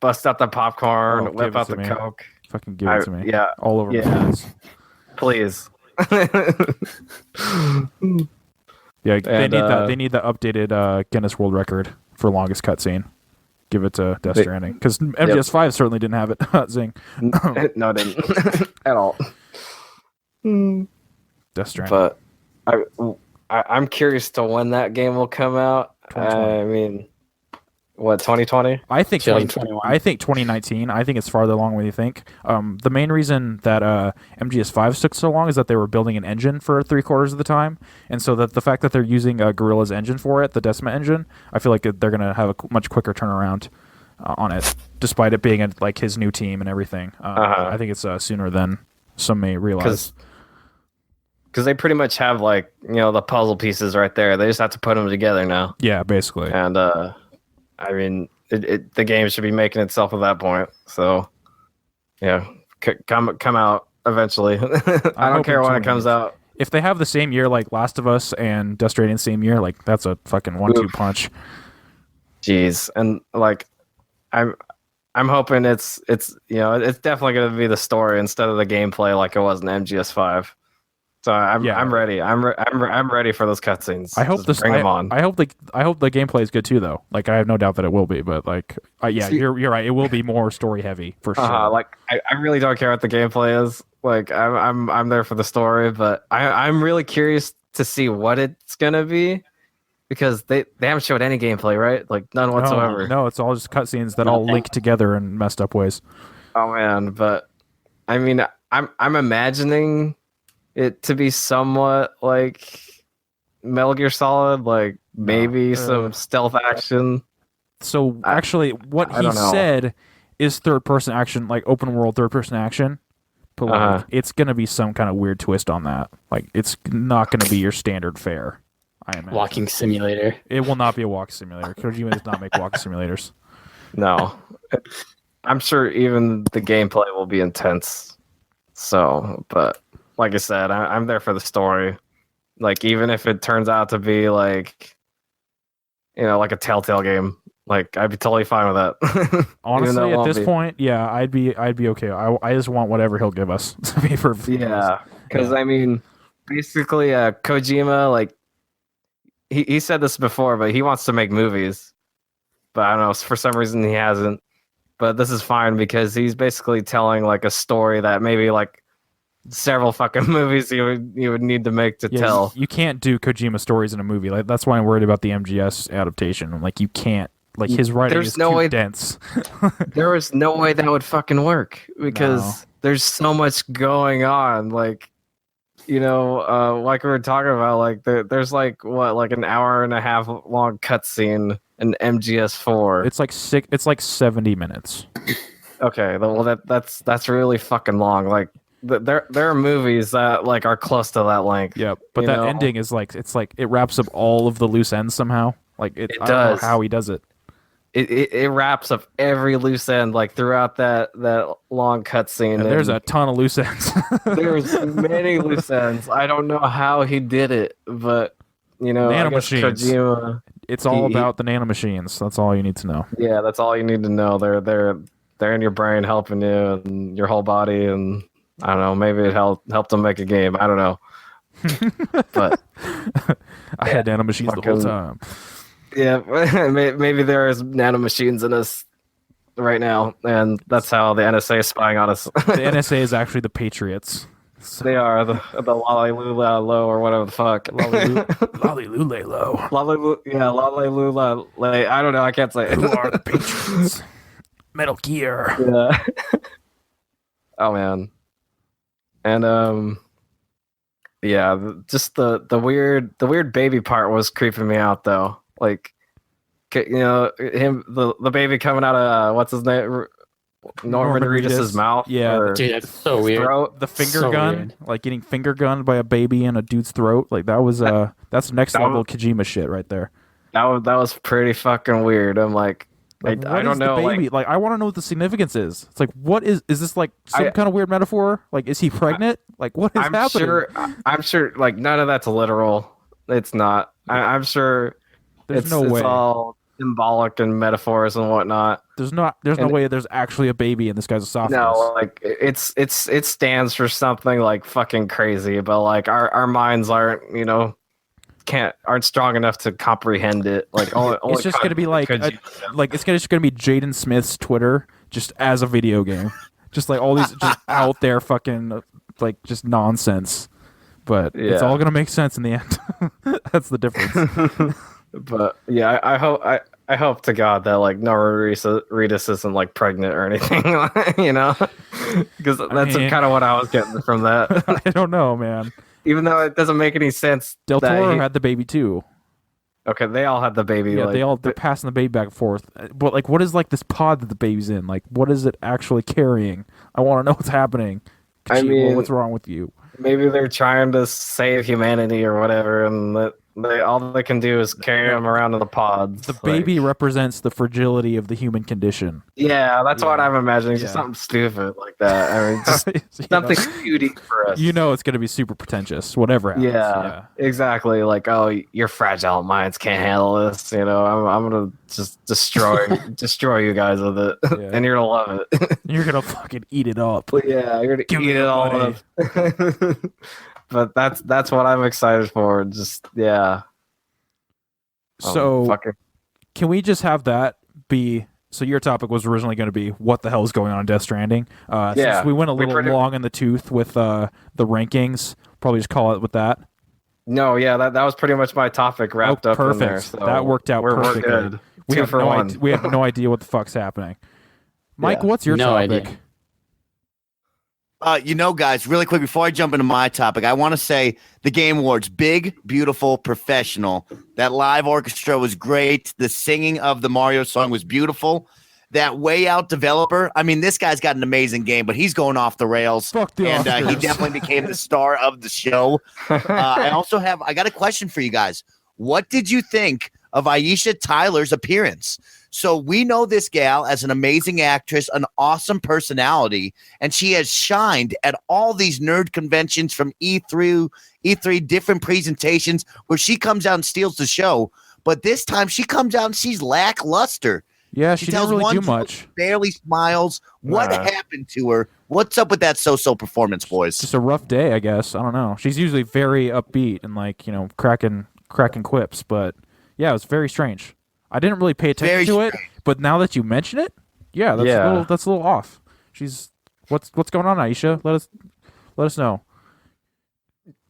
bust out the popcorn, whip out the Coke. Fucking give it to me. Yeah, all over my face. Please. Yeah, they need the updated Guinness World Record for longest cutscene. Give it to Death Stranding because MGS5 certainly didn't have it. Zing. No, it didn't at all. Death Stranding. But I'm curious to when that game will come out. I mean, what 2020? I think 2021. I think 2019. I think it's farther along than you think. The main reason that MGS5 took so long is that they were building an engine for 3/4 of the time, and so that the fact that they're using Gorilla's engine for it, the Decima engine, I feel like they're gonna have a much quicker turnaround on it, despite it being like his new team and everything. I think it's sooner than some may realize. Because they pretty much have like the puzzle pieces right there. They just have to put them together now. Yeah, basically. And I mean, the game should be making itself at that point. So, yeah, come out eventually. I don't care when it comes out. If they have the same year, like Last of Us and Death Stranding same year, like that's a fucking 1-2 punch. Jeez, and like, I'm hoping it's definitely going to be the story instead of the gameplay like it was in MGS5. So I'm ready. I'm ready for those cutscenes. I hope bring them on. I hope the gameplay is good too, though. Like I have no doubt that it will be. But like, you're right. It will be more story heavy for sure. Like I really don't care what the gameplay is. Like I'm there for the story, but I'm really curious to see what it's gonna be because they haven't showed any gameplay, right? Like none whatsoever. No, it's all just cutscenes that all link together in messed up ways. Oh man, but I mean, I'm imagining it to be somewhat like Metal Gear Solid, like maybe some stealth action. So actually, what he said is third-person action, like open world third-person action. But like, it's gonna be some kind of weird twist on that. Like it's not gonna be your standard fare. I imagine. Walking simulator. It will not be a walk simulator. Kojima does not make walking simulators. No, I'm sure even the gameplay will be intense. So, but. Like I said, I'm there for the story. Like, even if it turns out to be like, like a Telltale game, like I'd be totally fine with that. Honestly, at this point, yeah, I'd be okay. I just want whatever he'll give us. Because I mean, basically, Kojima, like he said this before, but he wants to make movies, but I don't know, for some reason he hasn't. But this is fine because he's basically telling like a story that maybe like several fucking movies you would need to make to tell. You can't do Kojima stories in a movie. Like that's why I'm worried about the MGS adaptation. Like you can't. Like his writing is too dense. There is no way that would fucking work because there's so much going on. Like like we were talking about. Like there's like like an hour and a half long cutscene in MGS4. It's like 70 minutes. Okay, well that's really fucking long. Like. There are movies that like are close to that length. Yeah, but that ending is like it wraps up all of the loose ends somehow. Like it I don't know how he does it. It wraps up every loose end like throughout that long cutscene. There's a ton of loose ends. There's many loose ends. I don't know how he did it, but nanomachines. Kojima, it's all about the nanomachines. That's all you need to know. Yeah, that's all you need to know. They're in your brain helping you and your whole body and. I don't know. Maybe it helped them make a game. I don't know. But I had nanomachines the whole time. Yeah, maybe there is nanomachines in us right now, and that's how the NSA is spying on us. The NSA is actually the Patriots. So. They are the Lalilula Low or whatever the fuck. Lalilule Low. Lalilula. I don't know. I can't say it. Who are the Patriots? Metal Gear. Yeah. Oh man. And just the weird baby part was creeping me out though. Like, the baby coming out of what's his name, Norman Reedus's mouth. Yeah, dude, that's so weird. Throat. The finger gun, like getting finger gunned by a baby in a dude's throat. Like that was that's next level Kojima shit right there. That was pretty fucking weird. I'm like. I don't know. Baby? Like, I want to know what the significance is. It's like, what is this like some kind of weird metaphor? Like, is he pregnant? Like, what is happening? I'm sure. Like, none of that's literal. It's not. I'm sure. There's no way. It's all symbolic and metaphors and whatnot. There's no way there's actually a baby in this guy's esophagus. No, like it stands for something like fucking crazy, but like our minds aren't aren't strong enough to comprehend it. Like only it's just gonna be like it's just gonna be Jaden Smith's Twitter just as a video game, just like all these just out there fucking like just nonsense. but it's all gonna make sense in the end. That's the difference. But yeah, I hope to God that like Noraritas isn't like pregnant or anything, you know, because that's kind of what I was getting from that. I don't know, man. Even though it doesn't make any sense. Del Toro had the baby too. Okay, they all had the baby. Yeah, like, they're passing the baby back and forth. But like, what is like this pod that the baby's in? Like, what is it actually carrying? I want to know what's happening. What's wrong with you? Maybe they're trying to save humanity or whatever, and all they can do is carry them around in the pods. The baby represents the fragility of the human condition. Yeah, that's what I'm imagining. Just something stupid like that. I mean, just something cutie for us. You know, it's going to be super pretentious, whatever happens. Yeah, exactly. Like, oh, your fragile minds can't handle this. You know, I'm gonna just destroy you guys with it, and you're gonna love it. You're gonna fucking eat it up. Yeah, you're gonna eat it all up. But that's what I'm excited for. Just So can we just have that be? So your topic was originally going to be what the hell is going on in Death Stranding. Since we went a little long in the tooth with the rankings, probably just call it with that. No, that was pretty much my topic wrapped up in there. So that worked out perfectly. We're good. We have no idea what the fuck's happening. Mike, what's your topic? Idea. Guys, really quick before I jump into my topic, I want to say the Game Awards, big, beautiful, professional. That live orchestra was great. The singing of the Mario song was beautiful. That Way Out developer, I mean, this guy's got an amazing game, but he's going off the rails. Fuck the and he definitely became the star of the show. I got a question for you guys. What did you think of Aisha Tyler's appearance? So we know this gal as an amazing actress, an awesome personality, and she has shined at all these nerd conventions from E3, different presentations where she comes out and steals the show. But this time she comes out and she's lackluster. Yeah, she didn't really do much. Barely smiles. What happened to her? What's up with that so-so performance, boys? Just a rough day, I guess. I don't know. She's usually very upbeat and cracking quips, but yeah, it was very strange. I didn't really pay attention to it, but now that you mention it, that's a little off. She's what's going on, Aisha? Let us know.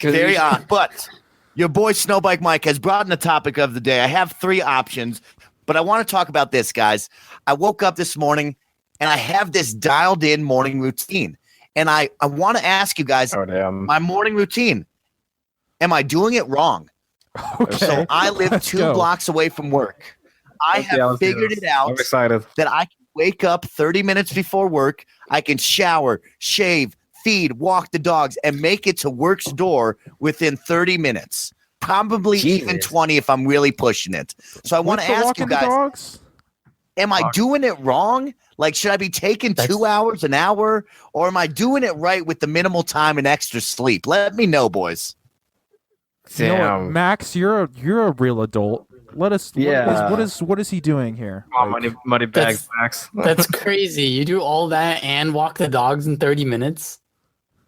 Very odd, but your boy Snowbike Mike has brought in the topic of the day. I have 3 options, but I want to talk about this, guys. I woke up this morning and I have this dialed in morning routine, and I want to ask you guys, my morning routine. Am I doing it wrong? Okay. So I live 2 blocks away from work. I have figured it out. I'm excited that I can wake up 30 minutes before work. I can shower, shave, feed, walk the dogs, and make it to work's door within 30 minutes. Probably even 20 if I'm really pushing it. So I want to ask you guys, am I doing it wrong? Like, should I be taking 2 hours, an hour, or am I doing it right with the minimal time and extra sleep? Let me know, boys. You know what, Max, you're a real adult. Let us. Yeah. What is he doing here? Money bags, Max. That's crazy. You do all that and walk the dogs in 30 minutes.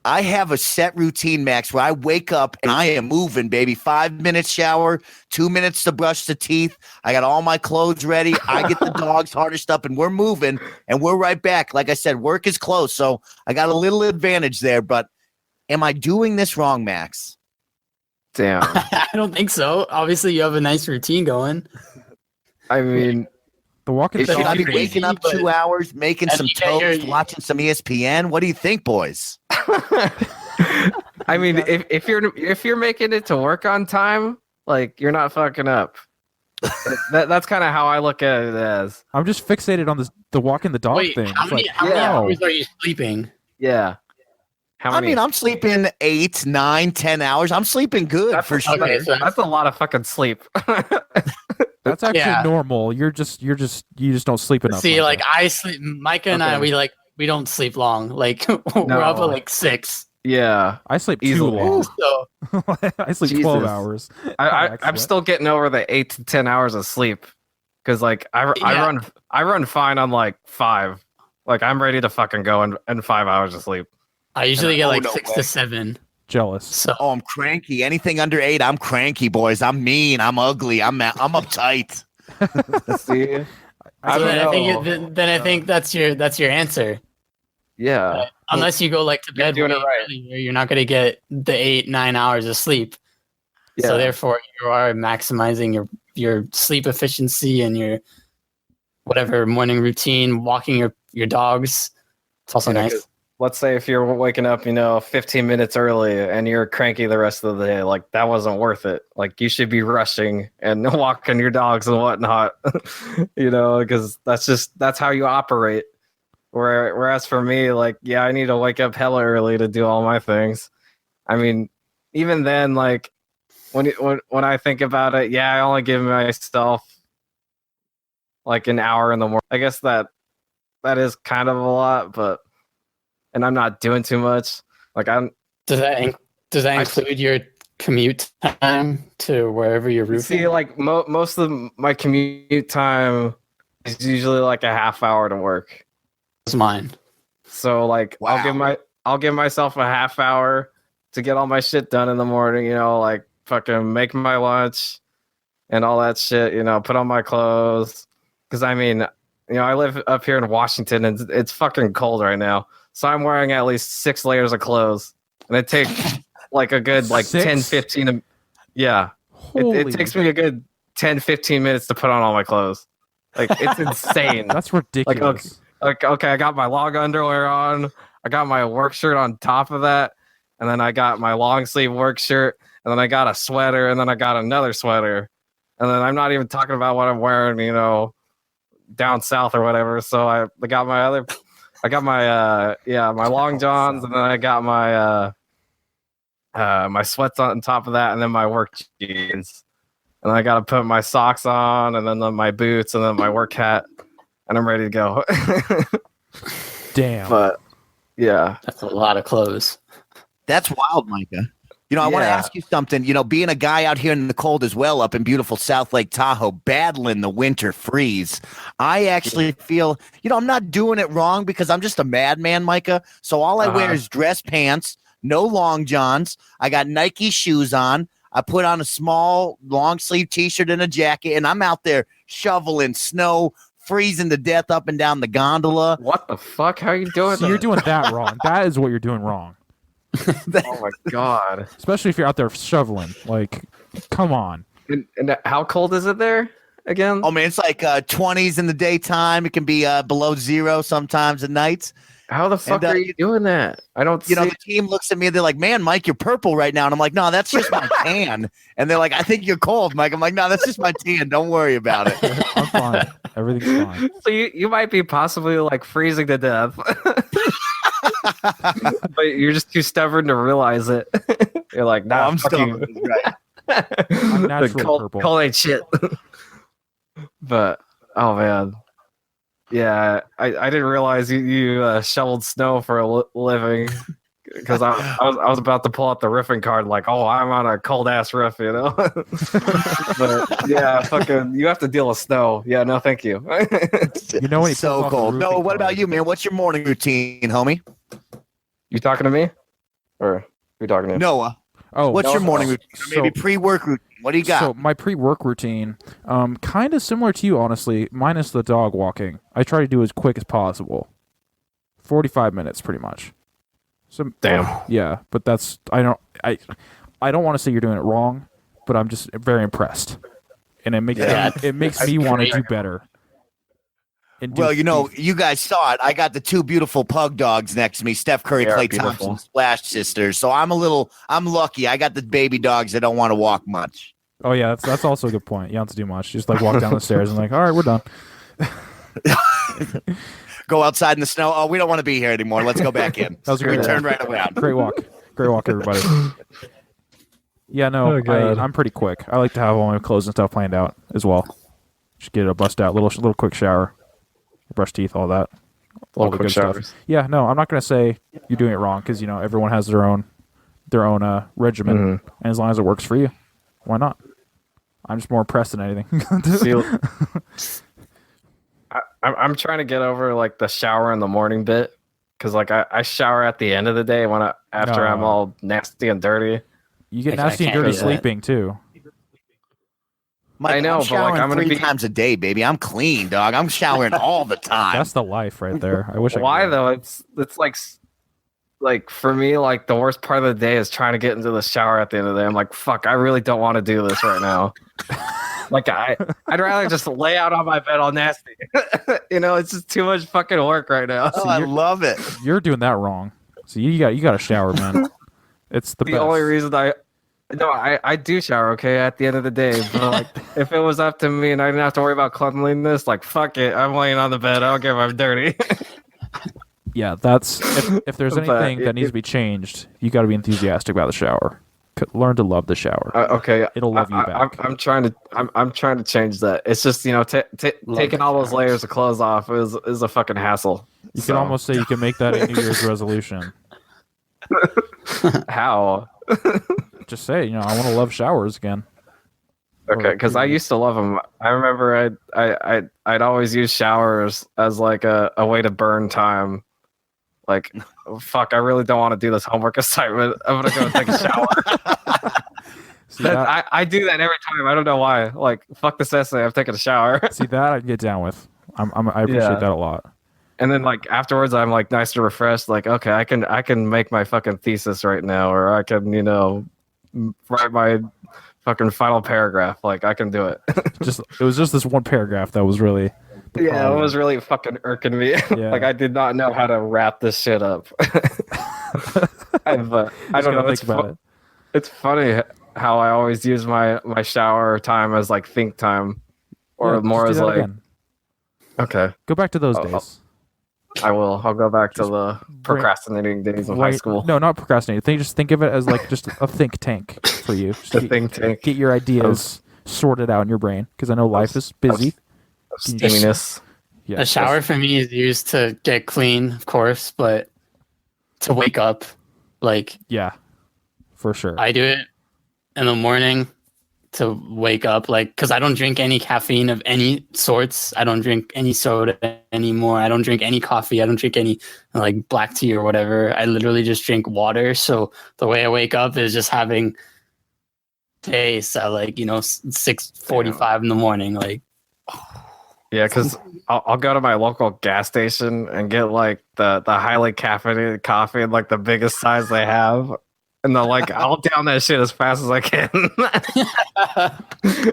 I have a set routine, Max, where I wake up and I am moving, baby. 5 minutes shower, 2 minutes to brush the teeth. I got all my clothes ready. I get the dogs harnessed up, and we're moving, and we're right back. Like I said, work is close, so I got a little advantage there. But am I doing this wrong, Max? Damn. I don't think so. Obviously, you have a nice routine going. I mean, the walking. Should I be waking up 2 hours, making some toast, watching some ESPN? What do you think, boys? I mean, if you're making it to work on time, like, you're not fucking up. That's kind of how I look at it as. I'm just fixated on the walking the dog thing. How many hours are you sleeping? Yeah. I mean, I'm sleeping 8, 9, 10 hours. I'm sleeping good for sure. Okay, so that's a lot of fucking sleep. That's actually normal. You just don't sleep enough. See, like I sleep. Micah and I, we don't sleep long. Like we're up at like 6. Yeah, I sleep easily. too long. So, I sleep 12 hours. I'm still getting over the 8 to 10 hours of sleep because like I run fine on like 5. Like I'm ready to fucking go in 5 hours of sleep. I usually get like 6 to 7. Jealous. So I'm cranky. Anything under 8, I'm cranky, boys. I'm mean. I'm ugly. I'm uptight. See, I think that's your answer. Yeah. Unless you go like to bed doing way it right. earlier, you're not going to get the 8-9 hours of sleep. Yeah. So therefore, you are maximizing your sleep efficiency and your whatever morning routine, walking your dogs. It's also Yeah, nice. Let's say if you're waking up, 15 minutes early and you're cranky the rest of the day, like that wasn't worth it. Like you should be rushing and walking your dogs and whatnot, because that's how you operate. Whereas for me, like, yeah, I need to wake up hella early to do all my things. I mean, even then, like when I think about it, yeah, I only give myself like an hour in the morning. I guess that is kind of a lot, and I'm not doing too much. Like Does that include your commute time to wherever you're roofing? See, like most of my commute time is usually like a half hour to work. It's mine. So like I'll give myself a half hour to get all my shit done in the morning. Like fucking make my lunch and all that shit. Put on my clothes because I live up here in Washington and it's fucking cold right now. So I'm wearing at least 6 layers of clothes. And it takes like a good 10, 15. Yeah. It takes me a good 10, 15 minutes to put on all my clothes. Like it's insane. That's ridiculous. Okay, I got my long underwear on. I got my work shirt on top of that. And then I got my long sleeve work shirt. And then I got a sweater. And then I got another sweater. And then I'm not even talking about what I'm wearing, down south or whatever. So I got my my long johns, and then I got my my sweats on top of that, and then my work jeans, and then I got to put my socks on, and then my boots, and then my work hat, and I'm ready to go. Damn. But yeah, That's a lot of clothes. That's wild, Micah. I want to ask you something. Being a guy out here in the cold as well, up in beautiful South Lake Tahoe, battling the winter freeze, I actually feel, I'm not doing it wrong because I'm just a madman, Micah. So all I wear is dress pants, no long johns. I got Nike shoes on. I put on a small long sleeve t-shirt and a jacket, and I'm out there shoveling snow, freezing to death up and down the gondola. What the fuck? How are you doing So you're doing that wrong. That is what you're doing wrong. Oh my god! Especially if you're out there shoveling. Like, come on. And how cold is it there again? Oh man, it's like 20s in the daytime. It can be below 0 sometimes at nights. How the fuck are you doing that? I don't. The team looks at me and they're like, "Man, Mike, you're purple right now." And I'm like, "No, that's just my tan." And they're like, "I think you're cold, Mike." I'm like, "No, that's just my tan. Don't worry about it." I'm fine. Everything's fine. So you might be possibly like freezing to death. But you're just too stubborn to realize it. You're like, nah, I'm stubborn. Right. I'm naturally purple. Cold ain't shit. But oh man, yeah, I didn't realize you shoveled snow for a living because I was about to pull out the roofing card like, oh, I'm on a cold ass roof, But yeah, fucking, you have to deal with snow. Yeah, no, thank you. When he so cold. No, what about you, man? What's your morning routine, homie? You talking to me, or you talking to Noah? Oh, what's your morning routine? Or maybe pre-work routine. What do you got? So my pre-work routine, kind of similar to you, honestly, minus the dog walking. I try to do as quick as possible. 45 minutes, pretty much. So damn. Yeah, but that's I don't want to say you're doing it wrong, but I'm just very impressed, and it makes me want to do better. Well, you guys saw it. I got the 2 beautiful pug dogs next to me, Steph Curry, Klay Thompson, Splash Sisters. So I'm lucky. I got the baby dogs that don't want to walk much. Oh yeah, that's also a good point. You don't have to do much. Just like walk down the stairs and like, all right, we're done. Go outside in the snow. Oh, we don't want to be here anymore. Let's go back in. That was a great turn right around. Great walk, everybody. Yeah, no, I'm pretty quick. I like to have all my clothes and stuff planned out as well. Just get a bust out, little quick shower. Brush teeth, all that. All the good stuff. Yeah, no, I'm not going to say you're doing it wrong because, everyone has their own regimen. Mm-hmm. And as long as it works for you, why not? I'm just more impressed than anything. I'm trying to get over like the shower in the morning bit because like I shower at the end of the day after I'm all nasty and dirty. You get nasty and dirty sleeping too. Mike, I know, I'm but, like, showering I'm gonna 3 be- times a day, baby. I'm clean, dog. I'm showering all the time. That's the life right there. I wish I Why could. though? It's like for me, like the worst part of the day is trying to get into the shower at the end of the day. I'm like, fuck, I really don't want to do this right now. Like I'd rather just lay out on my bed all nasty. It's just too much fucking work right now. Oh, I love it. You're doing that wrong. So you got to shower, man. It's the best. only reason I do shower, okay, at the end of the day. But like, if it was up to me and I didn't have to worry about cleanliness, like fuck it, I'm laying on the bed. I don't care if I'm dirty. Yeah, that's if there's But anything that needs to be changed, you got to be enthusiastic about the shower. Learn to love the shower. Okay, It'll love you back. I'm trying to change that. It's just taking all those layers of clothes off is a fucking hassle. You can almost say you can make that a New Year's resolution. How? Just say, I want to love showers again. Okay, because I used to love them. I remember I'd always use showers as like a way to burn time. Like, fuck, I really don't want to do this homework assignment. I'm gonna go take a shower. I do that every time. I don't know why. Like, fuck this essay. I'm taking a shower. See, that I can get down with. I appreciate that a lot. And then like afterwards, I'm like nice and refreshed. Like, okay, I can make my fucking thesis right now, or I can write my fucking final paragraph. Like, I can do it. It was just this one paragraph that was really. It was really fucking irking me. Yeah. Like, I did not know how to wrap this shit up. I don't know. Think about it. It's funny how I always use my shower time as like think time, or more as like again. Okay. Go back to those days. I will. I'll go back to the procrastinating days of high school. No, not procrastinating. Just think of it as like just a think tank for you. Think tank. Get your ideas sorted out in your brain, because I know life is busy. Steaminess. Yeah. The shower for me is used to get clean, of course, but to wake up, like, Yeah, for sure. I do it in the morning to wake up, like, because I don't drink any caffeine of any sorts. I don't drink any soda anymore. I don't drink any coffee. I don't drink any like black tea or whatever. I literally just drink water. So the way I wake up is just having taste at 6:45 in the morning. Like, Yeah, because I'll go to my local gas station and get like the highly caffeinated coffee in like the biggest size they have. And then like I'll down that shit as fast as I can.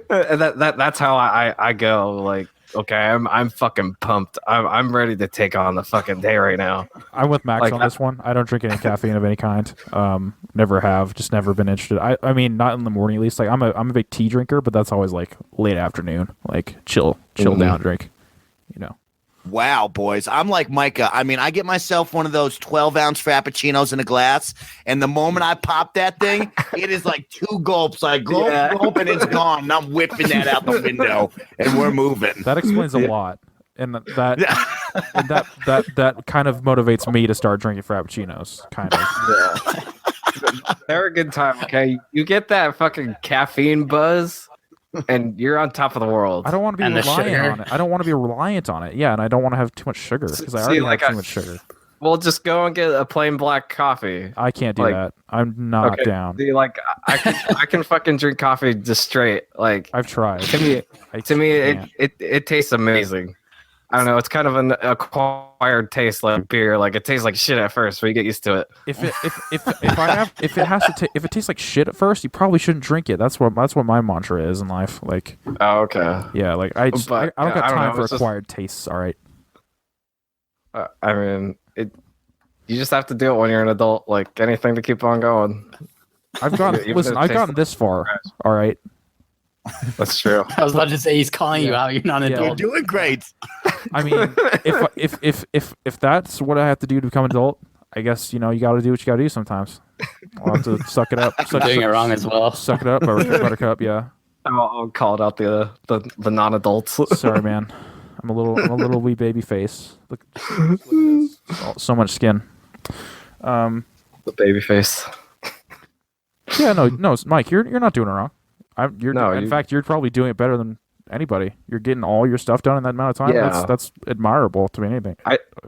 And that's how I go. Like, okay, I'm fucking pumped. I'm ready to take on the fucking day right now. I'm with Max Like, on this one. I don't drink any caffeine of any kind. Never have. Just never been interested. I mean, not in the morning at least. Like, I'm a big tea drinker, but that's always like late afternoon. Like chill down drink. Wow, boys. I'm like Micah. I mean, I get myself one of those 12-ounce Frappuccinos in a glass, and the moment I pop that thing, it is like 2 gulps. I gulp, and it's gone. And I'm whipping that out the window, and we're moving. That explains a lot. And that kind of motivates me to start drinking Frappuccinos, kind of. Yeah. They're a good time, okay? You get that fucking caffeine buzz, and you're on top of the world. I don't want to be reliant on it. I don't want to be reliant on it. Yeah, and I don't want to have too much sugar, because I already have too much sugar. Well, just go and get a plain black coffee. I can't do that. I'm not down. See, like, I can fucking drink coffee just straight. Like, I've tried. To me, it tastes amazing. I don't know. It's kind of an acquired taste, like beer. Like, it tastes like shit at first, but you get used to it. If it tastes like shit at first, you probably shouldn't drink it. That's what my mantra is in life. Like, oh, okay. Yeah, like I don't got time for acquired tastes. All right. I mean, you just have to do it when you're an adult. Like, anything to keep on going. I've gotten this far. All right. That's true. I was about to say, he's calling you out. You're not an adult. You're doing great. I mean, if that's what I have to do to become an adult, I guess you got to do what you got to do sometimes. I'll have to suck it up. Doing it wrong as well. Suck it up, Buttercup. Yeah. I'll call it out the non-adults. Sorry, man. I'm a little wee baby face. Look so much skin. The baby face. Yeah, no, Mike, you're not doing it wrong. In fact, you're probably doing it better than anybody. You're getting all your stuff done in that amount of time. Yeah. That's admirable to me. Anything.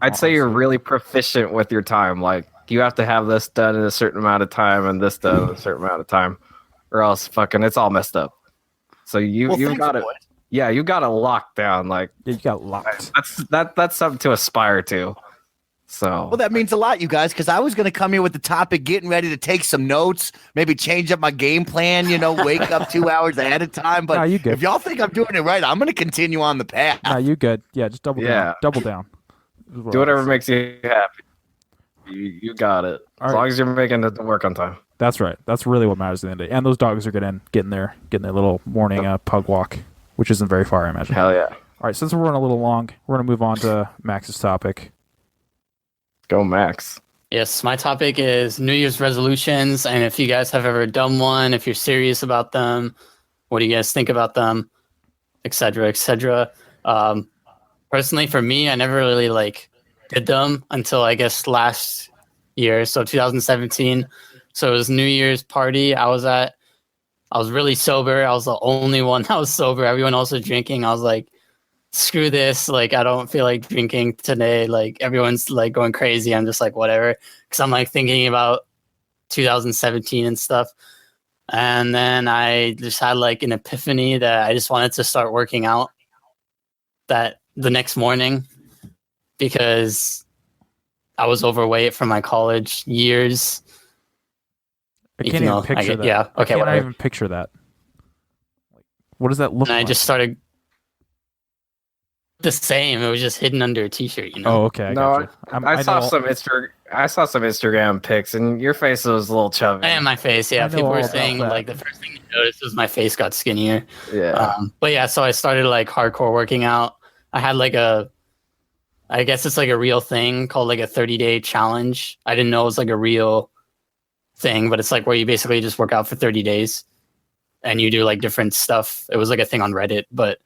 I'd say you're really proficient with your time. Like, you have to have this done in a certain amount of time and this done in a certain amount of time, or else fucking it's all messed up. So you got it. Yeah, you got it locked down. Like you got locked. That's something to aspire to. So well, that means a lot, you guys, because I was going to come here with the topic, getting ready to take some notes, maybe change up my game plan, wake up 2 hours ahead of time. But you good. If y'all think I'm doing it right, I'm going to continue on the path. Nah, you good. Yeah, just double down. Double down. Do whatever makes you happy. You got it. As long as you're making it to work on time. That's right. That's really what matters at the end of the day. And those dogs are getting their little morning pug walk, which isn't very far, I imagine. Hell yeah. All right, since we're running a little long, we're going to move on to Max's topic. Go Max. Yes, my topic is New Year's resolutions, and if you guys have ever done one, if you're serious about them, what do you guys think about them, etc., etc. Personally, for me, I never really did them until I guess last year, so 2017. So it was New Year's party I was at. I was really sober. I was the only one that was sober. Everyone else was drinking. I was like, screw this. I don't feel like drinking today. Everyone's going crazy. I'm just whatever. Because I'm thinking about 2017 and stuff. And then I just had an epiphany that I just wanted to start working out the next morning because I was overweight from my college years. I can't even picture that. Yeah, okay, I can't even picture that. What does that look like? And I just started the same. It was just hidden under a t-shirt, Oh, okay. I saw some Instagram pics, and your face was a little chubby. And my face, yeah. People were saying the first thing you noticed was my face got skinnier. Yeah. But yeah, so I started hardcore working out. I had I guess it's a real thing called a 30-day challenge. I didn't know it was a real thing, but it's where you basically just work out for 30 days and you do different stuff. It was a thing on Reddit, but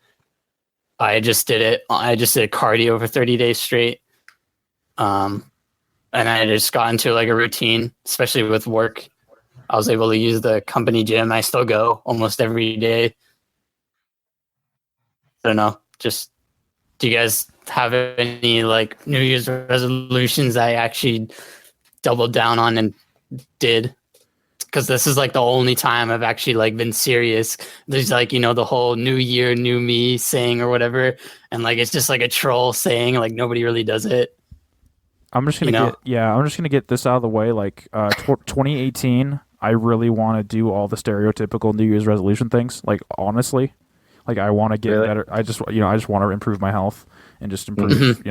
I just did it. I just did cardio for 30 days straight. And I just got into a routine, especially with work. I was able to use the company gym. I still go almost every day. I don't know. Just, do you guys have any New Year's resolutions I actually doubled down on and did? Because this is the only time I've actually been serious. There's the whole new year, new me saying or whatever. And it's just a troll saying, nobody really does it. I'm just gonna get this out of the way. 2018, I really want to do all the stereotypical New Year's resolution things. Honestly, I want to get better. I just want to improve my health and just improve,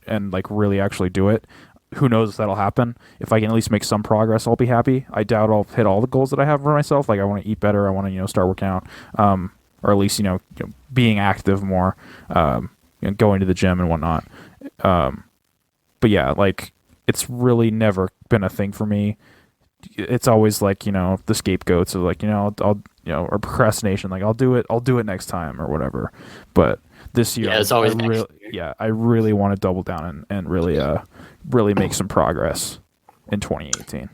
and really actually do it. Who knows if that'll happen? If I can at least make some progress, I'll be happy. I doubt I'll hit all the goals that I have for myself. I want to eat better. I want to, start working out, or at least, being active more, going to the gym and whatnot. But yeah, it's really never been a thing for me. It's always the scapegoats of I'll or procrastination. I'll do it next time or whatever. But this year, it's always I really want to double down and really make some progress in 2018.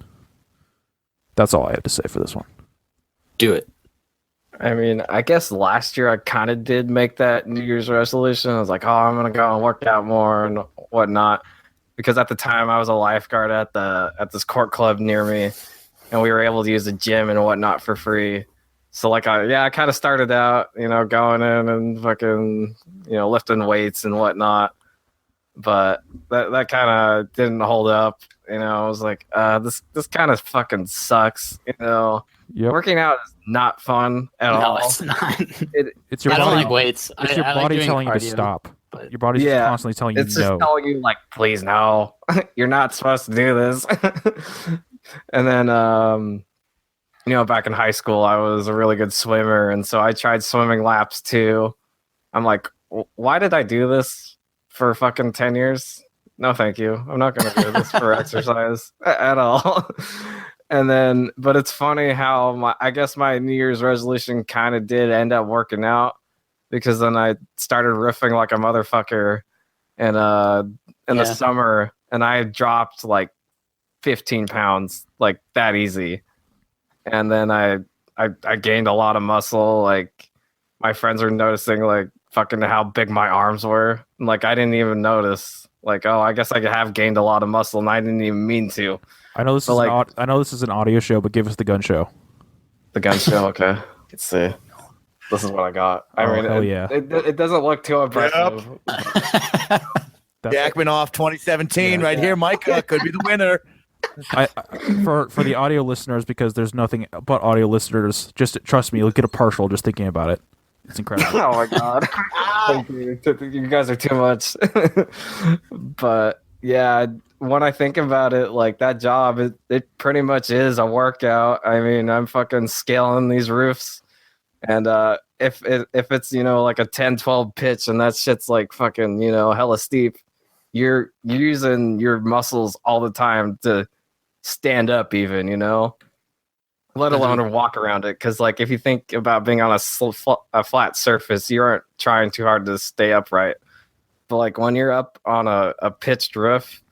That's all I have to say for this one. Do it. I mean, I guess last year I kind of did make that New Year's resolution. I was like, I'm going to go and work out more and whatnot. Because at the time I was a lifeguard at this court club near me, and we were able to use the gym and whatnot for free. So I kind of started out, going in and fucking, lifting weights and whatnot. But that kind of didn't hold up. I was like, this kind of fucking sucks. Yep. Working out is not fun at all. No, it's not. It's your I body, don't like weights. It's your body telling you to stop. But your body's just constantly telling you it's just telling you please no, you're not supposed to do this. And then back in high school I was a really good swimmer, and so I tried swimming laps too. I'm like, why did I do this for fucking 10 years? No thank you, I'm not gonna do this for exercise at all. And then, but it's funny how I guess my New Year's resolution kind of did end up working out, because then I started riffing like a motherfucker in the summer, and I dropped 15 pounds that easy. And then I gained a lot of muscle. My friends are noticing fucking how big my arms were. And, I didn't even notice. I guess I have gained a lot of muscle, and I didn't even mean to. I know this is an audio show, but give us the gun show. The gun show, okay. Let's see. this is what I got. I Oh, mean, hell yeah. it doesn't look too impressive. Jackman off 2017 right here. Micah could be the winner. For the audio listeners, because there's nothing but audio listeners, just trust me, you'll get a partial just thinking about it. It's incredible. Oh my god. Thank you. You guys are too much. But yeah, when I think about it, like that job, it pretty much is a workout. I mean, I'm fucking scaling these roofs, and if it's like a 10-12 pitch and that shit's like fucking hella steep, you're using your muscles all the time to stand up, even let alone to walk around it. Because like if you think about being on a flat surface, you aren't trying too hard to stay upright. But like when you're up on a pitched roof,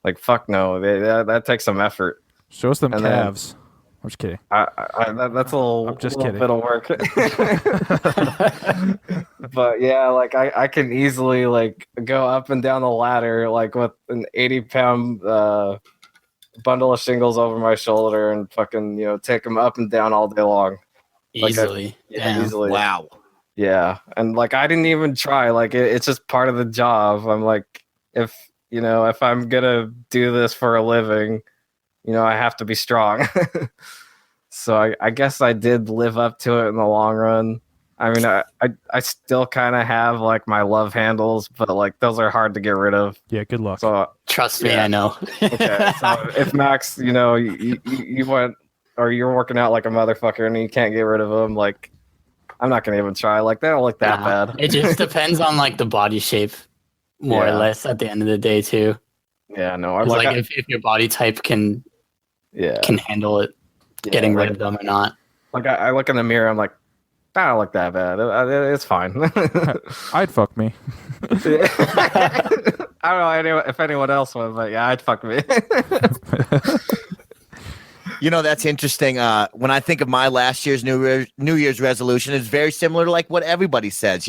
like fuck no, that takes some effort. Show us them calves. I'm just kidding. That's a little, I'm just little kidding. bit of work. But yeah, like I can easily like go up and down the ladder like with an 80-pound bundle of shingles over my shoulder and fucking take them up and down all day long. Easily. Easily. Wow. Yeah, and like I didn't even try. Like it's just part of the job. I'm like, if I'm gonna do this for a living, I have to be strong. So I guess I did live up to it in the long run. I mean, I still kind of have like my love handles, but like those are hard to get rid of. Yeah, good luck. So Trust me, I know. okay, so if Max, you went or you're working out like a motherfucker and you can't get rid of them, like I'm not gonna even try. Like they don't look that bad. It just depends on like the body shape, more or less. At the end of the day, too. Yeah, no. If your body type can handle it, getting rid of them or not. Like I look in the mirror, I'm like, I don't look that bad. It's fine. I'd fuck me. I don't know if anyone else would, but yeah, I'd fuck me. That's interesting. When I think of my last year's New Year's resolution, it's very similar to like what everybody says.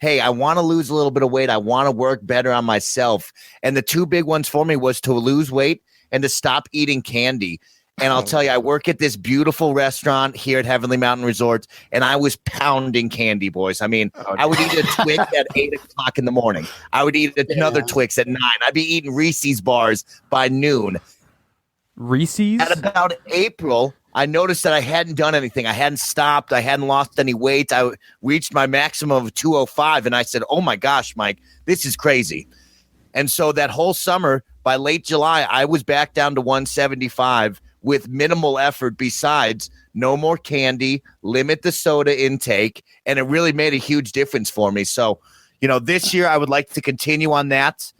Hey, I want to lose a little bit of weight. I want to work better on myself. And the two big ones for me was to lose weight and to stop eating candy. And I'll tell you, I work at this beautiful restaurant here at Heavenly Mountain Resort, and I was pounding candy, boys. I mean, I would eat a Twix at 8 o'clock in the morning. I would eat another Twix at 9. I'd be eating Reese's bars by noon. Reese's? At about April, I noticed that I hadn't done anything. I hadn't stopped. I hadn't lost any weight. I reached my maximum of 205, and I said, oh, my gosh, Mike, this is crazy. And so that whole summer, by late July, I was back down to 175 with minimal effort besides no more candy, limit the soda intake, and it really made a huge difference for me. So, this year I would like to continue on that.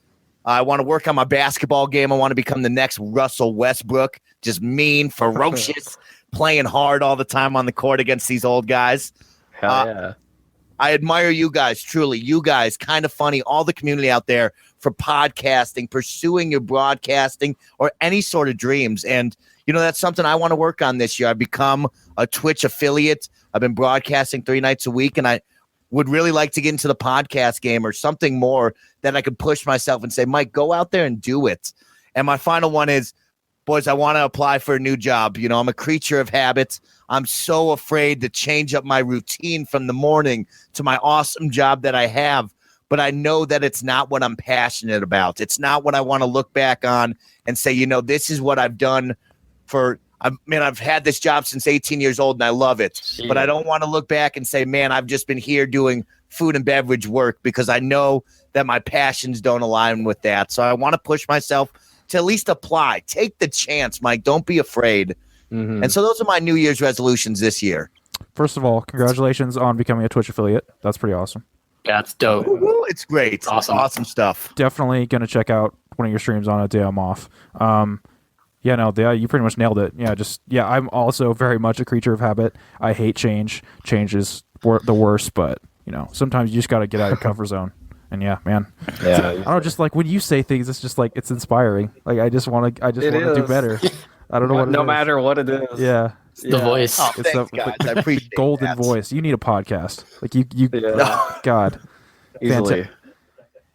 I want to work on my basketball game. I want to become the next Russell Westbrook, just mean, ferocious, playing hard all the time on the court against these old guys. Hell yeah. I admire you guys, truly. You guys, kind of funny, all the community out there for podcasting, pursuing your broadcasting or any sort of dreams. And, that's something I want to work on this year. I've become a Twitch affiliate. I've been broadcasting 3 nights a week, and I would really like to get into the podcast game or something more that I could push myself and say, Mike, go out there and do it. And my final one is, boys, I want to apply for a new job. I'm a creature of habits. I'm so afraid to change up my routine from the morning to my awesome job that I have. But I know that it's not what I'm passionate about. It's not what I want to look back on and say, this is what I've done I've had this job since 18 years old and I love it. But I don't want to look back and say, man, I've just been here doing food and beverage work because I know that my passions don't align with that. So I want to push myself to at least apply. Take the chance, Mike. Don't be afraid. Mm-hmm. And so those are my New Year's resolutions this year. First of all, congratulations on becoming a Twitch affiliate. That's pretty awesome. Yeah, it's dope. It's great. It's awesome stuff. Definitely going to check out one of your streams on a day I'm off. You pretty much nailed it. I'm also very much a creature of habit. I hate change. Change is the worst, but, sometimes you just got to get out of your comfort zone. And yeah, man. Yeah. I don't know, just like when you say things, it's just like, it's inspiring. Like, I just want to do better. I don't know what it is. No matter what it is. Yeah. The voice. Oh, thanks, guys. I appreciate golden that. voice. You need a podcast. Like God. Easily.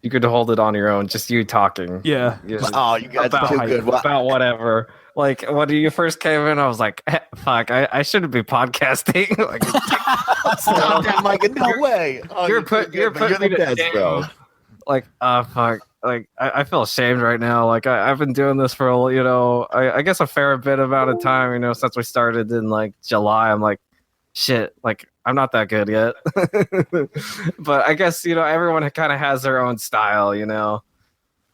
You could hold it on your own, just you talking. Yeah. Oh, you guys are too good. About whatever. like when you first came in, I was like, fuck, I shouldn't be podcasting. Like, Stop that, Mike. No way. Oh, you're putting me the best, to bro. shame. Like, fuck. Like, I feel ashamed right now. Like, I've been doing this for, I guess a fair bit amount of time, since we started in, like, July. I'm like, shit, like, I'm not that good yet. But I guess, everyone kind of has their own style,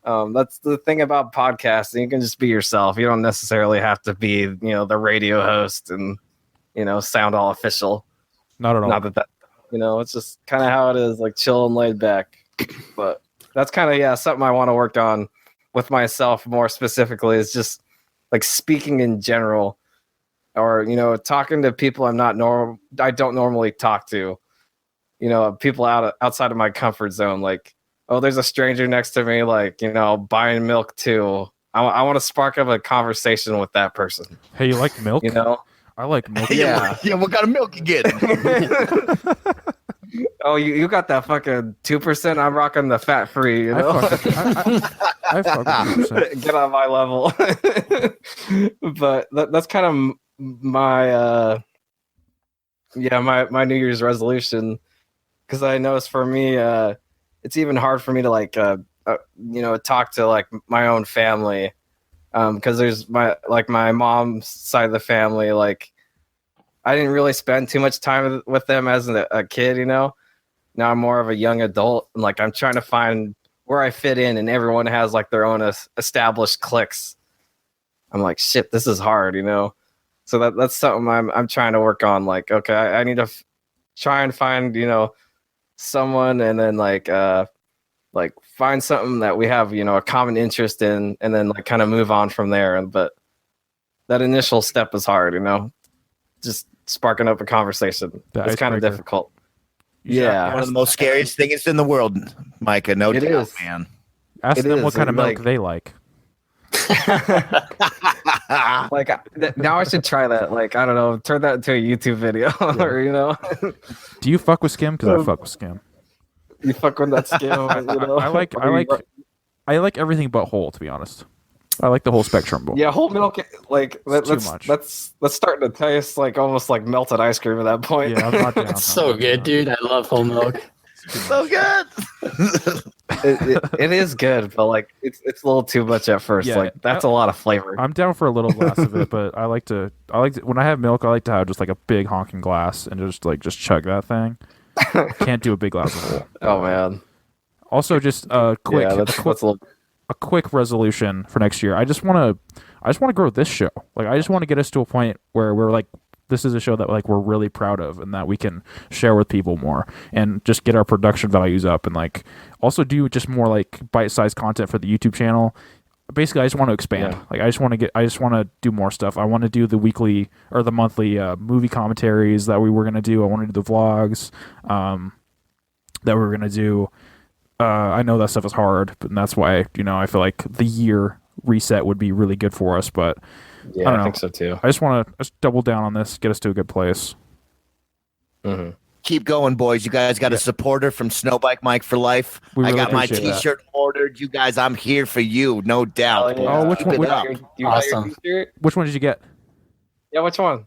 That's the thing about podcasting. You can just be yourself. You don't necessarily have to be, the radio host and, sound all official. Not at all. Not that, it's just kind of how it is, like, chill and laid back. But that's kind of something I want to work on with myself more specifically is just like speaking in general, or talking to people I don't normally talk to, people outside of my comfort zone. Like, oh, there's a stranger next to me, like, buying milk too. I want to spark up a conversation with that person. Hey, you like milk? I like milk. Yeah. Yeah, what kind of milk you get? Oh, you got that fucking 2%. I'm rocking the fat free. I fuck with 2%. Get on my level. But that's kind of my my New Year's resolution, because I noticed for me it's even hard for me to like talk to like my own family, because there's my mom's side of the family, like I didn't really spend too much time with them as a kid, Now I'm more of a young adult, and like I'm trying to find where I fit in, and everyone has like their own established cliques. I'm like, shit, this is hard, So that's something I'm trying to work on. Like, okay, I need to try and find someone, and then like find something that we have a common interest in, and then like kind of move on from there. But that initial step is hard, just sparking up a conversation. It's kind of difficult. Yeah, one of the most scariest things in the world, Micah. No it doubt, is. man. Ask them what kind of milk they like. Like now I should try that. Like, I don't know, turn that into a YouTube video. Or Do you fuck with skim? Because I fuck with skim. You fuck with that skim. I like everything but whole, to be honest. I like the whole spectrum. Yeah, whole milk, like too much. That's starting to taste like almost like melted ice cream at that point. Yeah, I'm not down. It's so good, dude. I love whole milk. So good. It is good, but like it's a little too much at first. Yeah, like that's a lot of flavor. I'm down for a little glass of it, but I like to when I have milk, I like to have just like a big honking glass and just chug that thing. Can't do a big glass of whole. Oh man. Also, just a quick resolution for next year. I just want to grow this show. Like, I just want to get us to a point where we're like, this is a show that like we're really proud of, and that we can share with people more, and just get our production values up, and like also do just more like bite-sized content for the YouTube channel. Basically, I just want to expand. Yeah. Like, I just want to do more stuff. I want to do the weekly or the monthly movie commentaries that we were going to do. I want to do the vlogs that we were going to do. I know that stuff is hard, but that's why, I feel like the year reset would be really good for us. But yeah, I don't know. I think so too. I just want to double down on this, get us to a good place. Mm-hmm. Keep going, boys. You guys got a supporter from Snowbike Mike for life. We really I got my appreciate T-shirt ordered. You guys, I'm here for you, no doubt. Yeah. Oh, which Keep one? it up. You got your Awesome. t-shirt? Which one did you get? Yeah, which one?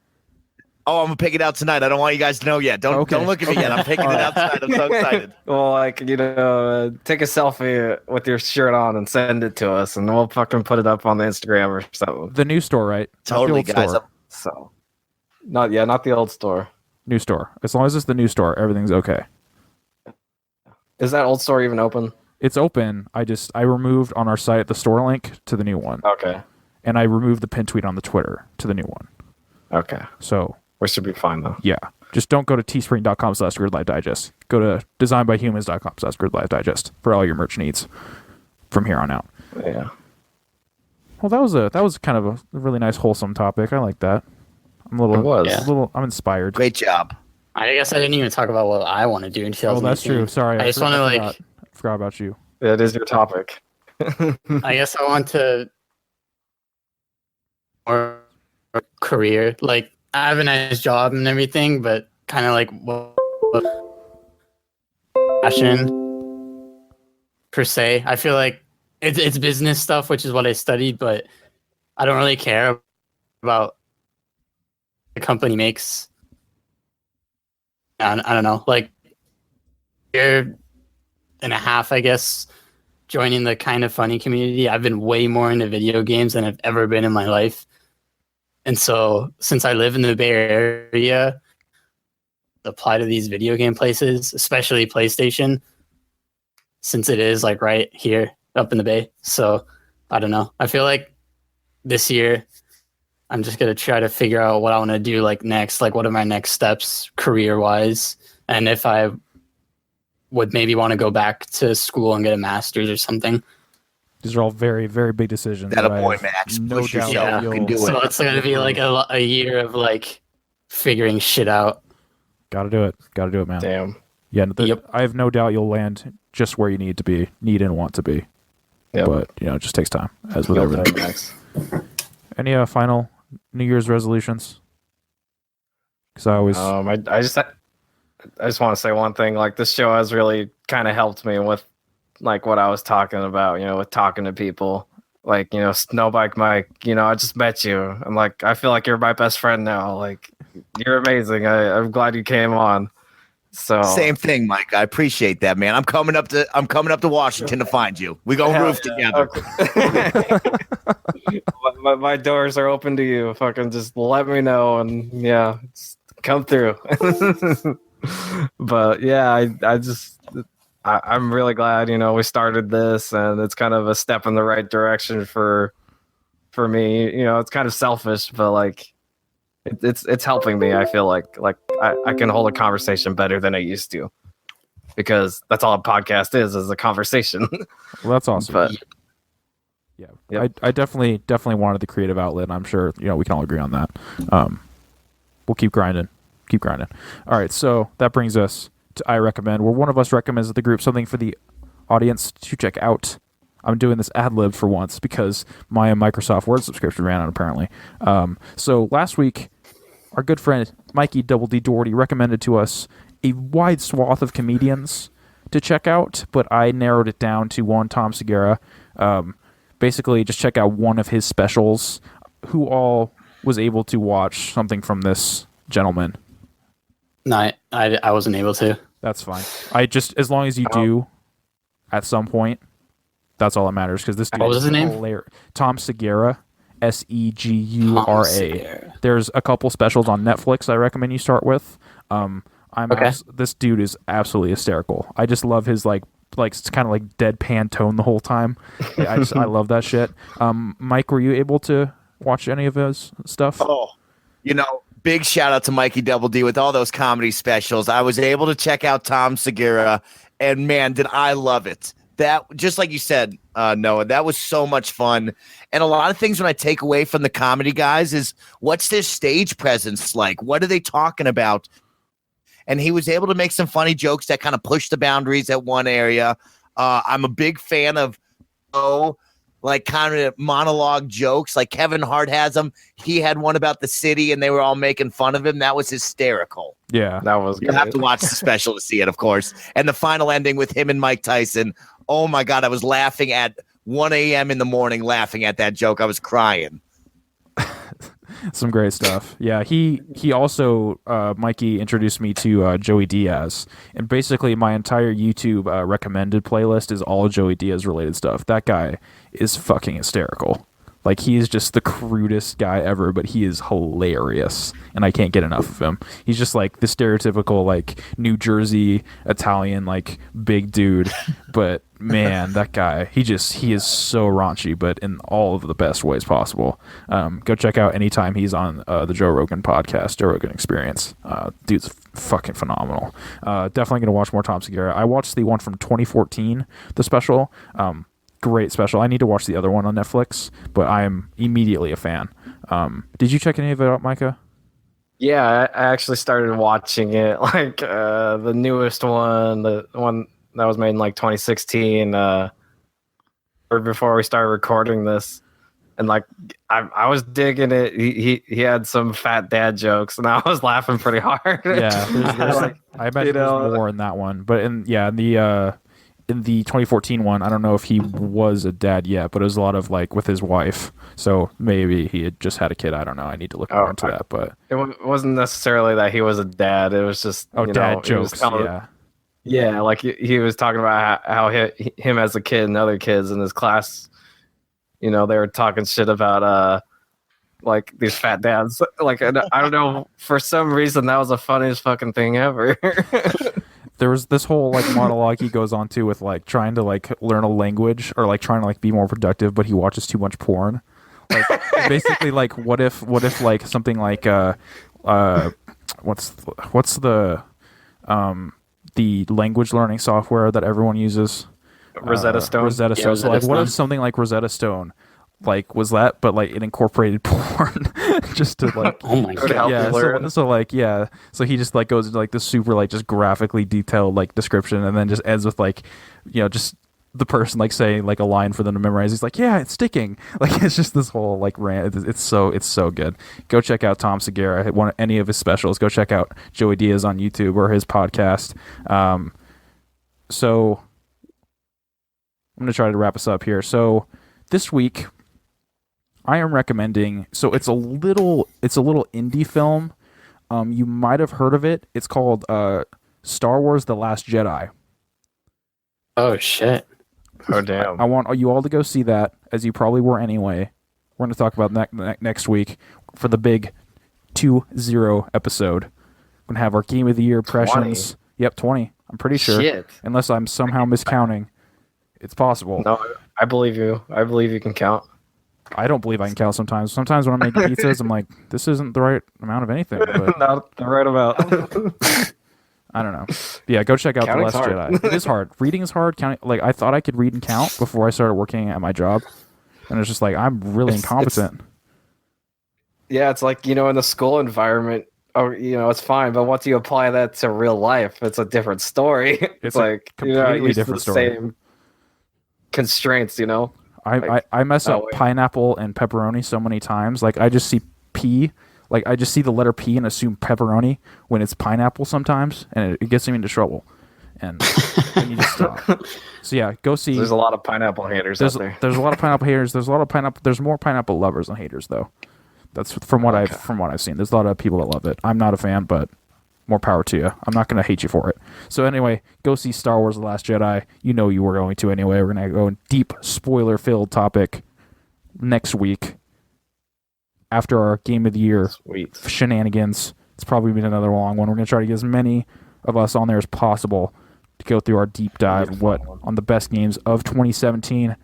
Oh, I'm gonna pick it out tonight. I don't want you guys to know yet. Don't look at me yet. I'm picking it out tonight. I'm so excited. Well, like, take a selfie with your shirt on and send it to us, and we'll fucking put it up on the Instagram or something. The new store, right? Totally, Not the old guys. store. So, not the old store. New store. As long as it's the new store, everything's okay. Is that old store even open? It's open. I removed on our site the store link to the new one, Okay. and I removed the pin tweet on the Twitter to the new one. Okay. So We should be fine though. yeah, just don't go to teespring.com/gridlife-digest. Go to designbyhumans.com/gridlife-digest for all your merch needs from here on out. Yeah. Well, that was kind of a really nice, wholesome topic. I like that. I'm a little, It was. a little. I'm inspired. Great job. I guess I didn't even talk about what I want to do in 2018. Oh, that's true. Sorry, I just want to I forgot about you. It is your topic. I guess I want to or career. Like, I have a nice job and everything, but kind of like what passion per se. I feel like it's business stuff, which is what I studied, but I don't really care about the company makes. I don't know, like year and a half, I guess, joining the Kind of Funny community. I've been way more into video games than I've ever been in my life. And so since I live in the Bay Area, apply to these video game places, especially PlayStation, since it is like right here up in the Bay. So I don't know. I feel like this year I'm just going to try to figure out what I want to do like next, like what are my next steps career wise. And if I would maybe want to go back to school and get a master's or something. These are all very, very big decisions. That a boy, Max. No Push doubt yourself. You can do it. So it's going to be like a year of like figuring shit out. Gotta do it, man. Damn. Yeah, Yep. I have no doubt you'll land just where you need and want to be. Yep. But it just takes time, as with everything. Max. Any final New Year's resolutions? Because I always I just want to say one thing. Like, this show has really kind of helped me with like what I was talking about. With talking to people. Like, Snowbike Mike. I just met you. I'm like, I feel like you're my best friend now. Like, you're amazing. I'm glad you came on. So same thing, Mike. I appreciate that, man. I'm coming up to Washington to find you. We go roof together. Okay. my doors are open to you. Fucking just let me know, and just come through. But yeah, I'm really glad we started this, and it's kind of a step in the right direction for me. It's kind of selfish, but like it's helping me. I feel like I can hold a conversation better than I used to, because that's all a podcast is a conversation. Well, that's awesome. But yeah, yep. I definitely wanted the creative outlet. And I'm sure we can all agree on that. We'll keep grinding. All right, so that brings us to I recommend, where one of us recommends the group something for the audience to check out. I'm doing this ad lib for once because my Microsoft Word subscription ran out apparently. So last week, our good friend Mikey Double D Doherty recommended to us a wide swath of comedians to check out, but I narrowed it down to one, Tom Segura. Basically, just check out one of his specials. Who all was able to watch something from this gentleman? No, I wasn't able to. That's fine. As long as you do, at some point, that's all that matters. Because this dude, what was his name? Tom Segura, Segura. There's a couple specials on Netflix I recommend you start with. This dude is absolutely hysterical. I just love his like it's kind of like deadpan tone the whole time. I love that shit. Mike, were you able to watch any of his stuff? Oh, big shout out to Mikey Double D with all those comedy specials. I was able to check out Tom Segura, and man, did I love it. That, just like you said, Noah, that was so much fun. And a lot of things when I take away from the comedy guys is, what's their stage presence like? What are they talking about? And he was able to make some funny jokes that kind of push the boundaries at one area. I'm a big fan of like kind of monologue jokes, like Kevin Hart has them. He had one about the city, and they were all making fun of him. That was hysterical. Yeah, that was good. You have to watch the special to see it, of course. And the final ending with him and Mike Tyson. Oh my God, I was laughing at 1 a.m. in the morning, laughing at that joke. I was crying. Some great stuff. Yeah, he also Mikey introduced me to Joey Diaz, and basically my entire YouTube recommended playlist is all Joey Diaz related stuff. That guy is fucking hysterical. Like, he is just the crudest guy ever, but he is hilarious, and I can't get enough of him. He's just like the stereotypical like New Jersey Italian like big dude, but man, that guy, he is so raunchy, but in all of the best ways possible. Go check out anytime he's on the Joe Rogan podcast, Joe Rogan Experience. Dude's fucking phenomenal. Definitely gonna watch more Tom Segura. I watched the one from 2014, the special. Great special. I need to watch the other one on Netflix, but I am immediately a fan. Did you check any of it out, Micah? Yeah, I actually started watching it, like the newest one, the one that was made in like 2016, or before we started recording this. And like I was digging it. He had some fat dad jokes, and I was laughing pretty hard. Yeah, there's I imagine there's more in that one, but in in the 2014 one, I don't know if he was a dad yet, but it was a lot of like with his wife. So maybe he had just had a kid. I don't know. I need to look more into that. But it wasn't necessarily that he was a dad. It was just dad jokes. Yeah, like he was talking about how him as a kid and other kids in his class, they were talking shit about like these fat dads. Like I don't know, for some reason that was the funniest fucking thing ever. There was this whole like monologue he goes on to with like trying to like learn a language or like trying to like be more productive, but he watches too much porn. Like basically like what if like something like what's the language learning software that everyone uses? Rosetta Stone. Rosetta Stone. So like what if something like Rosetta Stone like was that, but like it incorporated porn just to like oh my god, yeah. So he just like goes into like this super like just graphically detailed like description, and then just ends with like just the person like saying like a line for them to memorize. He's like, yeah, it's sticking. Like it's just this whole like rant. It's so good. Go check out Tom Segura. Any of his specials. Go check out Joey Diaz on YouTube or his podcast. So I'm gonna try to wrap us up here. So this week I am recommending. So it's a little indie film. You might have heard of it. It's called Star Wars: The Last Jedi. Oh shit! Oh damn! I want you all to go see that, as you probably were anyway. We're going to talk about next week for the big 2-0 episode. We're going to have our Game of the Year impressions. 20. Yep, 20. I'm pretty sure. Shit. Unless I'm somehow miscounting. It's possible. No, I believe you. I believe you can count. I don't believe I can count sometimes. Sometimes when I'm making pizzas, I'm like, this isn't the right amount of anything. But Not the right amount. I don't know. But yeah, go check out The Last Jedi. It is hard. Reading is hard. Counting, like I thought I could read and count before I started working at my job, and it's just like I'm really incompetent. Yeah, it's like in the school environment. Oh, it's fine, but once you apply that to real life, it's a different story. It's like completely different story. Same constraints, I mess up pineapple and pepperoni so many times. Like I just see P, like I just see the letter P and assume pepperoni when it's pineapple sometimes, and it gets me into trouble. And I need to stop. So yeah, go see. There's a lot of pineapple haters out there. There's a lot of pineapple haters. There's more pineapple lovers than haters though. That's from what I've seen. There's a lot of people that love it. I'm not a fan, but more power to you. I'm not going to hate you for it. So anyway, go see Star Wars: The Last Jedi. You know you were going to anyway. We're going to go in deep spoiler-filled topic next week after our Game of the Year shenanigans. It's probably been another long one. We're going to try to get as many of us on there as possible to go through our deep dive on the best games of 2017.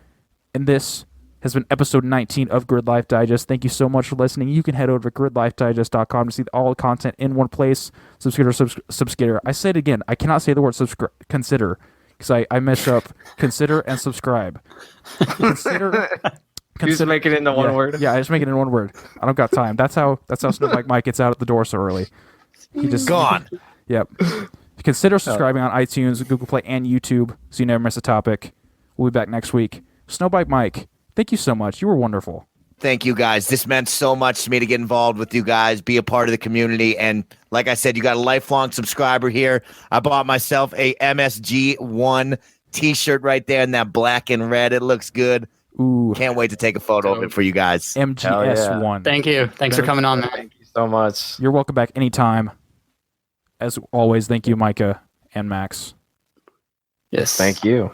And this has been episode 19 of Gridlife Digest. Thank you so much for listening. You can head over to gridlifedigest.com to see all the content in one place. Subscribe. I say it again. I cannot say the word consider because I mess up. Consider and subscribe. Consider. Just make it into one word. Yeah, I just make it in one word. I don't got time. That's how Snowbike Mike gets out at the door so early. He just gone. Yep. Consider subscribing on iTunes, Google Play, and YouTube so you never miss a topic. We'll be back next week. Snowbike Mike, thank you so much. You were wonderful. Thank you, guys. This meant so much to me to get involved with you guys, be a part of the community. And like I said, you got a lifelong subscriber here. I bought myself a MSG1 t-shirt right there in that black and red. It looks good. Ooh. Can't wait to take a photo of it for you guys. MGS1. Thank you. Thanks for coming on, man. Thank you so much. You're welcome back anytime. As always, thank you, Micah and Max. Yes. Thank you.